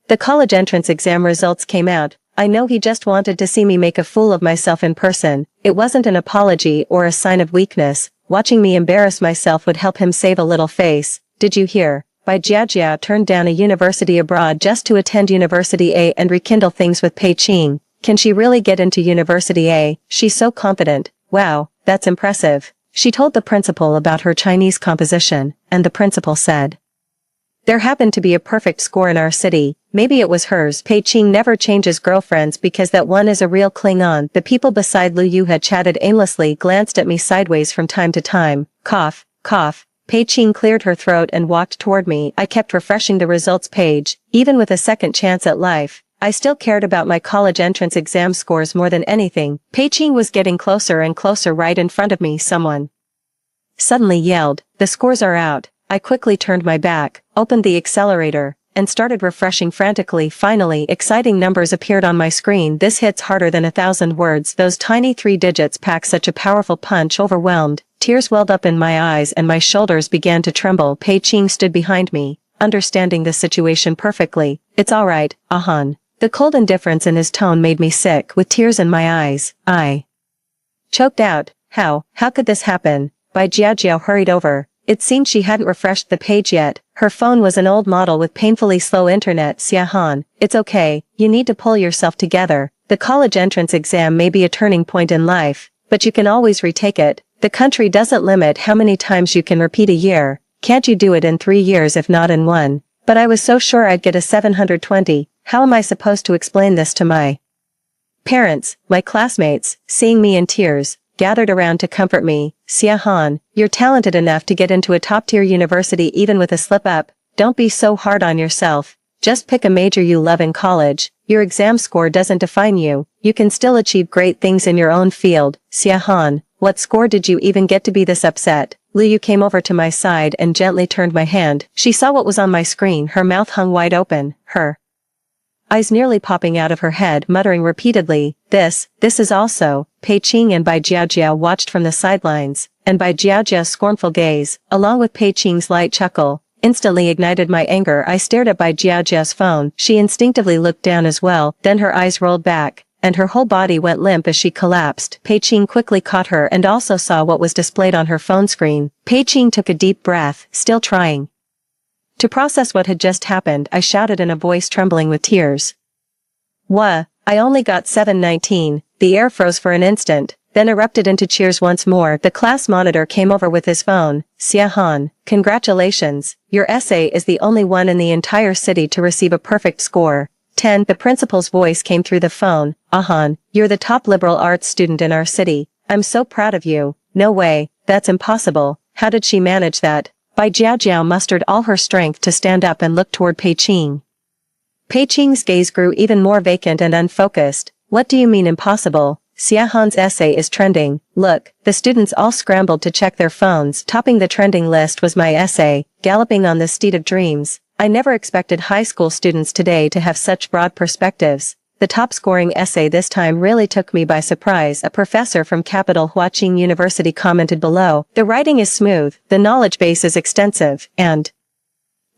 the college entrance exam results came out. I know he just wanted to see me make a fool of myself in person. It wasn't an apology or a sign of weakness. Watching me embarrass myself would help him save a little face. Did you hear? Bai Jiao turned down a university abroad just to attend University A and rekindle things with Pei Qing. Can she really get into University A? She's so confident. Wow, that's impressive. She told the principal about her Chinese composition, and the principal said, there happened to be a perfect score in our city. Maybe it was hers. Pei Qing never changes girlfriends because that one is a real Klingon. The people beside Lu Yu had chatted aimlessly, glanced at me sideways from time to time. Cough, cough. Pei Qing cleared her throat and walked toward me. I kept refreshing the results page. Even with a second chance at life, I still cared about my college entrance exam scores more than anything. Pei Qing was getting closer and closer. Right in front of me, someone suddenly yelled, the scores are out. I quickly turned my back, opened the accelerator, and started refreshing frantically. Finally, exciting numbers appeared on my screen. This hits harder than 1,000 words. Those tiny 3 digits pack such a powerful punch. Overwhelmed, tears welled up in my eyes and my shoulders began to tremble. Pei Qing stood behind me, understanding the situation perfectly. It's all right, Ahan. The cold indifference in his tone made me sick. With tears in my eyes, I choked out, how could this happen? Bai Jiao hurried over. It seemed she hadn't refreshed the page yet. Her phone was an old model with painfully slow internet. Xia Han, it's okay, you need to pull yourself together. The college entrance exam may be a turning point in life, but you can always retake it. The country doesn't limit how many times you can repeat a year. Can't you do it in 3 years if not in 1? But I was so sure I'd get a 720. How am I supposed to explain this to my parents? My classmates, seeing me in tears, gathered around to comfort me. Xia Han, you're talented enough to get into a top-tier university even with a slip-up. Don't be so hard on yourself. Just pick a major you love in college. Your exam score doesn't define you. You can still achieve great things in your own field. Xia Han, what score did you even get to be this upset? Lu Yu came over to my side and gently turned my hand. She saw what was on my screen. Her mouth hung wide open, her eyes nearly popping out of her head, muttering repeatedly, this is also. Pei Qing and Bai Jiao watched from the sidelines, and Bai Jiao's scornful gaze, along with Pei Qing's light chuckle, instantly ignited my anger. I stared at Bai Jiao's phone. She instinctively looked down as well, then her eyes rolled back, and her whole body went limp as she collapsed. Pei Qing quickly caught her and also saw what was displayed on her phone screen. Pei Qing took a deep breath, still trying to process what had just happened. I shouted in a voice trembling with tears. What? I only got 719. The air froze for an instant, then erupted into cheers once more. The class monitor came over with his phone. Xiahan, congratulations. Your essay is the only one in the entire city to receive a perfect score. 10. The principal's voice came through the phone. Ahan, you're the top liberal arts student in our city. I'm so proud of you. No way, that's impossible. How did she manage that? Bai Jiajiao mustered all her strength to stand up and look toward Pei Qing. Pei Qing's gaze grew even more vacant and unfocused. What do you mean impossible? Xiahan's essay is trending. Look, the students all scrambled to check their phones. Topping the trending list was my essay, Galloping on the Steed of Dreams. I never expected high school students today to have such broad perspectives. The top-scoring essay this time really took me by surprise. A professor from Capital Huaqing University commented below, the writing is smooth, the knowledge base is extensive, and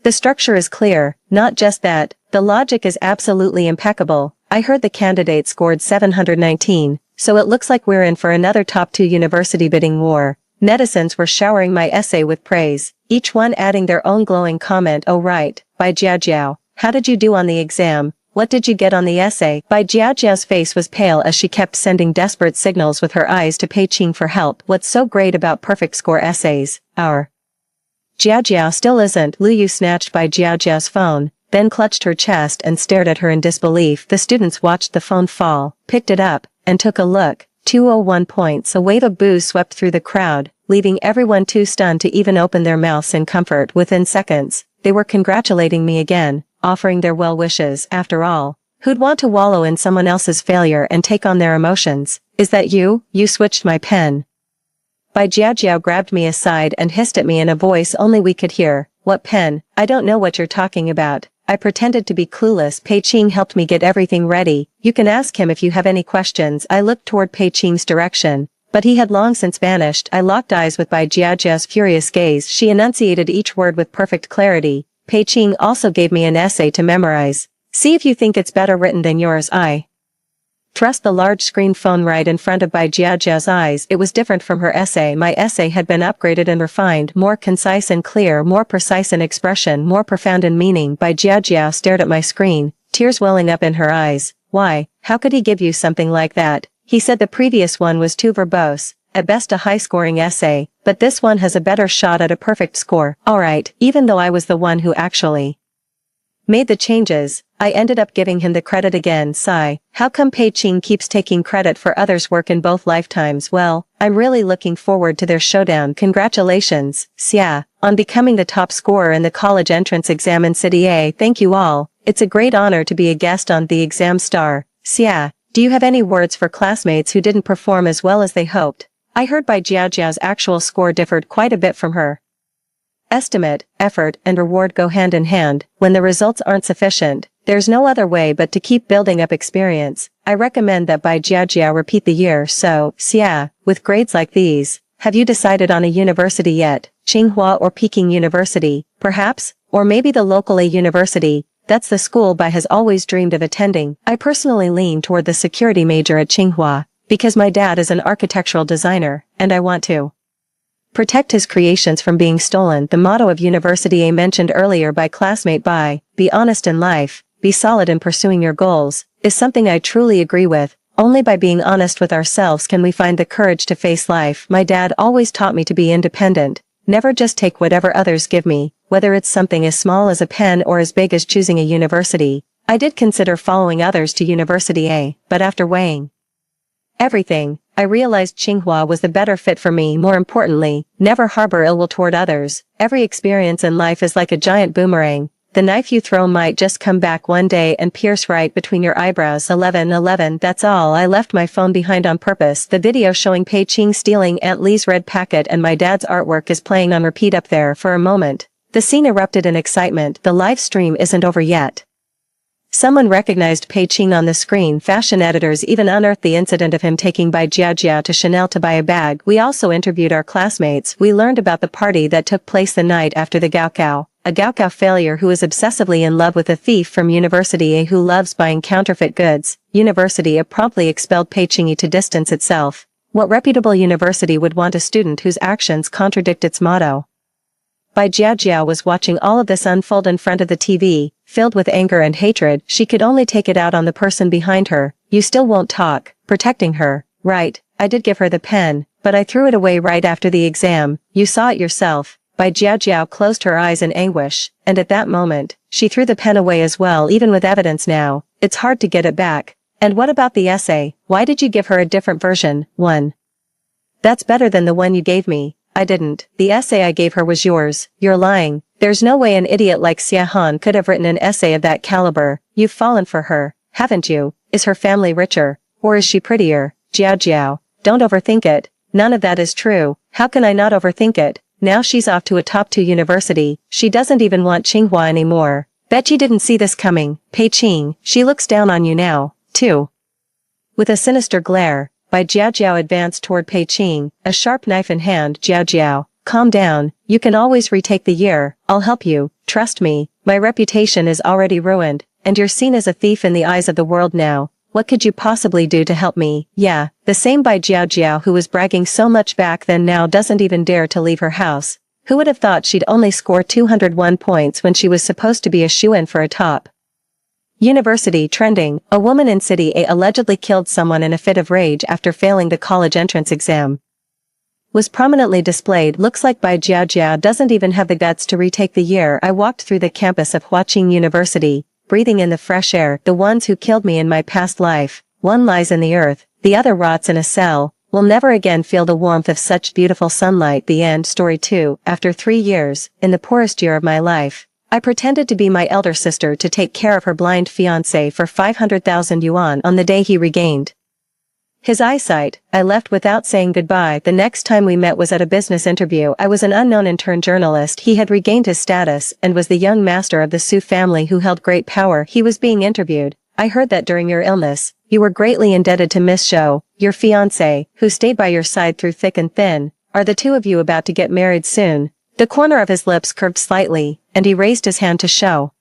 the structure is clear. Not just that, the logic is absolutely impeccable. I heard the candidate scored 719, so it looks like we're in for another top 2 university bidding war. Netizens were showering my essay with praise, each one adding their own glowing comment. Oh right, Bai Jiajiao, how did you do on the exam? What did you get on the essay? Bai Jiajiao's face was pale as she kept sending desperate signals with her eyes to Pei Qing for help. What's so great about perfect score essays? Our Jiajiao still isn't. Lu Yu snatched Bai Jiajiao's phone, then clutched her chest and stared at her in disbelief. The students watched the phone fall, picked it up, and took a look. 201 points. A wave of boos swept through the crowd, leaving everyone too stunned to even open their mouths in comfort. Within seconds, they were congratulating me again, offering their well wishes. After all, who'd want to wallow in someone else's failure and take on their emotions? Is that you? You switched my pen. Bai Jiajiao grabbed me aside and hissed at me in a voice only we could hear. What pen? I don't know what you're talking about. I pretended to be clueless. Pei Qing helped me get everything ready. You can ask him if you have any questions. I looked toward Pei Qing's direction, but he had long since vanished. I locked eyes with Bai Jiajiao's furious gaze. She enunciated each word with perfect clarity. Pei Qing also gave me an essay to memorize. See if you think it's better written than yours. I thrust the large screen phone right in front of Bai Jiajiao's eyes. It was different from her essay. My essay had been upgraded and refined, more concise and clear, more precise in expression, more profound in meaning. Bai Jiajiao stared at my screen, tears welling up in her eyes. Why, how could he give you something like that? He said the previous one was too verbose, at best a high-scoring essay, but this one has a better shot at a perfect score. Alright, even though I was the one who actually made the changes, I ended up giving him the credit again. Sigh. How come Pei Qing keeps taking credit for others' work in both lifetimes? Well, I'm really looking forward to their showdown. Congratulations, Xia, on becoming the top scorer in the college entrance exam in City A. Thank you all. It's a great honor to be a guest on The Exam Star. Xia, do you have any words for classmates who didn't perform as well as they hoped? I heard Bai Jiajiao's actual score differed quite a bit from her estimate. Effort and reward go hand in hand. When the results aren't sufficient, there's no other way but to keep building up experience. I recommend that Bai Jiajiao repeat the year. So, Xia, with grades like these, have you decided on a university yet? Tsinghua or Peking University, perhaps? Or maybe the local A University? That's the school Bai has always dreamed of attending. I personally lean toward the security major at Tsinghua, because my dad is an architectural designer, and I want to protect his creations from being stolen. The motto of University A mentioned earlier by classmate Bai, be honest in life, be solid in pursuing your goals, is something I truly agree with. Only by being honest with ourselves can we find the courage to face life. My dad always taught me to be independent, never just take whatever others give me, whether it's something as small as a pen or as big as choosing a university. I did consider following others to University A, but after weighing everything, I realized Tsinghua was the better fit for me. More importantly, never harbor ill will toward others. Every experience in life is like a giant boomerang. The knife you throw might just come back one day and pierce right between your eyebrows. 11:11. That's all. I left my phone behind on purpose. The video showing Pei Qing stealing Aunt Lee's red packet and my dad's artwork is playing on repeat up there. For a moment, the scene erupted in excitement. The live stream isn't over yet. Someone recognized Pei Qing on the screen. Fashion editors even unearthed the incident of him taking Bai Jiajiao to Chanel to buy a bag. We also interviewed our classmates. We learned about the party that took place the night after the Gaokao, a Gaokao failure who is obsessively in love with a thief from University A who loves buying counterfeit goods. University A promptly expelled Pei Qing to distance itself. What reputable university would want a student whose actions contradict its motto? Bai Jiajiao was watching all of this unfold in front of the TV, filled with anger and hatred. She could only take it out on the person behind her. You still won't talk, protecting her. Right, I did give her the pen, but I threw it away right after the exam. You saw it yourself. Bai Jiao closed her eyes in anguish, and at that moment, she threw the pen away as well. Even with evidence now, it's hard to get it back. And what about the essay? Why did you give her a different version? 1. That's better than the one you gave me. I didn't. The essay I gave her was yours. You're lying. There's no way an idiot like Xia Han could have written an essay of that caliber. You've fallen for her, haven't you? Is her family richer? Or is she prettier? Jiao, don't overthink it. None of that is true. How can I not overthink it? Now she's off to a top 2 university. She doesn't even want Tsinghua anymore. Bet you didn't see this coming. Pei Qing, she looks down on you now, too. With a sinister glare, Bai Jiao advanced toward Pei Qing, a sharp knife in hand. Jiao, calm down. You can always retake the year. I'll help you. Trust me. My reputation is already ruined, and you're seen as a thief in the eyes of the world now. What could you possibly do to help me? Yeah, the same Bai Jiao who was bragging so much back then now doesn't even dare to leave her house. Who would have thought she'd only score 201 points when she was supposed to be a shoo-in for a top university trending? A woman in City A allegedly killed someone in a fit of rage after failing the college entrance exam. Was prominently displayed. Looks like Bai Jiao doesn't even have the guts to retake the year. I walked through the campus of Huaqing University, breathing in the fresh air. The ones who killed me in my past life, one lies in the earth, the other rots in a cell, will never again feel the warmth of such beautiful sunlight. The end. Story 2. After 3 years, in the poorest year of my life, I pretended to be my elder sister to take care of her blind fiancé for 500,000 yuan on the day he regained his eyesight. I left without saying goodbye. The next time we met was at a business interview. I was an unknown intern journalist. He had regained his status and was the young master of the Su family who held great power. He was being interviewed. I heard that during your illness, you were greatly indebted to Miss Shou, your fiancé, who stayed by your side through thick and thin. Are the two of you about to get married soon? The corner of his lips curved slightly, and he raised his hand to show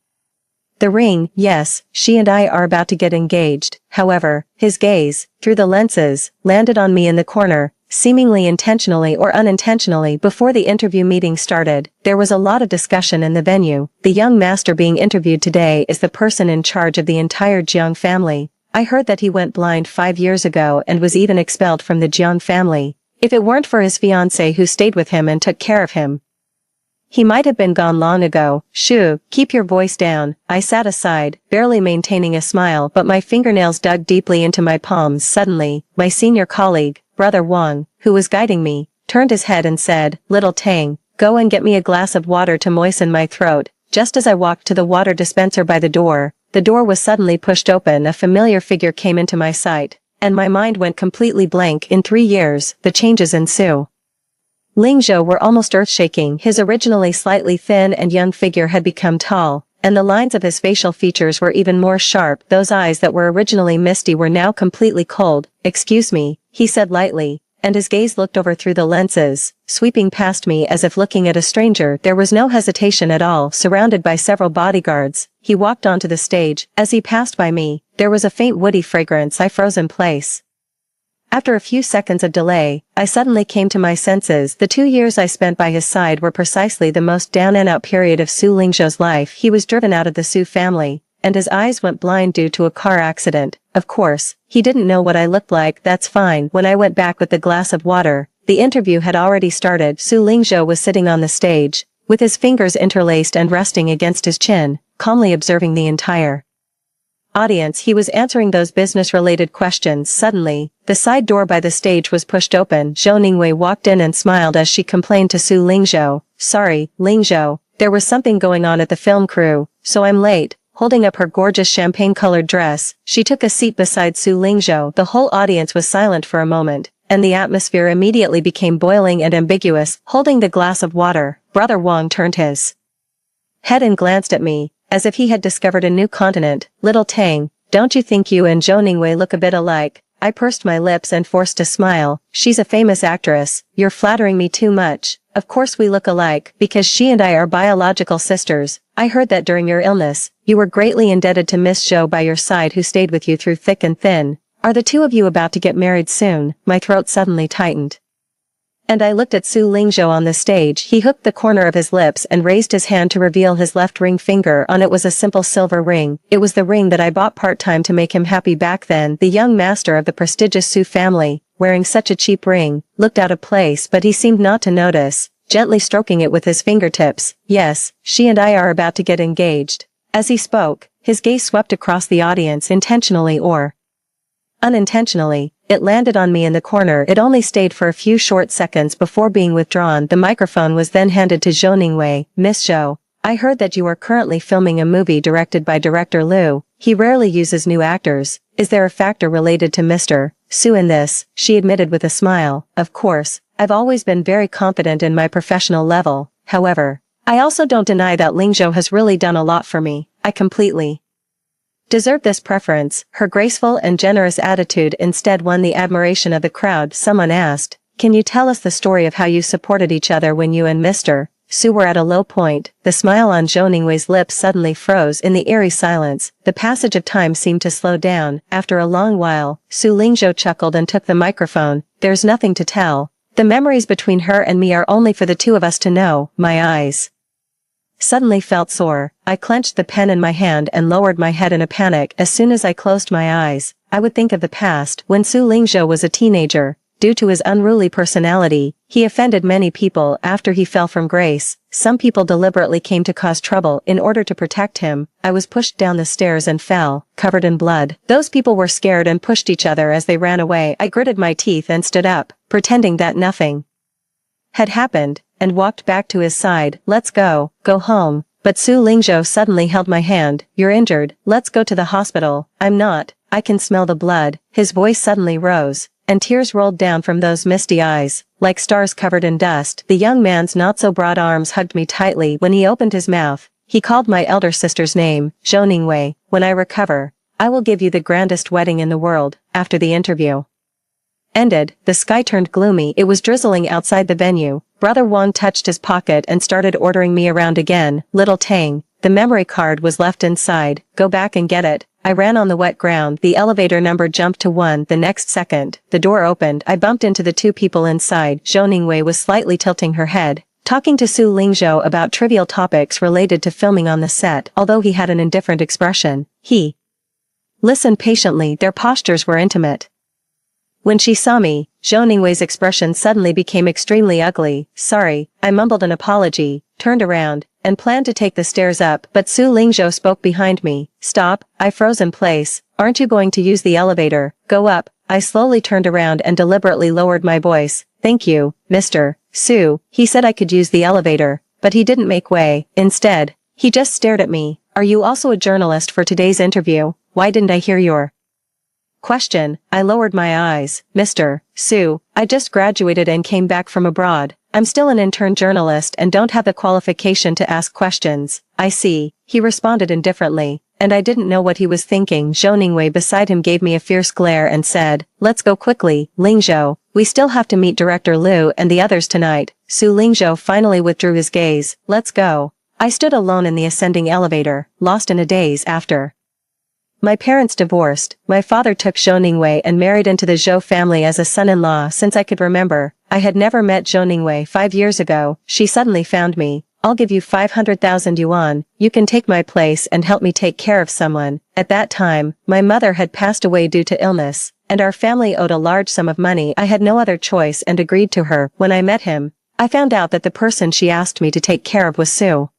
the ring. Yes, she and I are about to get engaged. However, his gaze, through the lenses, landed on me in the corner, seemingly intentionally or unintentionally. Before the interview meeting started, there was a lot of discussion in the venue. The young master being interviewed today is the person in charge of the entire Jiang family. I heard that he went blind 5 years ago and was even expelled from the Jiang family. If it weren't for his fiancée who stayed with him and took care of him, he might have been gone long ago. Shoo, keep your voice down. I sat aside, barely maintaining a smile, but my fingernails dug deeply into my palms. Suddenly, my senior colleague, Brother Wang, who was guiding me, turned his head and said, "Little Tang, go and get me a glass of water to moisten my throat." Just as I walked to the water dispenser by the door was suddenly pushed open. A familiar figure came into my sight, and my mind went completely blank. In 3 years, the changes ensue. Ling Zhou were almost earth-shaking. His originally slightly thin and young figure had become tall, and the lines of his facial features were even more sharp. Those eyes that were originally misty were now completely cold. "Excuse me," he said lightly, and his gaze looked over through the lenses, sweeping past me as if looking at a stranger. There was no hesitation at all. Surrounded by several bodyguards, he walked onto the stage. As he passed by me, there was a faint woody fragrance. I froze in place. After a few seconds of delay, I suddenly came to my senses. The 2 years I spent by his side were precisely the most down-and-out period of Su Lingzhou's life. He was driven out of the Su family, and his eyes went blind due to a car accident. Of course, he didn't know what I looked like. That's fine. When I went back with the glass of water, the interview had already started. Su Lingzhou was sitting on the stage, with his fingers interlaced and resting against his chin, calmly observing the entire audience. He was answering those business-related questions. Suddenly, the side door by the stage was pushed open. Zhou Ningwei walked in and smiled as she complained to Su Lingzhou. "Sorry, Lingzhou, there was something going on at the film crew, so I'm late." Holding up her gorgeous champagne-colored dress, she took a seat beside Su Lingzhou. The whole audience was silent for a moment, and the atmosphere immediately became boiling and ambiguous. Holding the glass of water, Brother Wang turned his head and glanced at me, as if he had discovered a new continent. "Little Tang, don't you think you and Zhou Ningwei look a bit alike?" I pursed my lips and forced a smile. "She's a famous actress. You're flattering me too much. Of course we look alike, because she and I are biological sisters. I heard that during your illness, you were greatly indebted to Miss Zhou by your side who stayed with you through thick and thin. Are the two of you about to get married soon?" My throat suddenly tightened. And I looked at Su Lingzhou on the stage. He hooked the corner of his lips and raised his hand to reveal his left ring finger. On it was a simple silver ring. It was the ring that I bought part-time to make him happy back then. The young master of the prestigious Su family, wearing such a cheap ring, looked out of place, but he seemed not to notice, gently stroking it with his fingertips. Yes, she and I are about to get engaged. As he spoke, his gaze swept across the audience. Intentionally or unintentionally, it landed on me in the corner. It only stayed for a few short seconds before being withdrawn. The microphone was then handed to Zhou Ningwei. Miss Zhou, I heard that you are currently filming a movie directed by director Liu. He rarely uses new actors. Is there a factor related to Mr. Su in this? She admitted with a smile. Of course, I've always been very confident in my professional level. However, I also don't deny that Lingzhou has really done a lot for me. I completely deserve this preference. Her graceful and generous attitude instead won the admiration of the crowd. Someone asked, can you tell us the story of how you supported each other when you and Mr. Su were at a low point? The smile on Zhou Ningwei's lips suddenly froze in the eerie silence. The passage of time seemed to slow down. After a long while, Su Lingzhou chuckled and took the microphone. There's nothing to tell. The memories between her and me are only for the two of us to know. My eyes suddenly felt sore. I clenched the pen in my hand and lowered my head in a panic. As soon as I closed my eyes, I would think of the past. When Su Lingzhou was a teenager, due to his unruly personality, he offended many people. After he fell from grace, some people deliberately came to cause trouble in order to protect him. I was pushed down the stairs and fell, covered in blood. Those people were scared and pushed each other as they ran away. I gritted my teeth and stood up, pretending that nothing had happened, and walked back to his side. Let's go home. But Su Lingzhou suddenly held my hand. You're injured. Let's go to the hospital. I'm not. I can smell the blood. His voice suddenly rose, and tears rolled down from those misty eyes, like stars covered in dust. The young man's not-so-broad arms hugged me tightly. When he opened his mouth, he called my elder sister's name, Zhou Ningwei. When I recover, I will give you the grandest wedding in the world. After the interview ended, the sky turned gloomy. It was drizzling outside the venue. Brother Wang touched his pocket and started ordering me around again. Little Tang, the memory card was left inside. Go back and get it. I ran on the wet ground. The elevator number jumped to 1. The next second, the door opened. I bumped into the two people inside. Zhou Ningwei was slightly tilting her head, talking to Su Lingzhou about trivial topics related to filming on the set. Although he had an indifferent expression, he listened patiently. Their postures were intimate. When she saw me, Zhou Ningwei's expression suddenly became extremely ugly. Sorry, I mumbled an apology, turned around, and planned to take the stairs up, but Su Lingzhou spoke behind me. Stop. I froze in place. Aren't you going to use the elevator? Go up. I slowly turned around and deliberately lowered my voice. Thank you, Mr. Su. He said I could use the elevator, but he didn't make way. Instead, he just stared at me. Are you also a journalist for today's interview? Why didn't I hear your question? I lowered my eyes. Mr. Su, I just graduated and came back from abroad. I'm still an intern journalist and don't have the qualification to ask questions. I see, he responded indifferently, and I didn't know what he was thinking. Zhou Ningwei beside him gave me a fierce glare and said, let's go quickly, Lingzhou. We still have to meet director Liu and the others tonight. Su Lingzhou finally withdrew his gaze. Let's go. I stood alone in the ascending elevator, lost in a daze. After my parents divorced, my father took Zhou Ningwei and married into the Zhou family as a son-in-law. Since I could remember, I had never met Zhou Ningwei. 5 years ago, she suddenly found me. I'll give you 500,000 yuan. You can take my place and help me take care of someone. At that time, my mother had passed away due to illness, and our family owed a large sum of money. I had no other choice and agreed to her. When I met him, I found out that the person she asked me to take care of was Su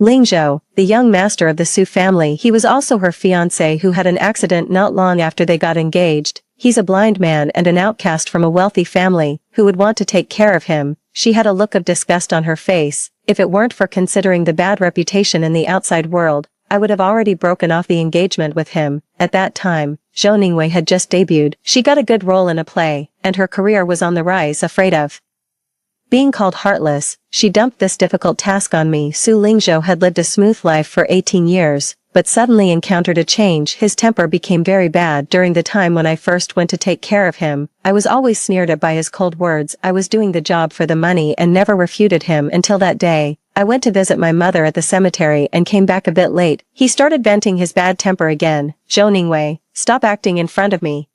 Lingzhou, the young master of the Su family. He was also her fiancé who had an accident not long after they got engaged. He's a blind man and an outcast from a wealthy family, who would want to take care of him. She had a look of disgust on her face. If it weren't for considering the bad reputation in the outside world, I would have already broken off the engagement with him. At that time, Zhou Ningwei had just debuted. She got a good role in a play, and her career was on the rise. Afraid of being called heartless, she dumped this difficult task on me. Su Lingzhou had lived a smooth life for 18 years, but suddenly encountered a change. His temper became very bad. During the time when I first went to take care of him, I was always sneered at by his cold words. I was doing the job for the money and never refuted him until that day. I went to visit my mother at the cemetery and came back a bit late. He started venting his bad temper again. Zhou Ningwei, stop acting in front of me.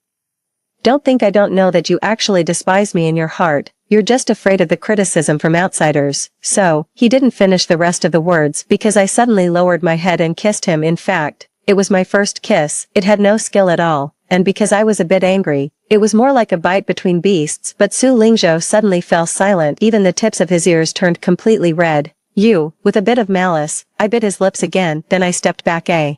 Don't think I don't know that you actually despise me in your heart. You're just afraid of the criticism from outsiders. So, he didn't finish the rest of the words because I suddenly lowered my head and kissed him. In fact, it was my first kiss. It had no skill at all. And because I was a bit angry, it was more like a bite between beasts. But Su Lingzhou suddenly fell silent. Even the tips of his ears turned completely red. With a bit of malice, I bit his lips again, then I stepped back a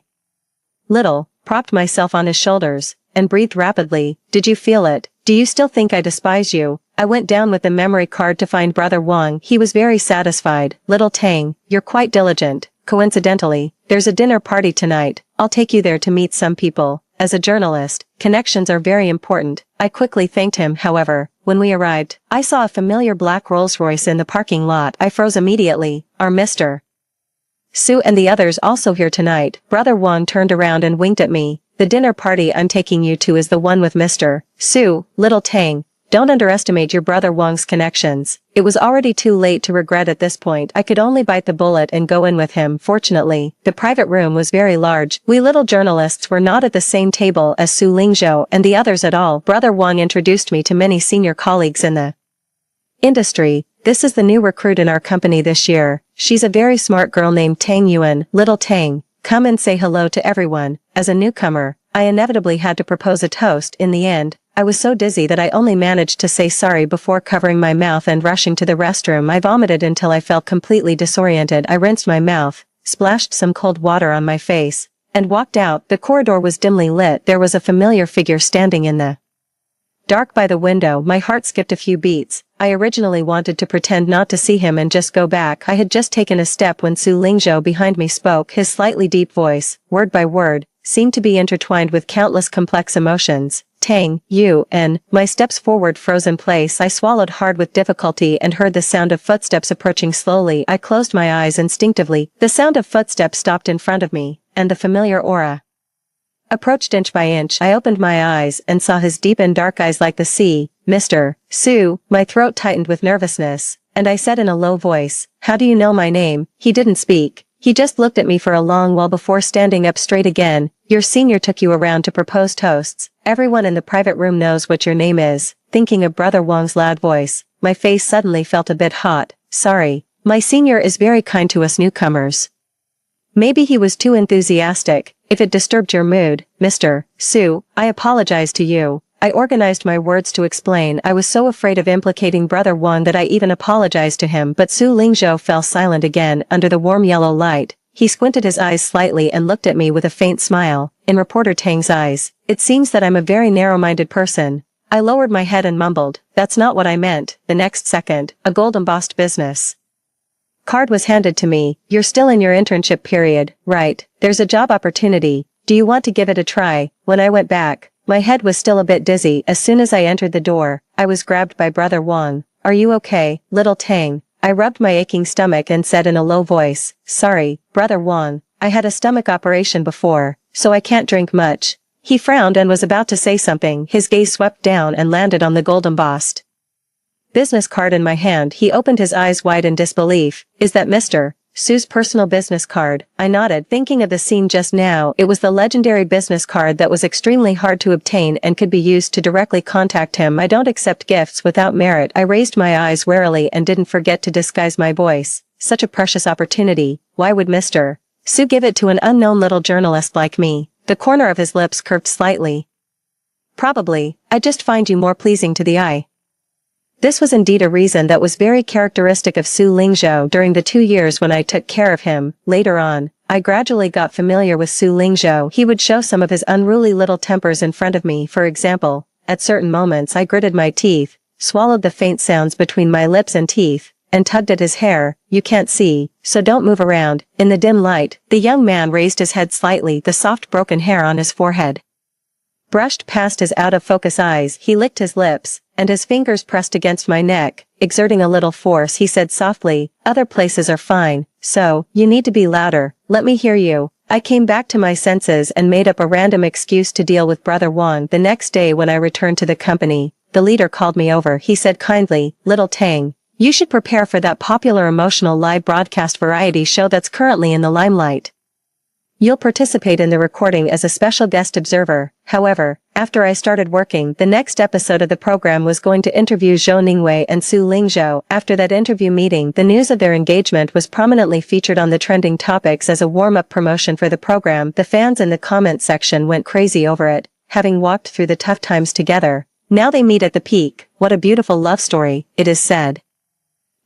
little, propped myself on his shoulders, and breathed rapidly. Did you feel it? Do you still think I despise you? I went down with the memory card to find Brother Wang. He was very satisfied. Little Tang, you're quite diligent. Coincidentally, there's a dinner party tonight. I'll take you there to meet some people. As a journalist, connections are very important. I quickly thanked him. However, when we arrived, I saw a familiar black Rolls-Royce in the parking lot. I froze immediately. Are Mr. Su and the others also here tonight? Brother Wang turned around and winked at me. The dinner party I'm taking you to is the one with Mr. Su. Little Tang, don't underestimate your brother Wang's connections. It was already too late to regret at this point. I could only bite the bullet and go in with him. Fortunately, the private room was very large. We little journalists were not at the same table as Su Lingzhou and the others at all. Brother Wang introduced me to many senior colleagues in the industry. This is the new recruit in our company this year. She's a very smart girl named Tang Yuan. Little Tang, come and say hello to everyone. As a newcomer, I inevitably had to propose a toast. In the end, I was so dizzy that I only managed to say sorry before covering my mouth and rushing to the restroom. I vomited until I felt completely disoriented. I rinsed my mouth, splashed some cold water on my face, and walked out. The corridor was dimly lit. There was a familiar figure standing in the dark by the window. My heart skipped a few beats. I originally wanted to pretend not to see him and just go back. I had just taken a step when Su Lingzhou behind me spoke. His slightly deep voice, word by word, seemed to be intertwined with countless complex emotions. Tang, my steps forward froze in place. I swallowed hard with difficulty and heard the sound of footsteps approaching slowly. I closed my eyes instinctively. The sound of footsteps stopped in front of me, and the familiar aura approached inch by inch. I opened my eyes and saw his deep and dark eyes like the sea. Mr. Su, my throat tightened with nervousness, and I said in a low voice, how do you know my name? He didn't speak. He just looked at me for a long while before standing up straight again. Your senior took you around to propose toasts. Everyone in the private room knows what your name is. Thinking of Brother Wang's loud voice, my face suddenly felt a bit hot. Sorry. My senior is very kind to us newcomers. Maybe he was too enthusiastic. If it disturbed your mood, Mr. Su, I apologize to you. I organized my words to explain. I was so afraid of implicating Brother Wang that I even apologized to him. But Su Lingzhou fell silent again under the warm yellow light. He squinted his eyes slightly and looked at me with a faint smile. In reporter Tang's eyes, it seems that I'm a very narrow-minded person. I lowered my head and mumbled, that's not what I meant. The next second, a gold-embossed business card was handed to me. You're still in your internship period, right? There's a job opportunity. Do you want to give it a try? When I went back, my head was still a bit dizzy. As soon as I entered the door, I was grabbed by Brother Wang. Are you okay, little Tang? I rubbed my aching stomach and said in a low voice, sorry, Brother Wang, I had a stomach operation before, so I can't drink much. He frowned and was about to say something. His gaze swept down and landed on the gold-embossed business card in my hand. He opened his eyes wide in disbelief. Is that Mr. Su's personal business card? I nodded, thinking of the scene just now. It was the legendary business card that was extremely hard to obtain and could be used to directly contact him. I don't accept gifts without merit. I raised my eyes warily and didn't forget to disguise my voice. Such a precious opportunity. Why would Mr. Su give it to an unknown little journalist like me? The corner of his lips curved slightly. Probably, I just find you more pleasing to the eye. This was indeed a reason that was very characteristic of Su Lingzhou during the 2 years when I took care of him. Later on, I gradually got familiar with Su Lingzhou. He would show some of his unruly little tempers in front of me. For example, at certain moments I gritted my teeth, swallowed the faint sounds between my lips and teeth, and tugged at his hair. You can't see, so don't move around. In the dim light, the young man raised his head slightly. The soft broken hair on his forehead brushed past his out-of-focus eyes. He licked his lips, and his fingers pressed against my neck. Exerting a little force, he said softly, other places are fine, so, you need to be louder. Let me hear you. I came back to my senses and made up a random excuse to deal with Brother Wang. The next day when I returned to the company, the leader called me over. He said kindly, little Tang, you should prepare for that popular emotional live broadcast variety show that's currently in the limelight. You'll participate in the recording as a special guest observer. However, After I started working, the next episode of the program was going to interview Zhou Ningwei and Su Lingzhou. After that interview meeting, the news of their engagement was prominently featured on the trending topics as a warm-up promotion for the program. The fans in the comment section went crazy over it, having walked through the tough times together. Now they meet at the peak. What a beautiful love story, it is said.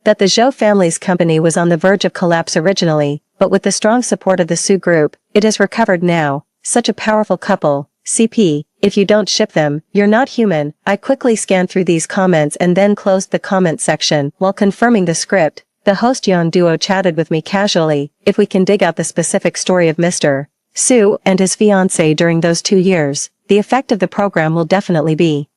That the Zhou family's company was on the verge of collapse originally, but with the strong support of the Su group, it has recovered now. Such a powerful couple. CP, if you don't ship them, you're not human. I quickly scanned through these comments and then closed the comment section. While confirming the script, the host Yang Duo chatted with me casually, if we can dig out the specific story of Mr. Su and his fiancée during those 2 years, the effect of the program will definitely be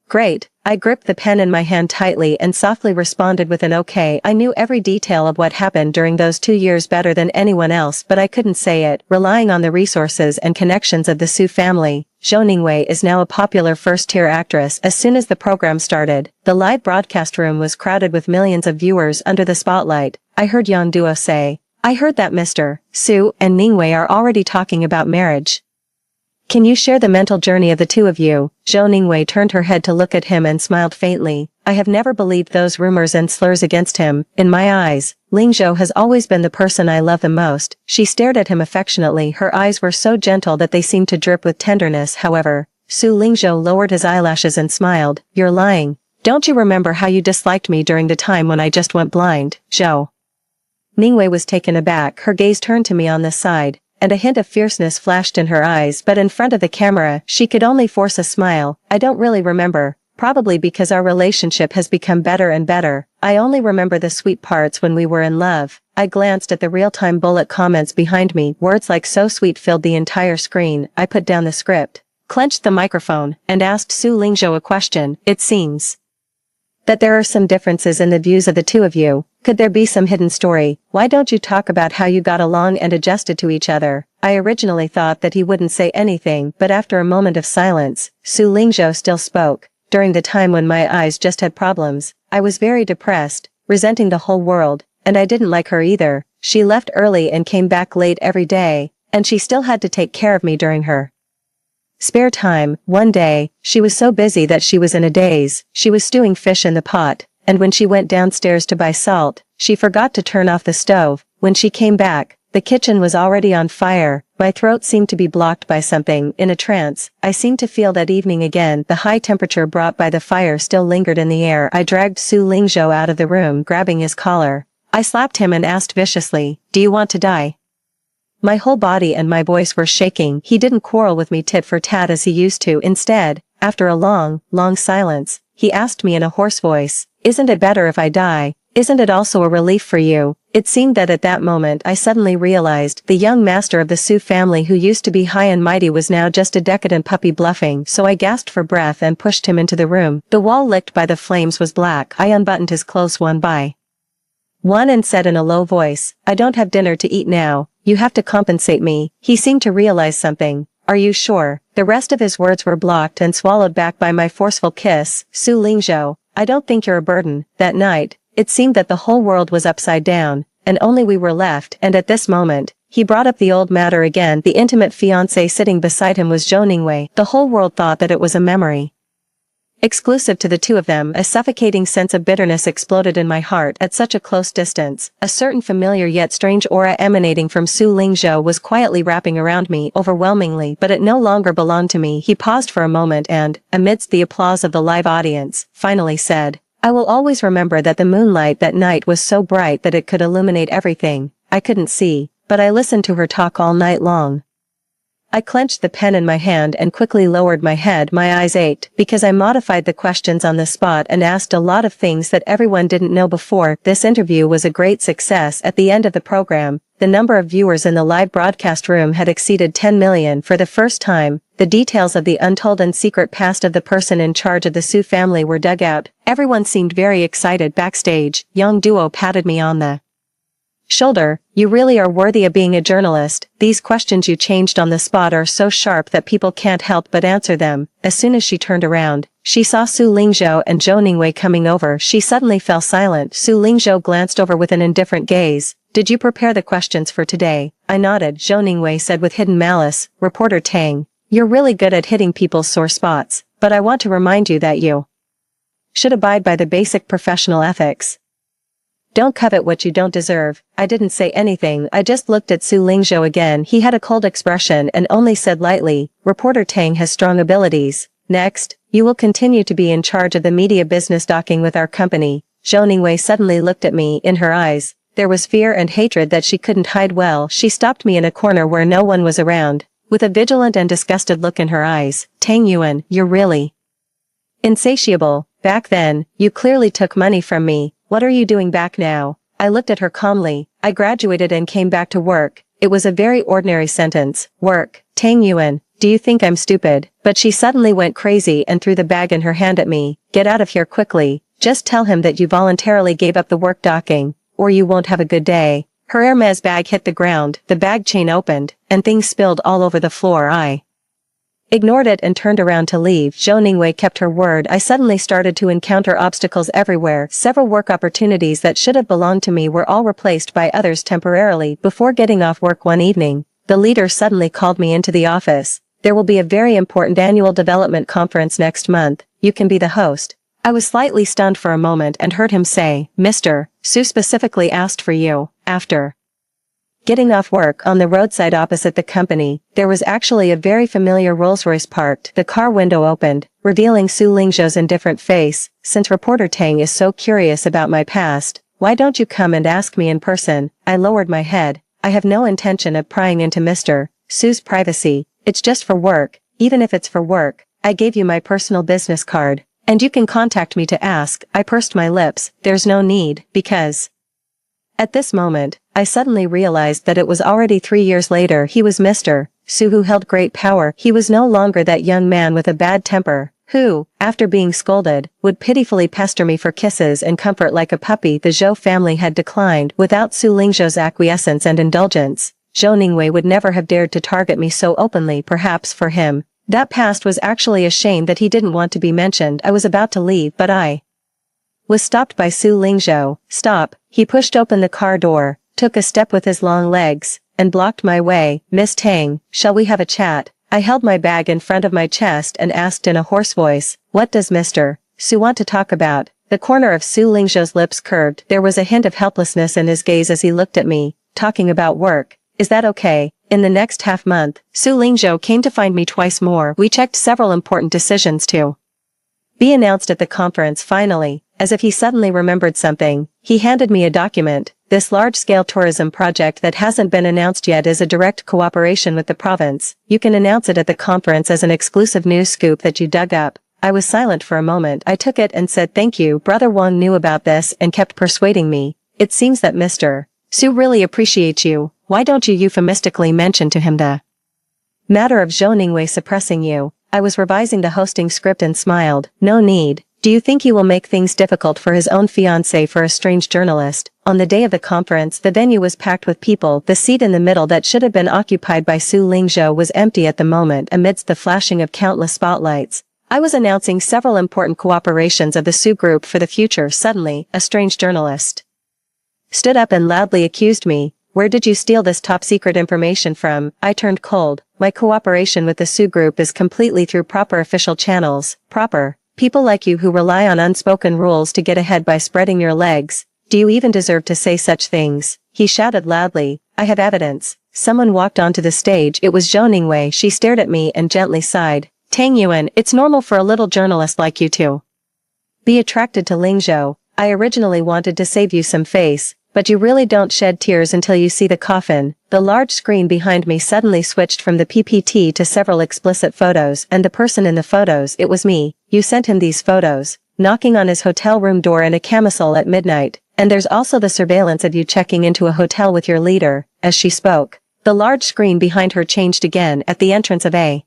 great. I gripped the pen in my hand tightly and softly responded with an okay. I knew every detail of what happened during those 2 years better than anyone else, but I couldn't say it. Relying on the resources and connections of the Su family, Zhou Ningwei is now a popular first-tier actress. As soon as the program started, the live broadcast room was crowded with millions of viewers under the spotlight. I heard Yang Duo say, "I heard that Mr. Su and Ningwei are already talking about marriage. Can you share the mental journey of the two of you?" Zhou Ningwei turned her head to look at him and smiled faintly. I have never believed those rumors and slurs against him. In my eyes, Lingzhou has always been the person I love the most. She stared at him affectionately. Her eyes were so gentle that they seemed to drip with tenderness. However, Su Lingzhou lowered his eyelashes and smiled. "You're lying. Don't you remember how you disliked me during the time when I just went blind?" Zhou Ningwei was taken aback. Her gaze turned to me on this side, and a hint of fierceness flashed in her eyes, but in front of the camera, she could only force a smile. "I don't really remember, probably because our relationship has become better and better. I only remember the sweet parts when we were in love." I glanced at the real-time bullet comments behind me. Words like "so sweet" filled the entire screen. I put down the script, clenched the microphone, and asked Su Lingzhou a question. "It seems that there are some differences in the views of the two of you. Could there be some hidden story? Why don't you talk about how you got along and adjusted to each other?" I originally thought that he wouldn't say anything, but after a moment of silence, Su Lingzhou still spoke. "During the time when my eyes just had problems, I was very depressed, resenting the whole world, and I didn't like her either. She left early and came back late every day, and she still had to take care of me during her spare time. One day, she was so busy that she was in a daze. She was stewing fish in the pot, and when she went downstairs to buy salt, she forgot to turn off the stove. When she came back, the kitchen was already on fire. My throat seemed to be blocked by something. In a trance, I seemed to feel that evening again. The high temperature brought by the fire still lingered in the air. I dragged Su Lingzhou out of the room, grabbing his collar. I slapped him and asked viciously, "Do you want to die?" My whole body and my voice were shaking. He didn't quarrel with me tit for tat as he used to. Instead, after a long silence, he asked me in a hoarse voice, "Isn't it better if I die? Isn't it also a relief for you?" It seemed that at that moment I suddenly realized the young master of the Su family who used to be high and mighty was now just a decadent puppy bluffing. So I gasped for breath and pushed him into the room. The wall licked by the flames was black. I unbuttoned his clothes one by one and said in a low voice, "I don't have dinner to eat now. You have to compensate me." He seemed to realize something. "Are you sure?" The rest of his words were blocked and swallowed back by my forceful kiss. "Su Lingzhou, I don't think you're a burden." That night, it seemed that the whole world was upside down, and only we were left, and at this moment, he brought up the old matter again. The intimate fiancé sitting beside him was Zhou Ningwei. The whole world thought that it was a memory exclusive to the two of them. A suffocating sense of bitterness exploded in my heart at such a close distance. A certain familiar yet strange aura emanating from Su Lingzhou was quietly wrapping around me, overwhelmingly, but it no longer belonged to me. He paused for a moment and, amidst the applause of the live audience, finally said, "I will always remember that the moonlight that night was so bright that it could illuminate everything. I couldn't see, but I listened to her talk all night long." I clenched the pen in my hand and quickly lowered my head. My eyes ached, because I modified the questions on the spot and asked a lot of things that everyone didn't know before. This interview was a great success. At the end of the program, the number of viewers in the live broadcast room had exceeded 10 million. For the first time, the details of the untold and secret past of the person in charge of the Su family were dug out. Everyone seemed very excited. Backstage, Yang Duo patted me on the shoulder. "You really are worthy of being a journalist. These questions you changed on the spot are so sharp that people can't help but answer them." As soon as she turned around, she saw Su Lingzhou and Zhou Ningwei coming over. She suddenly fell silent. Su Lingzhou glanced over with an indifferent gaze. "Did you prepare the questions for today?" I nodded. Zhou Ningwei said with hidden malice, "Reporter Tang, You're really good at hitting people's sore spots, but I want to remind you that you should abide by the basic professional ethics. Don't covet what you don't deserve. I didn't say anything, I just looked at Su Lingzhou again. He had a cold expression and only said lightly, Reporter Tang has strong abilities. Next, you will continue to be in charge of the media business docking with our company. Zhou Ningwei suddenly looked at me. In her eyes, there was fear and hatred that she couldn't hide well. She stopped me in a corner where no one was around, with a vigilant and disgusted look in her eyes. Tang Yuan, you're really insatiable. Back then, you clearly took money from me. What are you doing back now? I looked at her calmly. I graduated and came back to work. It was a very ordinary sentence. Work. Tang Yuan, do you think I'm stupid? But she suddenly went crazy and threw the bag in her hand at me. Get out of here quickly. Just tell him that you voluntarily gave up the work docking, or you won't have a good day. Her Hermes bag hit the ground, the bag chain opened, and things spilled all over the floor. I ignored it and turned around to leave. Zhou Ningwei kept her word. I suddenly started to encounter obstacles everywhere. Several work opportunities that should have belonged to me were all replaced by others temporarily. Before getting off work one evening, the leader suddenly called me into the office. There will be a very important annual development conference next month. You can be the host. I was slightly stunned for a moment and heard him say, Mr. Su specifically asked for you. After getting off work on the roadside opposite the company, there was actually a very familiar Rolls-Royce parked. The car window opened, revealing Su Lingzhou's indifferent face. Since Reporter Tang is so curious about my past, why don't you come and ask me in person? I lowered my head. I have no intention of prying into Mr. Su's privacy. It's just for work. Even if it's for work, I gave you my personal business card, and you can contact me to ask. I pursed my lips. There's no need, because at this moment, I suddenly realized that it was already 3 years later. He was Mr. Su, who held great power. He was no longer that young man with a bad temper, who, after being scolded, would pitifully pester me for kisses and comfort like a puppy. The Zhou family had declined. Without Su Lingzhou's acquiescence and indulgence, Zhou Ningwei would never have dared to target me so openly. Perhaps for him, that past was actually a shame that he didn't want to be mentioned. I was about to leave, but I was stopped by Su Lingzhou. Stop. He pushed open the car door, took a step with his long legs, and blocked my way. Miss Tang, shall we have a chat? I held my bag in front of my chest and asked in a hoarse voice, what does Mr. Su want to talk about? The corner of Su Lingzhou's lips curved. There was a hint of helplessness in his gaze as he looked at me. Talking about work. Is that okay? In the next half month, Su Lingzhou came to find me twice more. We checked several important decisions to be announced at the conference. Finally, as if he suddenly remembered something, he handed me a document. This large-scale tourism project that hasn't been announced yet is a direct cooperation with the province. You can announce it at the conference as an exclusive news scoop that you dug up. I was silent for a moment. I took it and said thank you. Brother Wang knew about this and kept persuading me. It seems that Mr. Su really appreciates you. Why don't you euphemistically mention to him the matter of Zhou Ningwei suppressing you? I was revising the hosting script and smiled. No need. Do you think he will make things difficult for his own fiancée for a strange journalist? On the day of the conference, the venue was packed with people. The seat in the middle that should have been occupied by Su Lingzhou was empty at the moment. Amidst the flashing of countless spotlights, I was announcing several important cooperations of the Su group for the future. Suddenly, a strange journalist stood up and loudly accused me. Where did you steal this top-secret information from? I turned cold. My cooperation with the Su group is completely through proper official channels. Proper? People like you who rely on unspoken rules to get ahead by spreading your legs. Do you even deserve to say such things? He shouted loudly. I have evidence. Someone walked onto the stage. It was Zhou Ningwei. She stared at me and gently sighed. Tang Yuan, it's normal for a little journalist like you to be attracted to Lingzhou. I originally wanted to save you some face, but you really don't shed tears until you see the coffin. The large screen behind me suddenly switched from the PPT to several explicit photos, and the person in the photos, it was me. You sent him these photos, knocking on his hotel room door in a camisole at midnight, and there's also the surveillance of you checking into a hotel with your leader. As she spoke, the large screen behind her changed again. At the entrance of a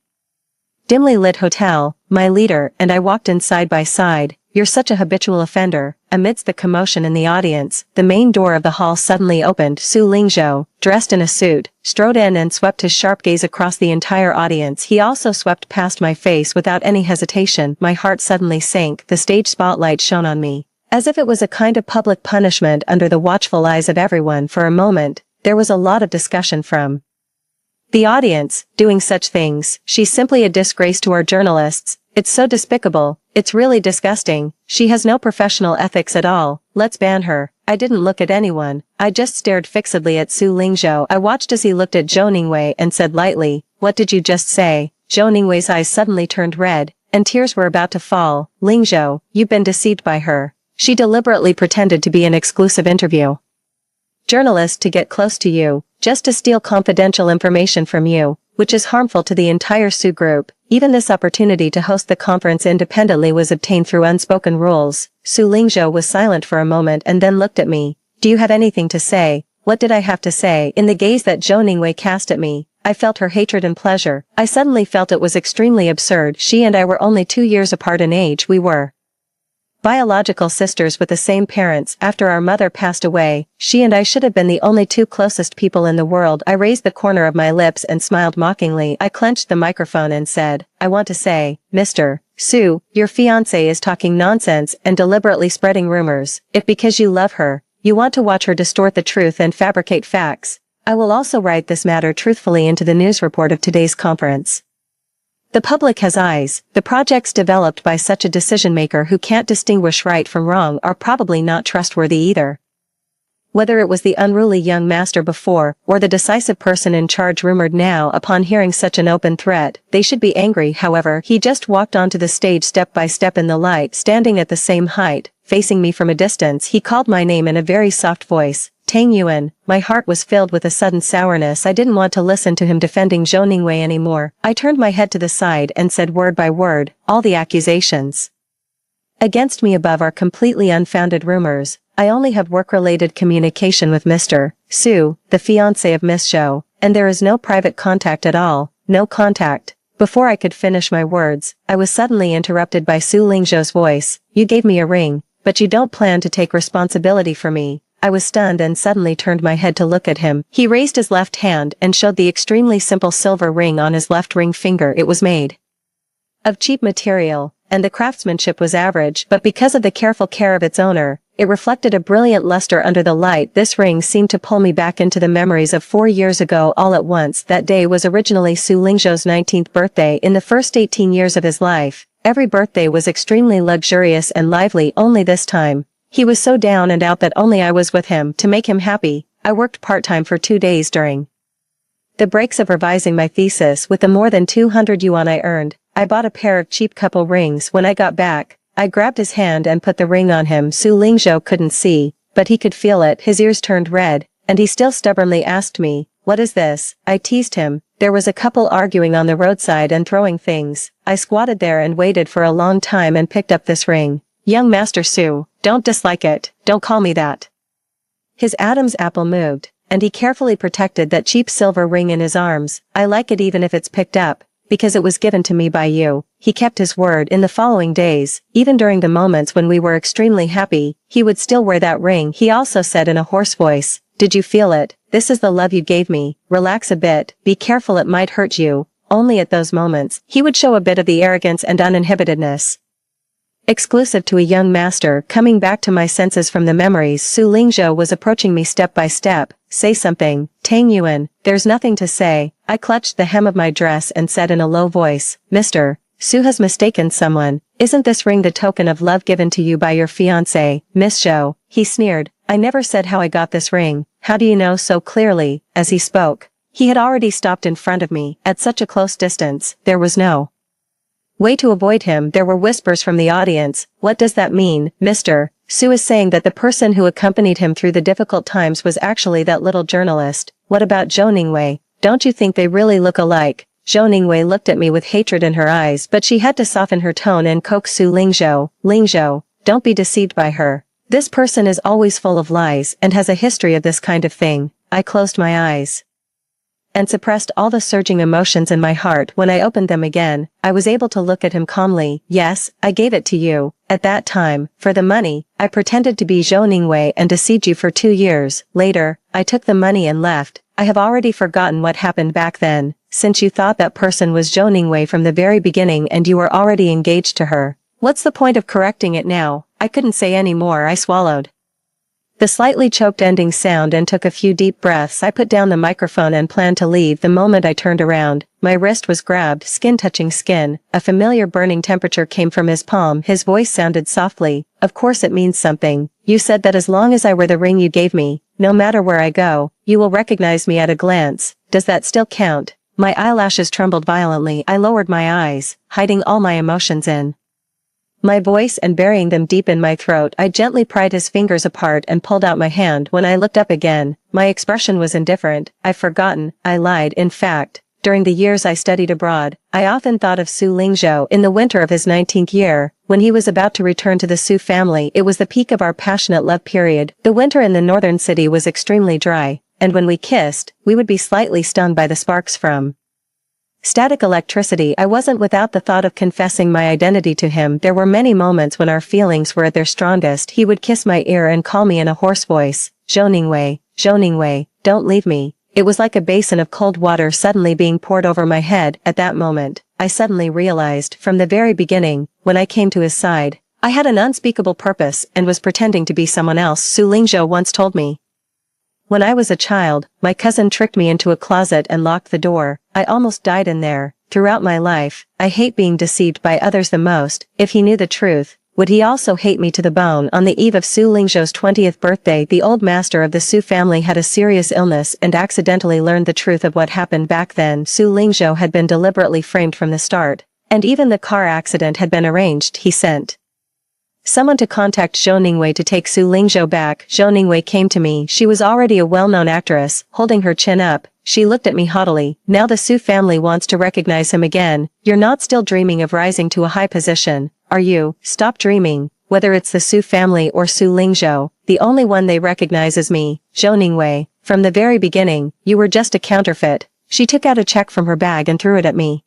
dimly lit hotel, my leader and I walked in side by side. You're such a habitual offender. Amidst the commotion in the audience, the main door of the hall suddenly opened. Su Lingzhou, dressed in a suit, strode in and swept his sharp gaze across the entire audience. He also swept past my face without any hesitation. My heart suddenly sank. The stage spotlight shone on me, as if it was a kind of public punishment under the watchful eyes of everyone. For a moment, there was a lot of discussion from The audience, doing such things, she's simply a disgrace to our journalists. It's so despicable, it's really disgusting, she has no professional ethics at all, let's ban her. I didn't look at anyone, I just stared fixedly at Su Lingzhou. I watched as he looked at Zhou Ningwei and said lightly, "What did you just say?" Zhou Ningwei's eyes suddenly turned red, and tears were about to fall. "Lingzhou, you've been deceived by her. She deliberately pretended to be an exclusive interview. Journalist to get close to you, just to steal confidential information from you, which is harmful to the entire Su group. Even this opportunity to host the conference independently was obtained through unspoken rules." Su Lingzhou was silent for a moment and then looked at me. "Do you have anything to say?" What did I have to say? In the gaze that Zhou Ningwei cast at me, I felt her hatred and pleasure. I suddenly felt it was extremely absurd. She and I were only 2 years apart in age. We were biological sisters with the same parents. After our mother passed away, she and I should have been the only 2 closest people in the world. I raised the corner of my lips and smiled mockingly. I clenched the microphone and said, "I want to say, Mr. Su, your fiancé is talking nonsense and deliberately spreading rumors. If because you love her, you want to watch her distort the truth and fabricate facts, I will also write this matter truthfully into the news report of today's conference. The public has eyes. The projects developed by such a decision-maker who can't distinguish right from wrong are probably not trustworthy either." Whether it was the unruly young master before, or the decisive person in charge rumored now, upon hearing such an open threat, they should be angry. However, he just walked onto the stage step by step in the light, standing at the same height, facing me from a distance. He called my name in a very soft voice, "Tang Yuan." My heart was filled with a sudden sourness. I didn't want to listen to him defending Zhou Ningwei anymore. I turned my head to the side and said word by word, "All the accusations against me above are completely unfounded rumors. I only have work-related communication with Mr. Su, the fiancé of Miss Zhou, and there is no private contact at all, no contact." Before I could finish my words, I was suddenly interrupted by Su Lingzhou's voice. "You gave me a ring, but you don't plan to take responsibility for me." I was stunned and suddenly turned my head to look at him. He raised his left hand and showed the extremely simple silver ring on his left ring finger. It was made of cheap material, and the craftsmanship was average, but because of the careful care of its owner, it reflected a brilliant luster under the light. This ring seemed to pull me back into the memories of 4 years ago all at once. That day was originally Su Lingzhou's 19th birthday. In the first 18 years of his life, every birthday was extremely luxurious and lively. Only this time, he was so down and out that only I was with him to make him happy. I worked part-time for 2 days during the breaks of revising my thesis. With the more than 200 yuan I earned, I bought a pair of cheap couple rings. When I got back, I grabbed his hand and put the ring on him. Su Lingzhou couldn't see, but he could feel it. His ears turned red, and he still stubbornly asked me, "What is this?" I teased him. There was a couple arguing on the roadside and throwing things. I squatted there and waited for a long time and picked up this ring. "Young Master Su, don't dislike it, don't call me that." His Adam's apple moved, and he carefully protected that cheap silver ring in his arms. "I like it even if it's picked up, because it was given to me by you." He kept his word. In the following days, even during the moments when we were extremely happy, he would still wear that ring. He also said in a hoarse voice, "Did you feel it? This is the love you gave me. Relax a bit, be careful, it might hurt you." Only at those moments, he would show a bit of the arrogance and uninhibitedness exclusive to a young master. Coming back to my senses from the memories, Su Lingzhou was approaching me step by step. "Say something, Tang Yuan." "There's nothing to say." I clutched the hem of my dress and said in a low voice, "Mr. Su has mistaken someone. Isn't this ring the token of love given to you by your fiancée, Miss Zhou?" He sneered. "I never said how I got this ring. How do you know so clearly?" As he spoke, he had already stopped in front of me. At such a close distance, there was no way to avoid him. There were whispers from the audience. "What does that mean, Mr. Su is saying that the person who accompanied him through the difficult times was actually that little journalist. What about Zhou Ningwei? Don't you think they really look alike?" Zhou Ningwei looked at me with hatred in her eyes, but she had to soften her tone and coax Su Lingzhou. "Lingzhou, don't be deceived by her. This person is always full of lies and has a history of this kind of thing." I closed my eyes and suppressed all the surging emotions in my heart. When I opened them again, I was able to look at him calmly. "Yes, I gave it to you. At that time, for the money, I pretended to be Zhou Ningwei and deceived you for 2 years. Later, I took the money and left. I have already forgotten what happened back then, since you thought that person was Zhou Ningwei from the very beginning and you were already engaged to her. What's the point of correcting it now?" I couldn't say any more. I swallowed The slightly choked ending sound and took a few deep breaths. I put down the microphone and planned to leave the moment I turned around. My wrist was grabbed, skin touching skin. A familiar burning temperature came from his palm. His voice sounded softly. Of course it means something. You said that as long as I wear the ring you gave me, no matter where I go, you will recognize me at a glance. Does that still count? My eyelashes trembled violently. I lowered my eyes, hiding all my emotions in my voice and burying them deep in my throat. I gently pried his fingers apart and pulled out my hand. When I looked up again, my expression was indifferent. I've forgotten. I lied. In fact, during the years I studied abroad, I often thought of Su Lingzhou. In the winter of his 19th year, when he was about to return to the Su family, it was the peak of our passionate love period. The winter in the northern city was extremely dry, and when we kissed, we would be slightly stung by the sparks from static electricity. I wasn't without the thought of confessing my identity to him. There were many moments when our feelings were at their strongest. He would kiss my ear and call me in a hoarse voice, Zhou Ningwei, don't leave me. It was like a basin of cold water suddenly being poured over my head. At that moment, I suddenly realized, from the very beginning, when I came to his side, I had an unspeakable purpose and was pretending to be someone else. Su Lingzhou once told me. When I was a child, my cousin tricked me into a closet and locked the door. I almost died in there. Throughout my life, I hate being deceived by others the most. If he knew the truth, would he also hate me to the bone? On the eve of Su Lingzhou's 20th birthday, the old master of the Su family had a serious illness and accidentally learned the truth of what happened back then. Su Lingzhou had been deliberately framed from the start, and even the car accident had been arranged. He sent someone to contact Zhou Ningwei to take Su Lingzhou back. Zhou Ningwei came to me. She was already a well-known actress. Holding her chin up, she looked at me haughtily. Now the Su family wants to recognize him again. You're not still dreaming of rising to a high position, are you? Stop dreaming. Whether it's the Su family or Su Lingzhou, the only one they recognize is me, Zhou Ningwei. From the very beginning, you were just a counterfeit. She took out a check from her bag and threw it at me.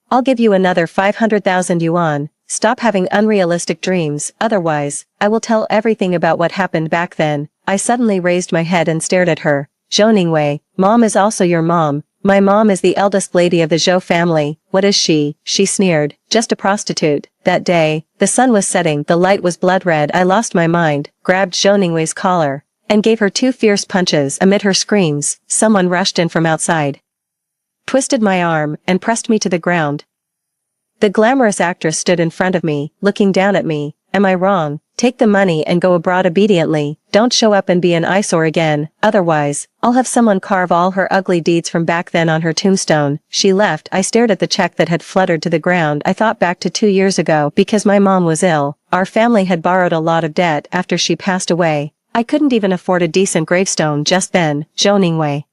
I'll give you another 500,000 yuan. Stop having unrealistic dreams, otherwise, I will tell everything about what happened back then. I suddenly raised my head and stared at her. Zhou Ningwei, Mom is also your mom. My mom is the eldest lady of the Zhou family. What is she? She sneered. Just a prostitute. That day, the sun was setting, the light was blood red. I lost my mind, grabbed Zhou Ningwei's collar, and gave her 2 fierce punches. Amid her screams, someone rushed in from outside, twisted my arm, and pressed me to the ground. The glamorous actress stood in front of me, looking down at me. Am I wrong? Take the money and go abroad obediently. Don't show up and be an eyesore again, otherwise, I'll have someone carve all her ugly deeds from back then on her tombstone. She left. I stared at the check that had fluttered to the ground. I thought back to 2 years ago. Because my mom was ill, our family had borrowed a lot of debt. After she passed away, I couldn't even afford a decent gravestone. Just then, Zhou Ningwei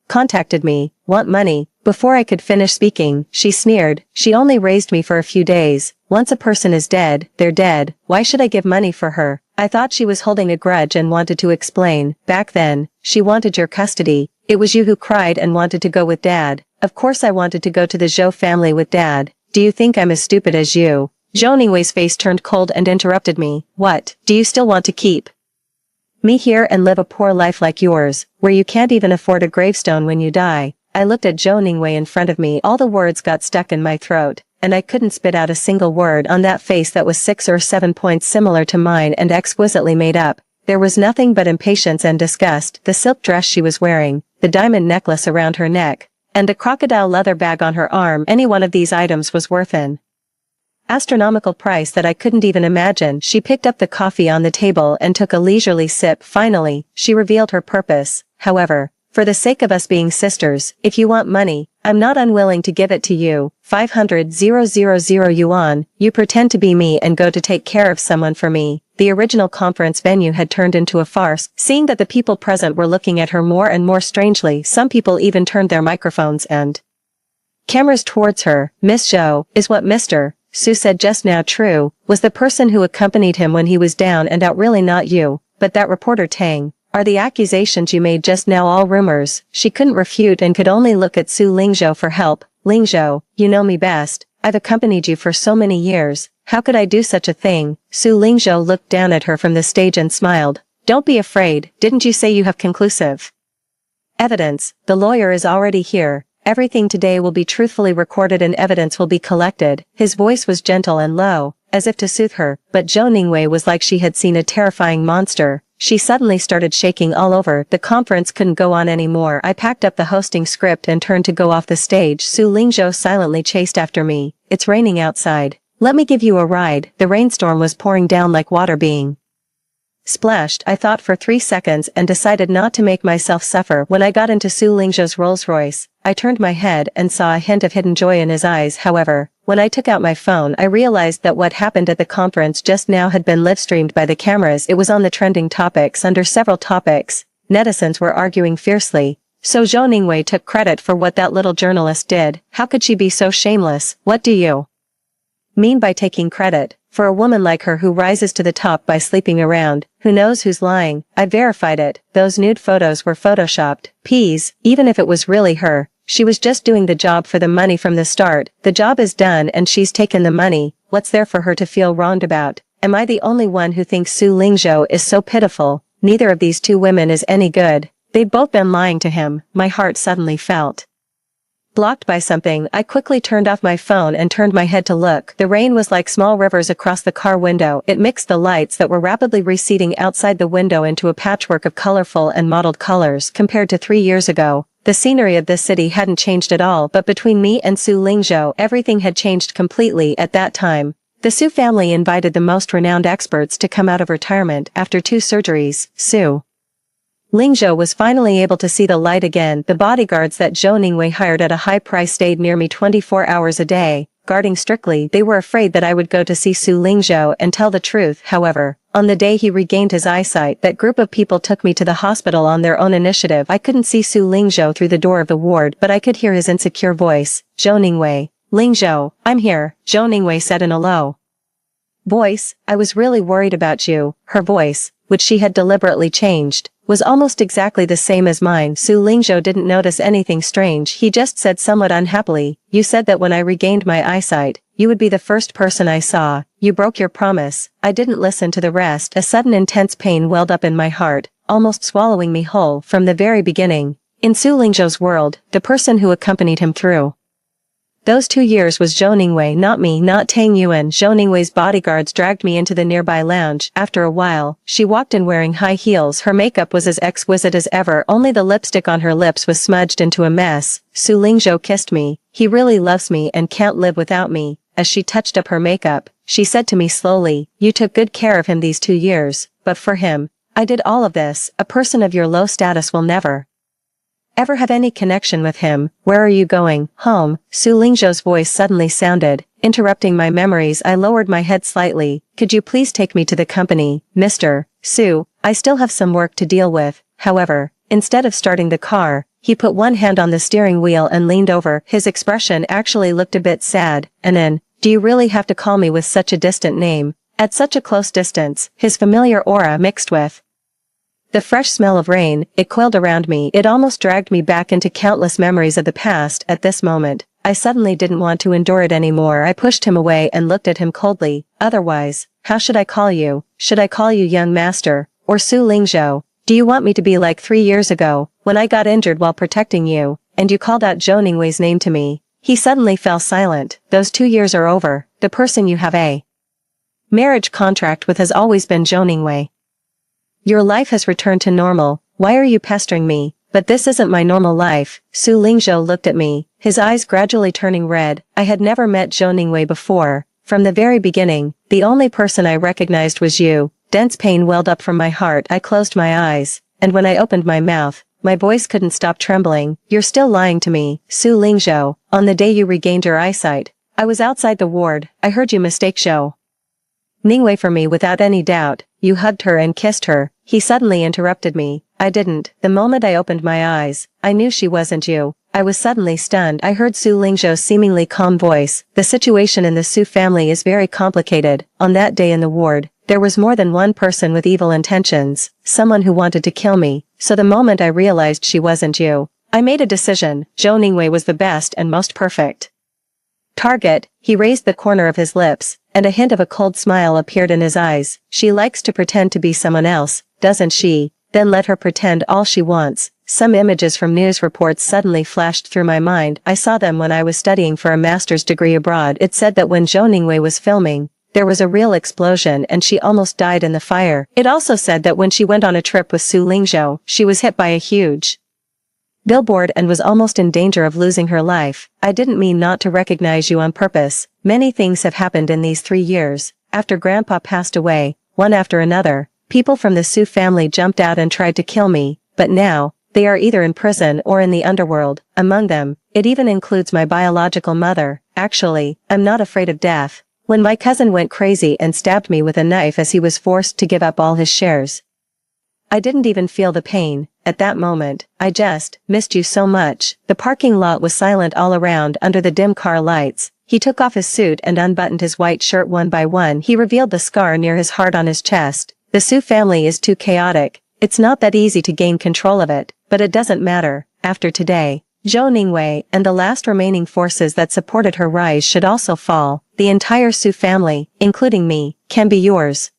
contacted me. Want money? Before I could finish speaking, she sneered. She only raised me for a few days. Once a person is dead, they're dead. Why should I give money for her? I thought she was holding a grudge and wanted to explain. Back then, she wanted your custody. It was you who cried and wanted to go with Dad. Of course I wanted to go to the Zhou family with Dad. Do you think I'm as stupid as you? Zhou Ningwei's face turned cold and interrupted me. What? Do you still want to keep me here and live a poor life like yours, where you can't even afford a gravestone when you die? I looked at Zhou Ningwei in front of me. All the words got stuck in my throat, and I couldn't spit out a single word. On that face that was 6 or 7 points similar to mine and exquisitely made up, there was nothing but impatience and disgust. The silk dress she was wearing, the diamond necklace around her neck, and a crocodile leather bag on her arm, any one of these items was worth an astronomical price that I couldn't even imagine. She picked up the coffee on the table and took a leisurely sip. Finally, she revealed her purpose. However, for the sake of us being sisters, if you want money, I'm not unwilling to give it to you. 500,000 yuan. You pretend to be me and go to take care of someone for me. The original conference venue had turned into a farce. Seeing that the people present were looking at her more and more strangely, some people even turned their microphones and cameras towards her. Miss Zhou, is what Mr. Su said just now true? Was the person who accompanied him when he was down and out really not you, but that reporter Tang? Are the accusations you made just now all rumors? She couldn't refute and could only look at Su Lingzhou for help. Lingzhou, you know me best. I've accompanied you for so many years. How could I do such a thing? Su Lingzhou looked down at her from the stage and smiled. Don't be afraid. Didn't you say you have conclusive evidence? The lawyer is already here. Everything today will be truthfully recorded and evidence will be collected. His voice was gentle and low, as if to soothe her, but Zhou Ningwei was like she had seen a terrifying monster. She suddenly started shaking all over. The conference couldn't go on anymore. I packed up the hosting script and turned to go off the stage. Su Lingzhou silently chased after me. It's raining outside. Let me give you a ride. The rainstorm was pouring down like water being splashed. I thought for 3 seconds and decided not to make myself suffer. When I got into Su Lingzhou's Rolls-Royce, I turned my head and saw a hint of hidden joy in his eyes. However, when I took out my phone, I realized that what happened at the conference just now had been live-streamed by the cameras. It was on the trending topics. Under several topics, netizens were arguing fiercely. So Zhou Ningwei took credit for what that little journalist did. How could she be so shameless? What do you mean by taking credit? For a woman like her who rises to the top by sleeping around, who knows who's lying? I verified it. Those nude photos were photoshopped. Peas, even if it was really her, she was just doing the job for the money from the start. The job is done and she's taken the money. What's there for her to feel wronged about? Am I the only one who thinks Su Lingzhou is so pitiful? Neither of these two women is any good. They'd both been lying to him. My heart suddenly felt blocked by something. I quickly turned off my phone and turned my head to look. The rain was like small rivers across the car window. It mixed the lights that were rapidly receding outside the window into a patchwork of colorful and mottled colors. Compared to 3 years ago, the scenery of this city hadn't changed at all, but between me and Su Lingzhou, everything had changed completely. At that time, the Su family invited the most renowned experts to come out of retirement. After 2 surgeries, Su Lingzhou was finally able to see the light again. The bodyguards that Zhou Ningwei hired at a high price stayed near me 24 hours a day, guarding strictly. They were afraid that I would go to see Su Lingzhou and tell the truth. However, on the day he regained his eyesight, that group of people took me to the hospital on their own initiative. I couldn't see Su Lingzhou through the door of the ward, but I could hear his insecure voice. Zhou Ningwei. Lingzhou, I'm here, Zhou Ningwei said in a low voice. I was really worried about you. Her voice, which she had deliberately changed, was almost exactly the same as mine. Su Lingzhou didn't notice anything strange. He just said somewhat unhappily, you said that when I regained my eyesight, you would be the first person I saw. You broke your promise. I didn't listen to the rest. A sudden intense pain welled up in my heart, almost swallowing me whole. From the very beginning, in Su Lingzhou's world, the person who accompanied him through those 2 years was Zhou Ningwei, not me, not Tang Yuan. Zhou Ningwei's bodyguards dragged me into the nearby lounge. After a while, she walked in wearing high heels. Her makeup was as exquisite as ever, only the lipstick on her lips was smudged into a mess. Su Lingzhou kissed me. He really loves me and can't live without me. As she touched up her makeup, she said to me slowly, you took good care of him these 2 years, but for him, I did all of this. A person of your low status will never ever have any connection with him. Where are you going? Home. Su Lingzhou's voice suddenly sounded, interrupting my memories. I lowered my head slightly. Could you please take me to the company, Mr. Su? I still have some work to deal with. However, instead of starting the car, he put one hand on the steering wheel and leaned over. His expression actually looked a bit sad. And then, do you really have to call me with such a distant name? At such a close distance, his familiar aura mixed with the fresh smell of rain, it coiled around me. It almost dragged me back into countless memories of the past. At this moment, I suddenly didn't want to endure it anymore. I pushed him away and looked at him coldly. Otherwise, how should I call you? Should I call you young master, or Su Lingzhou? Do you want me to be like 3 years ago, when I got injured while protecting you, and you called out Zhou Ningwei's name to me? He suddenly fell silent. Those 2 years are over. The person you have a marriage contract with has always been Zhou Ningwei. Your life has returned to normal. Why are you pestering me? But this isn't my normal life. Su Lingzhou looked at me, his eyes gradually turning red. I had never met Zhou Ningwei before. From the very beginning, the only person I recognized was you. Dense pain welled up from my heart. I closed my eyes, and when I opened my mouth, my voice couldn't stop trembling. You're still lying to me, Su Lingzhou. On the day you regained your eyesight, I was outside the ward. I heard you mistake Zhou Ningwei for me without any doubt. You hugged her and kissed her. He suddenly interrupted me. I didn't. The moment I opened my eyes, I knew she wasn't you. I was suddenly stunned. I heard Su Lingzhou's seemingly calm voice. The situation in the Su family is very complicated. On that day in the ward, there was more than one person with evil intentions, someone who wanted to kill me. So the moment I realized she wasn't you, I made a decision. Zhou Ningwei was the best and most perfect target. He raised the corner of his lips, and a hint of a cold smile appeared in his eyes. She likes to pretend to be someone else, doesn't she? Then let her pretend all she wants. Some images from news reports suddenly flashed through my mind. I saw them when I was studying for a master's degree abroad. It said that when Zhou Ningwei was filming, there was a real explosion and she almost died in the fire. It also said that when she went on a trip with Su Lingzhou, she was hit by a huge billboard and was almost in danger of losing her life. I didn't mean not to recognize you on purpose. Many things have happened in these 3 years. After Grandpa passed away, one after another, people from the Su family jumped out and tried to kill me, but now, they are either in prison or in the underworld. Among them, it even includes my biological mother. Actually, I'm not afraid of death. When my cousin went crazy and stabbed me with a knife as he was forced to give up all his shares, I didn't even feel the pain. At that moment, I just missed you so much. The parking lot was silent all around under the dim car lights. He took off his suit and unbuttoned his white shirt one by one. He revealed the scar near his heart on his chest. The Su family is too chaotic. It's not that easy to gain control of it, but it doesn't matter. After today, Zhou Ningwei and the last remaining forces that supported her rise should also fall. The entire Su family, including me, can be yours.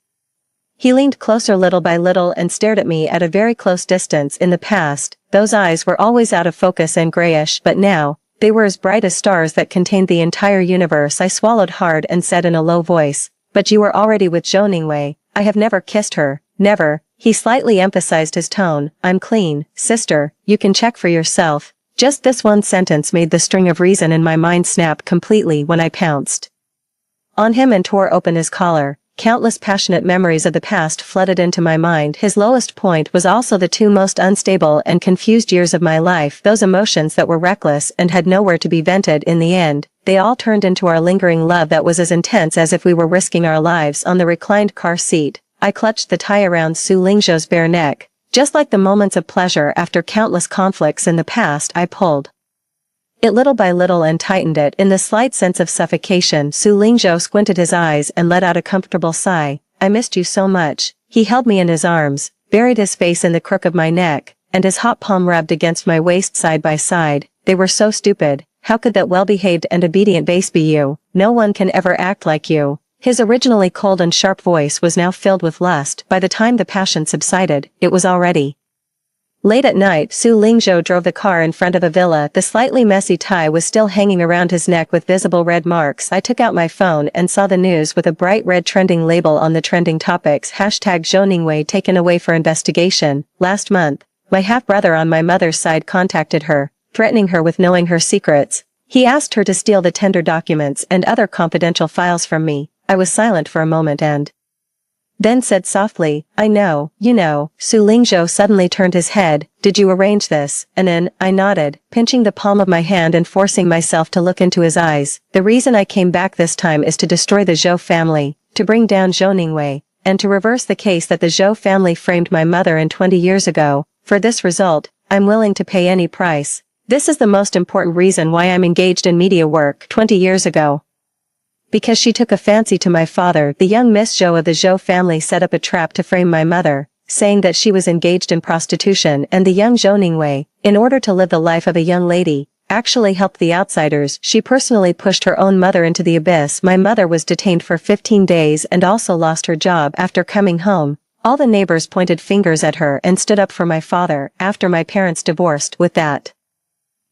He leaned closer little by little and stared at me at a very close distance. In the past, those eyes were always out of focus and grayish, but now, they were as bright as stars that contained the entire universe. I swallowed hard and said in a low voice, "But you were already with Zhou Ningwei. I have never kissed her, never." He slightly emphasized his tone. "I'm clean, sister, you can check for yourself." Just this one sentence made the string of reason in my mind snap completely when I pounced on him and tore open his collar. Countless passionate memories of the past flooded into my mind. His lowest point was also the 2 most unstable and confused years of my life. Those emotions that were reckless and had nowhere to be vented in the end, they all turned into our lingering love that was as intense as if we were risking our lives. On the reclined car seat, I clutched the tie around Su Lingzhou's bare neck. Just like the moments of pleasure after countless conflicts in the past, I pulled it little by little and tightened it. In the slight sense of suffocation, Su Lingzhou squinted his eyes and let out a comfortable sigh. "I missed you so much." He held me in his arms, buried his face in the crook of my neck, and his hot palm rubbed against my waist side by side. "They were so stupid. How could that well-behaved and obedient base be you? No one can ever act like you." His originally cold and sharp voice was now filled with lust. By the time the passion subsided, it was already late at night. Su Lingzhou drove the car in front of a villa. The slightly messy tie was still hanging around his neck with visible red marks. I took out my phone and saw the news with a bright red trending label on the trending topics. Hashtag Zhou Ningwei taken away for investigation. Last month, my half-brother on my mother's side contacted her, threatening her with knowing her secrets. He asked her to steal the tender documents and other confidential files from me. I was silent for a moment and then said softly, "I know, you know." Su Lingzhou suddenly turned his head. "Did you arrange this?" And then, I nodded, pinching the palm of my hand and forcing myself to look into his eyes. "The reason I came back this time is to destroy the Zhou family, to bring down Zhou Ningwei, and to reverse the case that the Zhou family framed my mother in 20 years ago. For this result, I'm willing to pay any price. This is the most important reason why I'm engaged in media work. 20 years ago, because she took a fancy to my father, the young Miss Zhou of the Zhou family set up a trap to frame my mother, saying that she was engaged in prostitution, and the young Zhou Ningwei, in order to live the life of a young lady, actually helped the outsiders. She personally pushed her own mother into the abyss. My mother was detained for 15 days and also lost her job after coming home. All the neighbors pointed fingers at her and stood up for my father. After my parents divorced, with that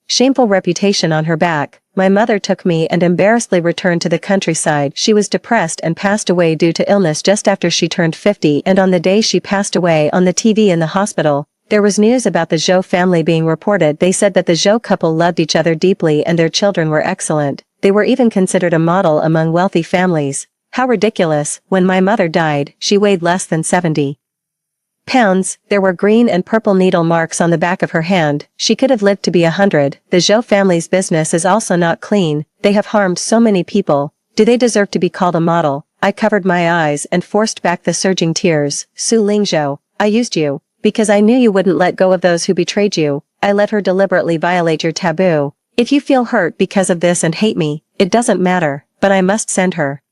shameful reputation on her back, my mother took me and embarrassedly returned to the countryside. She was depressed and passed away due to illness just after she turned 50, and on the day she passed away, on the TV in the hospital, there was news about the Zhou family being reported. They said that the Zhou couple loved each other deeply and their children were excellent. They were even considered a model among wealthy families. How ridiculous. When my mother died, she weighed less than 70 pounds. There were green and purple needle marks on the back of her hand. She could have lived to be 100. The Zhou family's business is also not clean. They have harmed so many people. Do they deserve to be called a model? I covered my eyes and forced back the surging tears. Su Lingzhou, I used you, because I knew you wouldn't let go of those who betrayed you. I let her deliberately violate your taboo. If you feel hurt because of this and hate me, it doesn't matter, but I must send her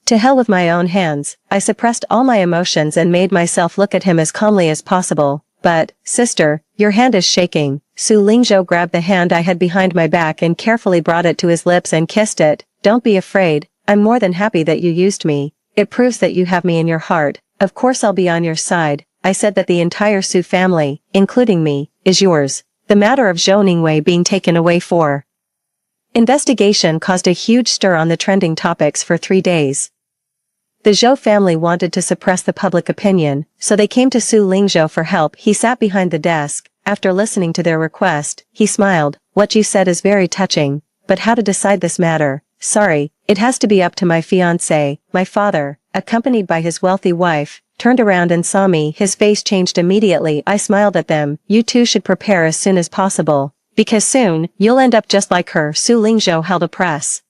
to hell with my own hands. I suppressed all my emotions and made myself look at him as calmly as possible. But, sister, your hand is shaking. Su Lingzhou grabbed the hand I had behind my back and carefully brought it to his lips and kissed it. Don't be afraid. I'm more than happy that you used me. It proves that you have me in your heart. Of course I'll be on your side. I said that the entire Su family, including me, is yours. The matter of Zhou Ningwei being taken away for investigation caused a huge stir on the trending topics for 3 days. The Zhou family wanted to suppress the public opinion, so they came to Su Lingzhou for help. He sat behind the desk. After listening to their request, he smiled. What you said is very touching, but how to decide this matter? Sorry, it has to be up to my fiancé. My father, accompanied by his wealthy wife, turned around and saw me. His face changed immediately. I smiled at them. You two should prepare as soon as possible, because soon, you'll end up just like her. Su Lingzhou held a press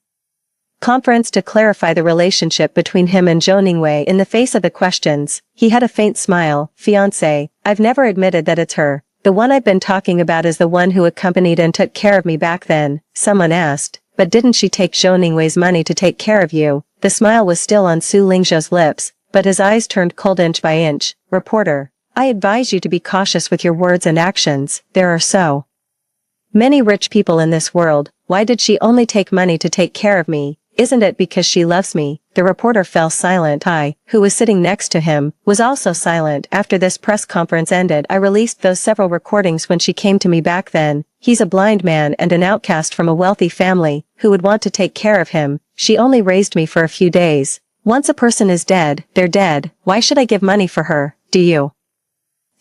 conference to clarify the relationship between him and Zhou Ningwei. In the face of the questions, he had a faint smile. Fiancé, I've never admitted that it's her. The one I've been talking about is the one who accompanied and took care of me back then. Someone asked, but didn't she take Zhou Ningwei's money to take care of you? The smile was still on Su Lingzhou's lips, but his eyes turned cold inch by inch. Reporter, I advise you to be cautious with your words and actions. There are so many rich people in this world. Why did she only take money to take care of me? Isn't it because she loves me? The reporter fell silent. I, who was sitting next to him, was also silent. After this press conference ended, I released those several recordings when she came to me back then. He's a blind man and an outcast from a wealthy family, who would want to take care of him. She only raised me for a few days. Once a person is dead, they're dead. Why should I give money for her? Do you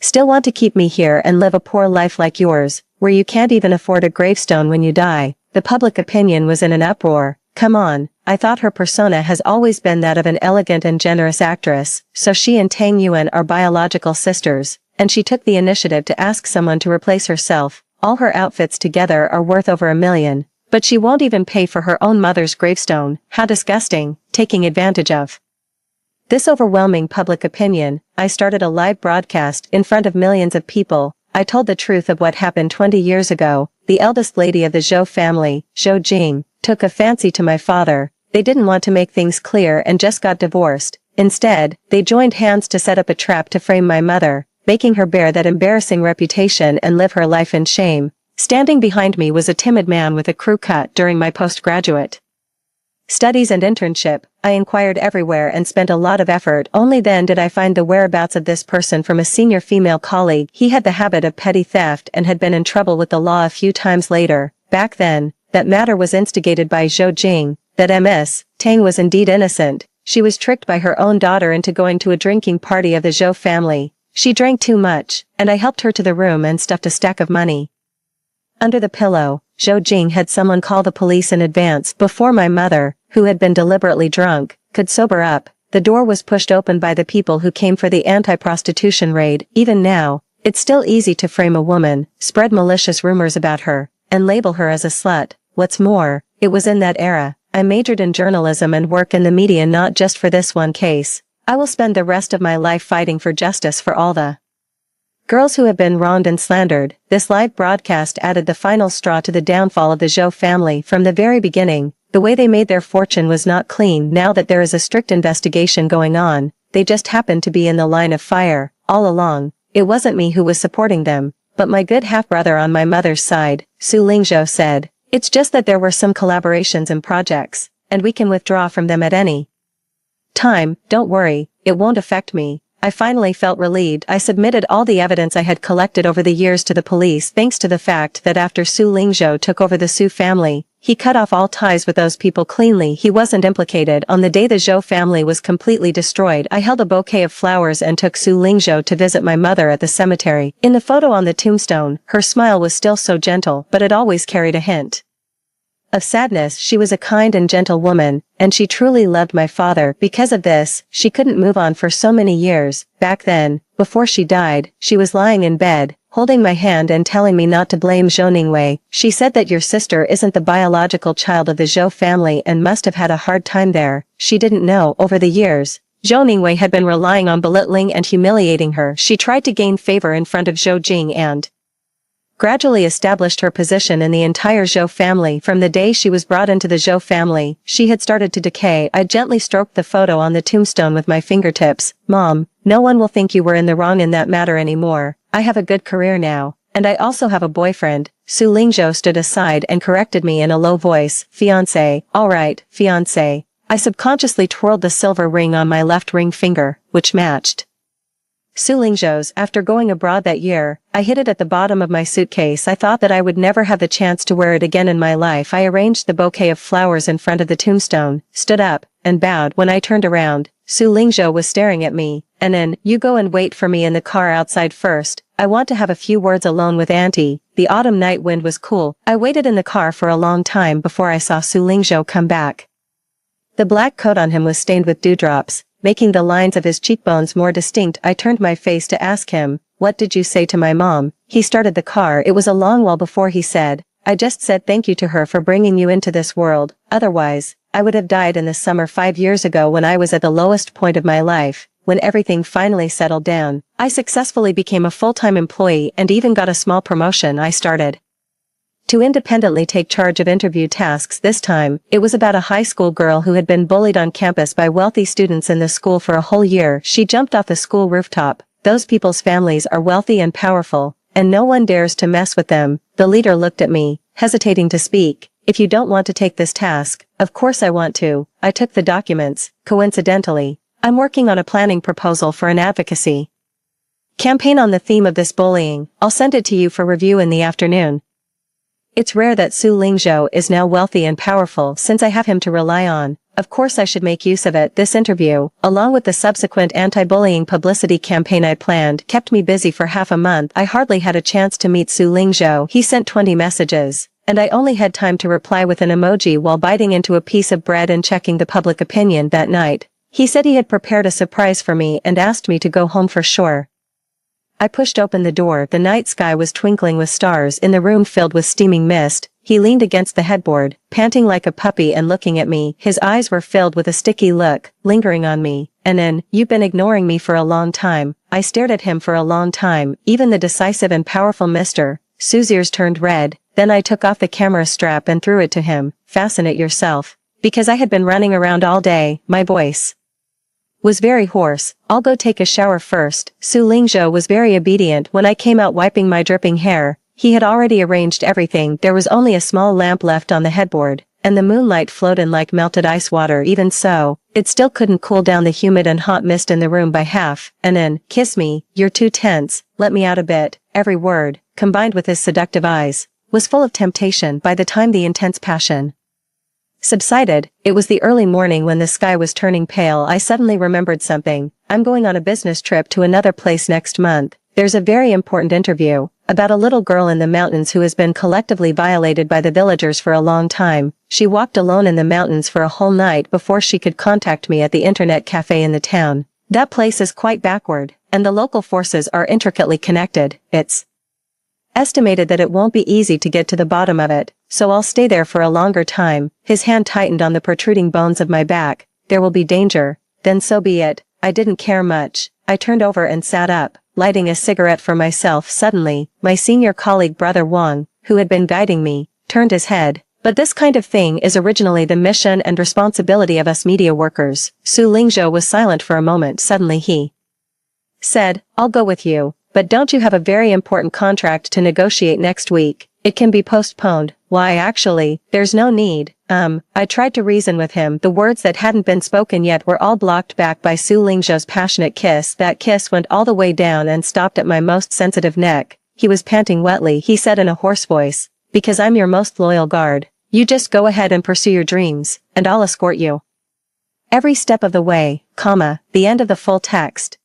still want to keep me here and live a poor life like yours, where you can't even afford a gravestone when you die? The public opinion was in an uproar. Come on, I thought her persona has always been that of an elegant and generous actress, so she and Tang Yuan are biological sisters, and she took the initiative to ask someone to replace herself. All her outfits together are worth over $1 million, but she won't even pay for her own mother's gravestone. How disgusting, taking advantage of this overwhelming public opinion. I started a live broadcast in front of millions of people. I told the truth of what happened 20 years ago. The eldest lady of the Zhou family, Zhou Jing, took a fancy to my father. They didn't want to make things clear and just got divorced. Instead, they joined hands to set up a trap to frame my mother, making her bear that embarrassing reputation and live her life in shame. Standing behind me was a timid man with a crew cut. During my postgraduate studies and internship, I inquired everywhere and spent a lot of effort. Only then did I find the whereabouts of this person from a senior female colleague. He had the habit of petty theft and had been in trouble with the law a few times later. Back then, that matter was instigated by Zhou Jing. That Ms. Tang was indeed innocent. She was tricked by her own daughter into going to a drinking party of the Zhou family. She drank too much, and I helped her to the room and stuffed a stack of money under the pillow. Zhou Jing had someone call the police in advance before my mother, who had been deliberately drunk, could sober up. The door was pushed open by the people who came for the anti-prostitution raid. Even now, it's still easy to frame a woman, spread malicious rumors about her, and label her as a slut. What's more, it was in that era. I majored in journalism and work in the media not just for this one case. I will spend the rest of my life fighting for justice for all the girls who have been wronged and slandered. This live broadcast added the final straw to the downfall of the Zhou family. From the very beginning, the way they made their fortune was not clean. Now that there is a strict investigation going on, they just happened to be in the line of fire. All along, it wasn't me who was supporting them, but my good half-brother on my mother's side. Su Lingzhou said, it's just that there were some collaborations and projects, and we can withdraw from them at any time. Don't worry, it won't affect me. I finally felt relieved. I submitted all the evidence I had collected over the years to the police. Thanks to the fact that after Su Lingzhou took over the Su family, he cut off all ties with those people cleanly. He wasn't implicated. On the day the Zhou family was completely destroyed, I held a bouquet of flowers and took Su Lingzhou to visit my mother at the cemetery. In the photo on the tombstone, her smile was still so gentle, but it always carried a hint of sadness. She was a kind and gentle woman, and she truly loved my father. Because of this, she couldn't move on for so many years. Back then, before she died, she was lying in bed, holding my hand and telling me not to blame Zhou Ningwei. She said that your sister isn't the biological child of the Zhou family and must have had a hard time there. She didn't know. Over the years, Zhou Ningwei had been relying on belittling and humiliating her. She tried to gain favor in front of Zhou Jing and gradually established her position in the entire Zhou family. From the day she was brought into the Zhou family, she had started to decay. I gently stroked the photo on the tombstone with my fingertips. Mom, no one will think you were in the wrong in that matter anymore. I have a good career now, and I also have a boyfriend. Su Lingzhou stood aside and corrected me in a low voice. Fiancé, all right, fiancé. I subconsciously twirled the silver ring on my left ring finger, which matched Su Lingzhou's. After going abroad that year, I hid it at the bottom of my suitcase. I thought that I would never have the chance to wear it again in my life. I arranged the bouquet of flowers in front of the tombstone, stood up, and bowed. When I turned around, Su Lingzhou was staring at me, and then, you go and wait for me in the car outside first. I want to have a few words alone with Auntie. The autumn night wind was cool. I waited in the car for a long time before I saw Su Lingzhou come back. The black coat on him was stained with dewdrops, making the lines of his cheekbones more distinct. I turned my face to ask him, what did you say to my mom? He started the car. It was a long while before he said, I just said thank you to her for bringing you into this world. Otherwise, I would have died in the summer 5 years ago when I was at the lowest point of my life. When everything finally settled down, I successfully became a full-time employee and even got a small promotion. I started to independently take charge of interview tasks. This time, it was about a high school girl who had been bullied on campus by wealthy students in the school for a whole year. She jumped off the school rooftop. Those people's families are wealthy and powerful, and no one dares to mess with them. The leader looked at me, hesitating to speak. If you don't want to take this task, of course I want to. I took the documents. Coincidentally, I'm working on a planning proposal for an advocacy campaign on the theme of this bullying. I'll send it to you for review in the afternoon. It's rare that Su Lingzhou is now wealthy and powerful since I have him to rely on. Of course I should make use of it. This interview, along with the subsequent anti-bullying publicity campaign I planned, kept me busy for half a month. I hardly had a chance to meet Su Lingzhou. He sent 20 messages, and I only had time to reply with an emoji while biting into a piece of bread and checking the public opinion. That night, he said he had prepared a surprise for me and asked me to go home for sure. I pushed open the door. The night sky was twinkling with stars in the room filled with steaming mist. He leaned against the headboard, panting like a puppy and looking at me. His eyes were filled with a sticky look, lingering on me. And then, you've been ignoring me for a long time. I stared at him for a long time. Even the decisive and powerful Mr. Su's ears turned red. Then I took off the camera strap and threw it to him. Fasten it yourself. Because I had been running around all day. My voice was very hoarse. I'll go take a shower first. Su Lingzhou was very obedient. When I came out wiping my dripping hair, he had already arranged everything. There was only a small lamp left on the headboard, and the moonlight flowed in like melted ice water. Even so, it still couldn't cool down the humid and hot mist in the room by half. And then, kiss me, you're too tense, let me out a bit. Every word, combined with his seductive eyes, was full of temptation. By the time the intense passion subsided, it was the early morning. When the sky was turning pale, I suddenly remembered something. I'm going on a business trip to another place next month. There's a very important interview about a little girl in the mountains who has been collectively violated by the villagers for a long time. She walked alone in the mountains for a whole night before she could contact me at the internet cafe in the town. That place is quite backward, and the local forces are intricately connected. It's estimated that it won't be easy to get to the bottom of it, so I'll stay there for a longer time. His hand tightened on the protruding bones of my back. There will be danger. Then so be it. I didn't care much. I turned over and sat up, lighting a cigarette for myself. Suddenly, my senior colleague Brother Wang, who had been guiding me, turned his head. But this kind of thing is originally the mission and responsibility of us media workers. Su Lingzhou was silent for a moment. Suddenly he said, I'll go with you. But don't you have a very important contract to negotiate next week? It can be postponed. Why, actually, there's no need. I tried to reason with him. The words that hadn't been spoken yet were all blocked back by Su Lingzhou's passionate kiss. That kiss went all the way down and stopped at my most sensitive neck. He was panting wetly. He said in a hoarse voice, because I'm your most loyal guard. You just go ahead and pursue your dreams, and I'll escort you every step of the way, the end of the full text.